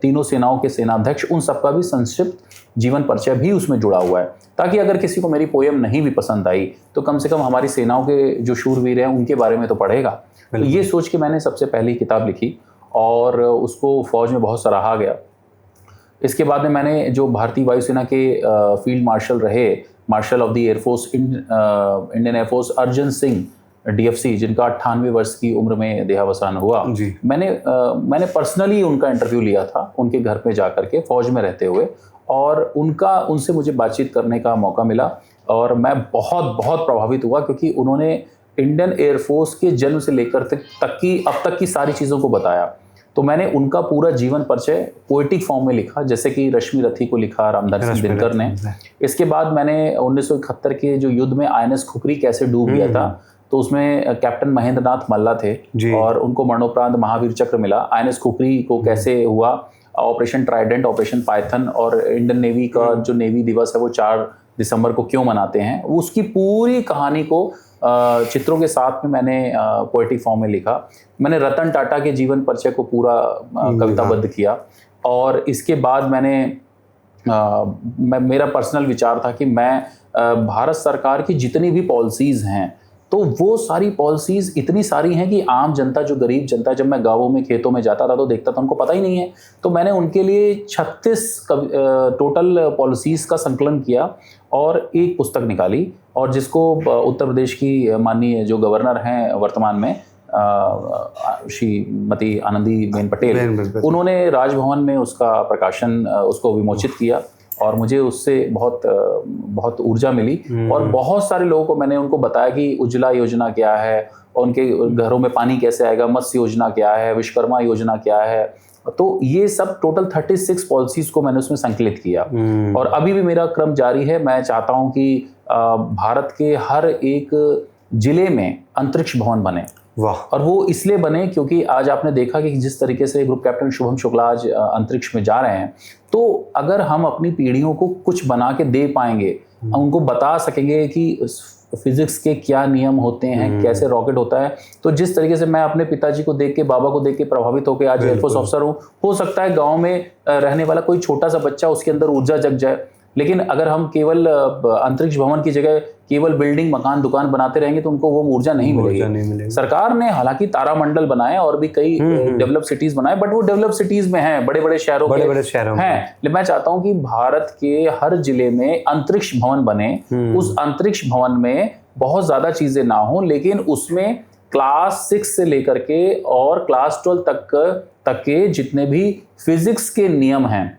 तीनों सेनाओं के सेनाध्यक्ष, उन सबका भी संक्षिप्त जीवन परिचय भी उसमें जुड़ा हुआ है, ताकि अगर किसी को मेरी पोएम नहीं भी पसंद आई तो कम से कम हमारी सेनाओं के जो शूरवीर हैं उनके बारे में तो पढ़ेगा। तो ये सोच के मैंने सबसे पहली किताब लिखी और उसको फौज में बहुत सराहा गया। इसके बाद में मैंने जो भारतीय वायुसेना के फील्ड मार्शल रहे, marshal of the air force, Indian air force, Arjan Singh DFC, जिनका 98 वर्ष की उम्र में देहावसान हुआ, मैंने पर्सनली उनका इंटरव्यू लिया था, उनके घर पे जाकर के फौज में रहते हुए, और उनसे मुझे बातचीत करने का मौका मिला और मैं बहुत बहुत प्रभावित हुआ, क्योंकि उन्होंने इंडियन एयरफोर्स के जन्म से लेकर अब तक की सारी चीज़ों को बताया। तो मैंने उनका पूरा जीवन परिचय पोएटिक फॉर्म में लिखा, जैसे कि रश्मि रथी को लिखा रामधारी सिंह दिनकर ने। इसके बाद मैंने 1971 के जो युद्ध में आईएनएस खुखरी कैसे डूब गया था, तो उसमें कैप्टन महेंद्र नाथ मल्ला थे और उनको मरणोपरांत महावीर चक्र मिला। आईएनएस खुखरी को कैसे हुआ, ऑपरेशन ट्राइडेंट, ऑपरेशन पाइथन, और इंडियन नेवी का जो नेवी दिवस है वो 4 दिसंबर को क्यों मनाते हैं, उसकी पूरी कहानी को चित्रों के साथ में मैंने पोएटिक फॉर्म में लिखा। मैंने रतन टाटा के जीवन परिचय को पूरा कविताबद्ध किया। और इसके बाद मेरा पर्सनल विचार था कि मैं भारत सरकार की जितनी भी पॉलिसीज़ हैं, तो वो सारी पॉलिसीज़ इतनी सारी हैं कि आम जनता, जो गरीब जनता, जब मैं गाँवों में, खेतों में जाता था तो देखता था उनको पता ही नहीं है। तो मैंने उनके लिए 36 टोटल पॉलिसीज़ का संकलन किया और एक पुस्तक निकाली, और जिसको उत्तर प्रदेश की माननीय जो गवर्नर हैं वर्तमान में, श्रीमती आनंदीबेन पटेल, उन्होंने राजभवन में उसका प्रकाशन, उसको विमोचित किया और मुझे उससे बहुत ऊर्जा मिली। और बहुत सारे लोगों को मैंने उनको बताया कि उज्ज्वला योजना क्या है, और उनके घरों में पानी कैसे आएगा, मत्स्य योजना क्या है, विश्वकर्मा योजना क्या है। तो ये सब टोटल 36 पॉलिसीज को मैंने उसमें संकलित किया। और अभी भी मेरा क्रम जारी है। मैं चाहता हूं कि भारत के हर एक जिले में अंतरिक्ष भवन बने। और वो इसलिए बने क्योंकि आज आपने देखा कि जिस तरीके से ग्रुप कैप्टन शुभम शुक्ला आज अंतरिक्ष में जा रहे हैं, तो अगर हम अपनी पीढ़ियों को कुछ बना के दे पाएंगे, उनको बता सकेंगे कि फिजिक्स के क्या नियम होते हैं, कैसे रॉकेट होता है। तो जिस तरीके से मैं अपने पिताजी को देख के, बाबा को देख के प्रभावित होकर आज एयरफोर्स ऑफिसर हूँ, हो सकता है गाँव में रहने वाला कोई छोटा सा बच्चा, उसके अंदर ऊर्जा जग जाए। लेकिन अगर हम केवल अंतरिक्ष भवन की जगह केवल बिल्डिंग, मकान, दुकान बनाते रहेंगे तो उनको वो ऊर्जा नहीं मिलेगी। सरकार ने हालांकि तारामंडल बनाए और भी कई डेवलप सिटीज बनाए, बट वो डेवलप सिटीज में हैं, बड़े बड़े शहरों में हैं। लेकिन मैं चाहता हूं कि भारत के हर जिले में अंतरिक्ष भवन बने। उस अंतरिक्ष भवन में बहुत ज्यादा चीजें ना हो, लेकिन उसमें क्लास 6 से लेकर के और क्लास 12 तक के जितने भी फिजिक्स के नियम हैं,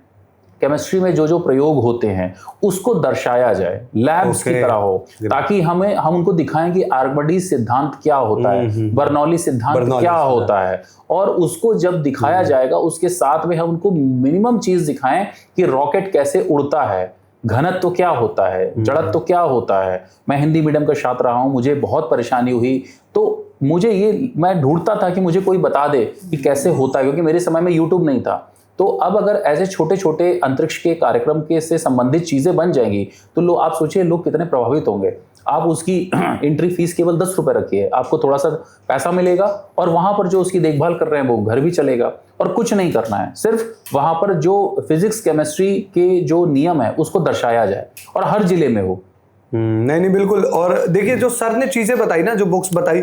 केमिस्ट्री में जो जो प्रयोग होते हैं, उसको दर्शाया जाए, लैब्स की तरह हो, ताकि हम उनको दिखाएं कि आर्किमिडीज सिद्धांत क्या होता है, बर्नौली सिद्धांत क्या होता है। और उसको जब दिखाया जाएगा, उसके साथ में हम उनको मिनिमम चीज दिखाएं कि रॉकेट कैसे उड़ता है, घनत्व तो क्या होता है, जड़त्व तो क्या होता है। मैं हिंदी मीडियम का छात्र रहा हूँ, मुझे बहुत परेशानी हुई, तो मैं ढूंढता था कि मुझे कोई बता दे कि कैसे होता है, क्योंकि मेरे समय में यूट्यूब नहीं था। तो अब अगर ऐसे छोटे छोटे अंतरिक्ष के कार्यक्रम के से संबंधित चीजें बन जाएंगी, तो आप सोचिए लोग कितने प्रभावित होंगे। आप उसकी एंट्री फीस केवल 10 रुपए रखिए, आपको थोड़ा सा पैसा मिलेगा और वहां पर जो उसकी देखभाल कर रहे हैं वो घर भी चलेगा, और कुछ नहीं करना है, सिर्फ वहां पर जो फिजिक्स केमिस्ट्री के जो नियम है उसको दर्शाया जाए और हर जिले में हो। नहीं नहीं बिल्कुल। और देखिए जो सर ने चीजें बताई ना, जो बुक्स बताई,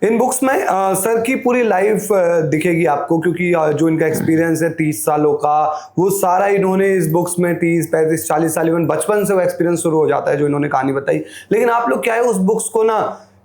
इन बुक्स में सर की पूरी लाइफ दिखेगी आपको, क्योंकि जो इनका एक्सपीरियंस है 30 सालों का, वो सारा इन्होंने इस बुक्स में 30 35 40 साल, इवन बचपन से वो एक्सपीरियंस शुरू हो जाता है जो इन्होंने कहानी बताई। लेकिन आप लोग क्या है, उस बुक्स को ना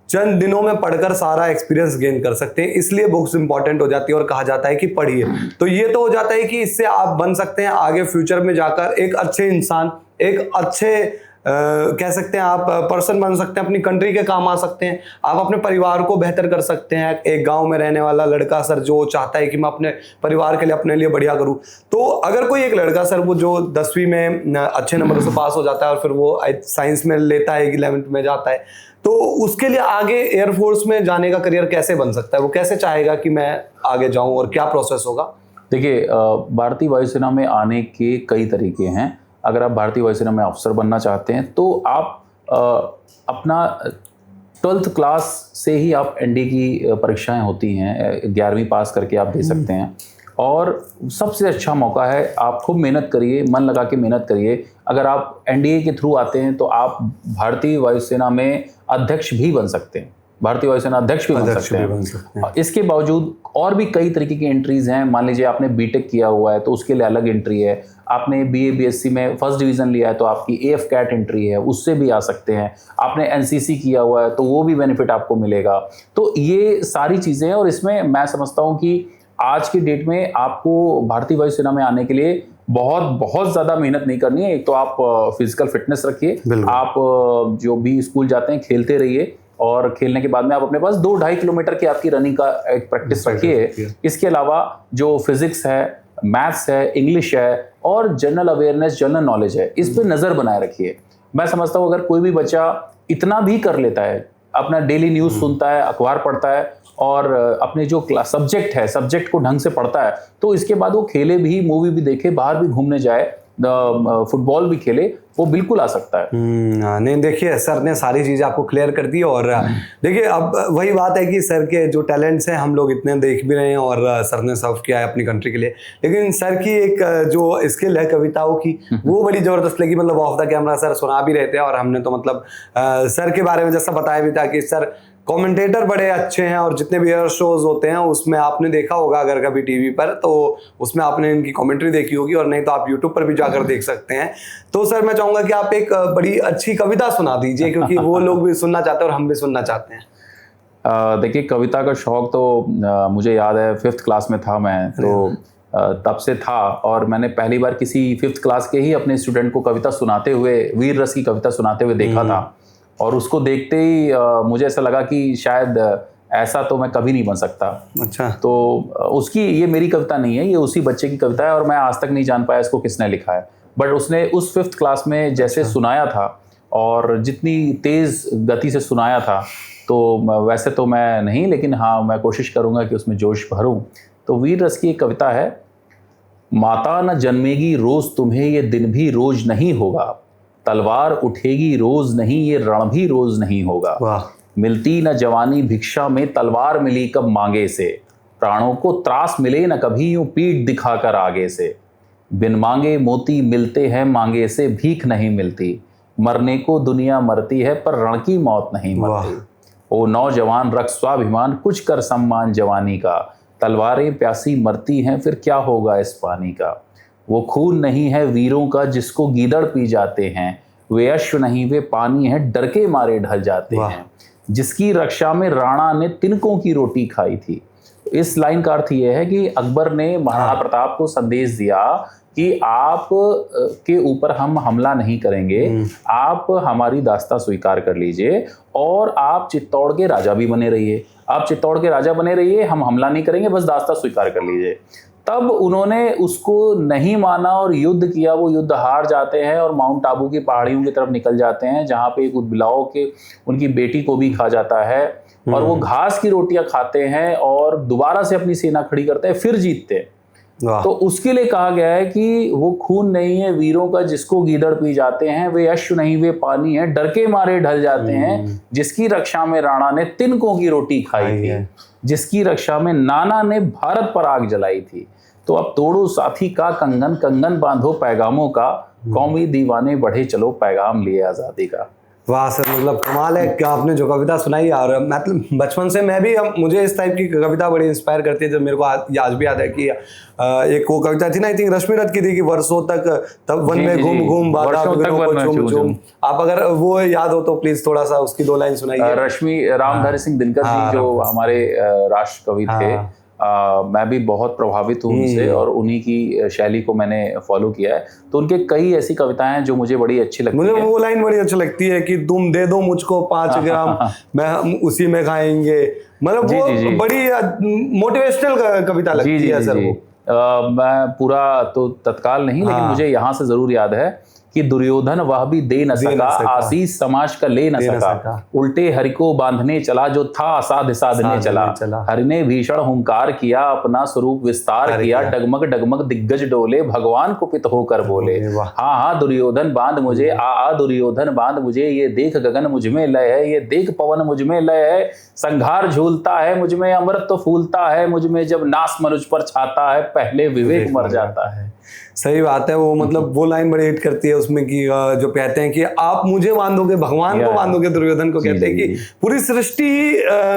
चंद दिनों में पढ़कर सारा एक्सपीरियंस गेन कर सकते हैं, इसलिए बुक्स इंपॉर्टेंट हो जाती है और कहा जाता है कि पढ़िए। तो ये तो हो जाता है कि इससे आप बन सकते हैं आगे फ्यूचर में जाकर एक अच्छे इंसान, एक अच्छे कह सकते हैं आप पर्सन बन सकते हैं, अपनी कंट्री के काम आ सकते हैं, आप अपने परिवार को बेहतर कर सकते हैं। एक गांव में रहने वाला लड़का सर जो चाहता है कि मैं अपने परिवार के लिए, अपने लिए बढ़िया करूं, तो अगर कोई एक लड़का सर वो जो 10वीं में अच्छे नंबरों से पास हो जाता है और फिर वो साइंस में लेता है, 11th में जाता है, तो उसके लिए आगे एयरफोर्स में जाने का करियर कैसे बन सकता है? वो कैसे चाहेगा कि मैं आगे जाऊं और क्या प्रोसेस होगा? देखिए, भारतीय वायुसेना में आने के कई तरीके हैं। अगर आप भारतीय वायुसेना में अफसर बनना चाहते हैं तो आप अपना 12th क्लास से ही आप एनडीए की परीक्षाएं होती हैं, 11वीं पास करके आप दे सकते हैं। और सबसे अच्छा मौका है, आप खूब मेहनत करिए, मन लगा के मेहनत करिए। अगर आप एनडीए के थ्रू आते हैं तो आप भारतीय वायुसेना में अध्यक्ष भी बन सकते हैं, भारतीय वायुसेना अध्यक्ष भी बन सकते हैं। इसके बावजूद और भी कई तरीके की एंट्रीज हैं। मान लीजिए आपने बीटेक किया हुआ है तो उसके लिए अलग एंट्री है, आपने बीए बीएससी में फर्स्ट डिवीजन लिया है तो आपकी एएफ कैट एंट्री है, उससे भी आ सकते हैं। आपने एनसीसी किया हुआ है तो वो भी बेनिफिट आपको मिलेगा। तो ये सारी चीज़ें हैं और इसमें मैं समझता हूँ कि आज की डेट में आपको भारतीय वायुसेना में आने के लिए बहुत ज़्यादा मेहनत नहीं करनी है। एक तो आप फिजिकल फिटनेस रखिए, आप जो भी स्कूल जाते हैं खेलते रहिए, और खेलने के बाद में आप अपने पास 2-2.5 किलोमीटर की आपकी रनिंग का एक प्रैक्टिस रखिए। इसके अलावा जो फिजिक्स है, मैथ्स है, इंग्लिश है और जनरल अवेयरनेस, जनरल नॉलेज है, इस पे नज़र बनाए रखिए। मैं समझता हूँ अगर कोई भी बच्चा इतना भी कर लेता है, अपना डेली न्यूज़ सुनता है, अखबार पढ़ता है और अपने जो सब्जेक्ट है, सब्जेक्ट को ढंग से पढ़ता है, तो इसके बाद वो खेले भी, मूवी भी देखे, बाहर भी घूमने जाए, फुटबॉल भी खेले, वो बिल्कुल आ सकता है। नहीं देखिए, सर ने सारी चीज़ें आपको क्लियर कर दी। और देखिए अब वही बात है कि सर के जो टैलेंट्स हैं हम लोग इतने देख भी रहे हैं और सर ने सर्व किया है अपनी कंट्री के लिए, लेकिन सर की एक जो स्किल है कविताओं की, वो बड़ी ज़बरदस्त लगी। मतलब ऑफ द कैमरा सर सुना भी रहे थे और हमने तो मतलब सर के बारे में जैसा बताया भी था कि सर कमेंटेटर बड़े अच्छे हैं, और जितने भी एयर शोज होते हैं उसमें आपने देखा होगा अगर कभी टीवी पर, तो उसमें आपने इनकी कमेंट्री देखी होगी, और नहीं तो आप यूट्यूब पर भी जाकर देख सकते हैं। तो सर मैं चाहूंगा कि आप एक बड़ी अच्छी कविता सुना दीजिए, क्योंकि वो लोग भी सुनना चाहते हैं और हम भी सुनना चाहते हैं। देखिए, कविता का शौक तो मुझे याद है 5th क्लास में था मैं, तो तब से था। और मैंने पहली बार किसी 5th क्लास के ही अपने स्टूडेंट को कविता सुनाते हुए, वीर रस की कविता सुनाते हुए देखा था, और उसको देखते ही मुझे ऐसा लगा कि शायद ऐसा तो मैं कभी नहीं बन सकता। अच्छा। तो उसकी, ये मेरी कविता नहीं है, ये उसी बच्चे की कविता है और मैं आज तक नहीं जान पाया इसको किसने लिखा है। बट उसने उस 5th क्लास में जैसे सुनाया था और जितनी तेज़ गति से सुनाया था, तो वैसे तो मैं नहीं, लेकिन हाँ मैं कोशिश करूँगा कि उसमें जोश भरूँ। तो वीर रस की एक कविता है। माता न जन्मेगी रोज़ तुम्हें, ये दिन भी रोज नहीं होगा, तलवार उठेगी रोज नहीं, ये रण भी रोज नहीं होगा। वाह। मिलती न जवानी भिक्षा में, तलवार मिली कब मांगे से, प्राणों को त्रास मिले न कभी यूं पीठ दिखाकर आगे से। बिन मांगे मोती मिलते हैं, मांगे से भीख नहीं मिलती, मरने को दुनिया मरती है पर रण की मौत नहीं मरती। ओ नौजवान रख स्वाभिमान, कुछ कर सम्मान जवानी का, तलवारें प्यासी मरती हैं फिर क्या होगा इस पानी का। वो खून नहीं है वीरों का जिसको गीदड़ पी जाते हैं, वे अश्व नहीं वे पानी है डर के मारे ढल जाते हैं। जिसकी रक्षा में राणा ने तिनकों की रोटी खाई थी। इस लाइन का अर्थ यह है कि अकबर ने महाराणा प्रताप को संदेश दिया कि आप के ऊपर हम हमला नहीं करेंगे, आप हमारी दास्तां स्वीकार कर लीजिए और आप चित्तौड़ के राजा भी बने रहिए। आप चित्तौड़ के राजा बने रहिए, हम हमला नहीं करेंगे, बस दास्तां स्वीकार कर लीजिए। तब उन्होंने उसको नहीं माना और युद्ध किया। वो युद्ध हार जाते हैं और माउंट आबू की पहाड़ियों की तरफ निकल जाते हैं, जहाँ पे एक बिलाव के उनकी बेटी को भी खा जाता है, और वो घास की रोटियां खाते हैं और दोबारा से अपनी सेना खड़ी करते हैं, फिर जीतते हैं। तो उसके लिए कहा गया है कि वो खून नहीं है वीरों का जिसको गीदड़ पी जाते हैं, वे अश्व नहीं वे पानी है डर के मारे ढल जाते हैं। जिसकी रक्षा में राणा ने तिनकों की रोटी खाई थी, जिसकी रक्षा में नाना ने भारत पर आग जलाई थी। तो अब तोड़ो साथी का कंगन, कंगन बांधो पैगामों का, कौमी दीवाने बढ़े चलो पैगाम लिए आजादी का। वाह सर, मतलब कमाल है कि आपने जो कविता सुनाई। और मतलब बचपन से मैं भी, मुझे इस टाइप की कविता बड़ी इंस्पायर करती है। जब मेरे को आज भी याद है कि एक वो कविता थी ना, आई थिंक रश्मि रथ की थी कि वर्षों तक तब वन में घूम घूम बाधा बिगड़ों को चूम चूम। आप अगर वो याद हो तो प्लीज थोड़ा सा उसकी 2 लाइन सुनाइए। रश्मि रामधारी सिंह दिनकर जी जो हमारे राष्ट्र कवि थे, मैं भी बहुत प्रभावित हूँ उनसे और उन्हीं की शैली को मैंने फॉलो किया है। तो उनके कई ऐसी कविताएं हैं जो मुझे बड़ी अच्छी लगती है। मुझे वो लाइन बड़ी अच्छी लगती है कि तुम दे दो मुझको 5 ग्राम, मैं हम उसी में खाएंगे। मतलब वो बड़ी मोटिवेशनल कविता लगती है सर। वो मैं पूरा तो तत्काल नहीं, लेकिन मुझे यहाँ से जरूर याद है कि दुर्योधन वह भी दे न सका, आशीष समाज का ले न सका, उल्टे हरि को बांधने चला, जो था असाध्य साधने चला। हरि ने भीषण हुंकार किया, अपना स्वरूप विस्तार किया, डगमग डगमग दिग्गज डोले, भगवान कुपित होकर बोले, हाँ हाँ दुर्योधन बांध मुझे, आ दुर्योधन बांध मुझे, ये देख गगन मुझ में लय है, ये देख पवन मुझ में लय है, संघार झूलता है मुझ में, अमृत तो फूलता है मुझ में, जब नास मनुज पर छाता है, पहले विवेक मर जाता है। सही बात है। वो मतलब वो लाइन बड़ी हिट करती है उसमें कि जो कहते हैं कि आप मुझे बांधोगे, भगवान को बांधोगे। दुर्योधन को कहते हैं कि पूरी सृष्टि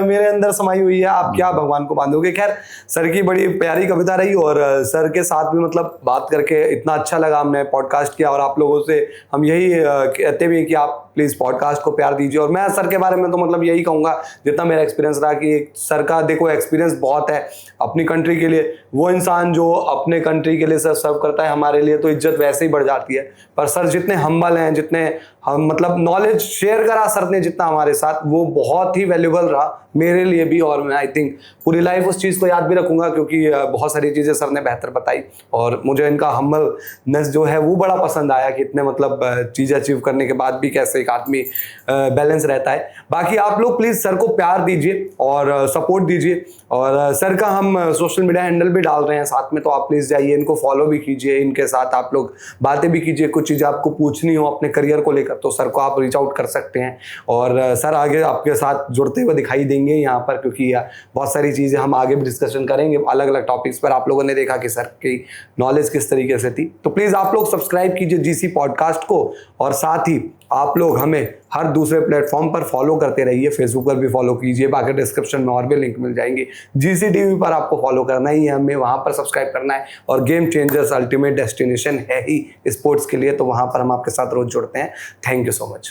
मेरे अंदर समाई हुई है, आप क्या भगवान को बांधोगे। खैर सर की बड़ी प्यारी कविता रही और सर के साथ भी मतलब बात करके इतना अच्छा लगा। हमने पॉडकास्ट किया और आप लोगों से हम यही कहते भी हैं कि आप प्लीज पॉडकास्ट को प्यार दीजिए। और मैं सर के बारे में तो मतलब यही कहूंगा, जितना मेरा एक्सपीरियंस रहा कि सर का देखो एक्सपीरियंस बहुत है अपनी कंट्री के लिए। वो इंसान जो अपने कंट्री के लिए सर सर्व करता है, हमारे लिए तो इज्जत वैसे ही बढ़ जाती है। पर सर जितने हम्बल हैं, जितने हम मतलब नॉलेज शेयर करा सर ने जितना हमारे साथ, वो बहुत ही वैल्यूबल रहा मेरे लिए भी। और मैं आई थिंक पूरी लाइफ उस चीज़ को याद भी रखूंगा, क्योंकि बहुत सारी चीज़ें सर ने बेहतर बताई और मुझे इनका हम्बलनेस जो है वो बड़ा पसंद आया कि इतने मतलब चीज़ें अचीव करने के बाद भी कैसे एक आदमी बैलेंस रहता है। बाकी आप लोग प्लीज़ सर को प्यार दीजिए और सपोर्ट दीजिए। और सर का हम सोशल मीडिया हैंडल भी डाल रहे हैं साथ में, तो आप प्लीज़ जाइए, इनको फॉलो भी कीजिए, इनके साथ आप लोग बातें भी कीजिए। कुछ चीज़ें आपको पूछनी हो अपने करियर को लेकर तो सर को आप रीच आउट कर सकते हैं और सर आगे आपके साथ जुड़ते हुए दिखाई देंगे यहाँ पर, क्योंकि बहुत सारी चीज़ें हम आगे भी डिस्कशन करेंगे अलग अलग टॉपिक्स पर। आप लोगों ने देखा कि सर की नॉलेज किस तरीके से थी। तो प्लीज़ आप लोग सब्सक्राइब कीजिए जीसी पॉडकास्ट को और साथ ही आप लोग हमें हर दूसरे प्लेटफॉर्म पर फॉलो करते रहिए। फेसबुक पर भी फॉलो कीजिए, बाकी डिस्क्रिप्शन में और भी लिंक मिल जाएंगे। जीसी टीवी पर आपको फॉलो करना ही है, हमें वहाँ पर सब्सक्राइब करना है। और गेम चेंजर्स अल्टीमेट डेस्टिनेशन है ही स्पोर्ट्स के लिए, तो वहाँ पर हम आपके साथ रोज जुड़ते हैं। Thank you so much.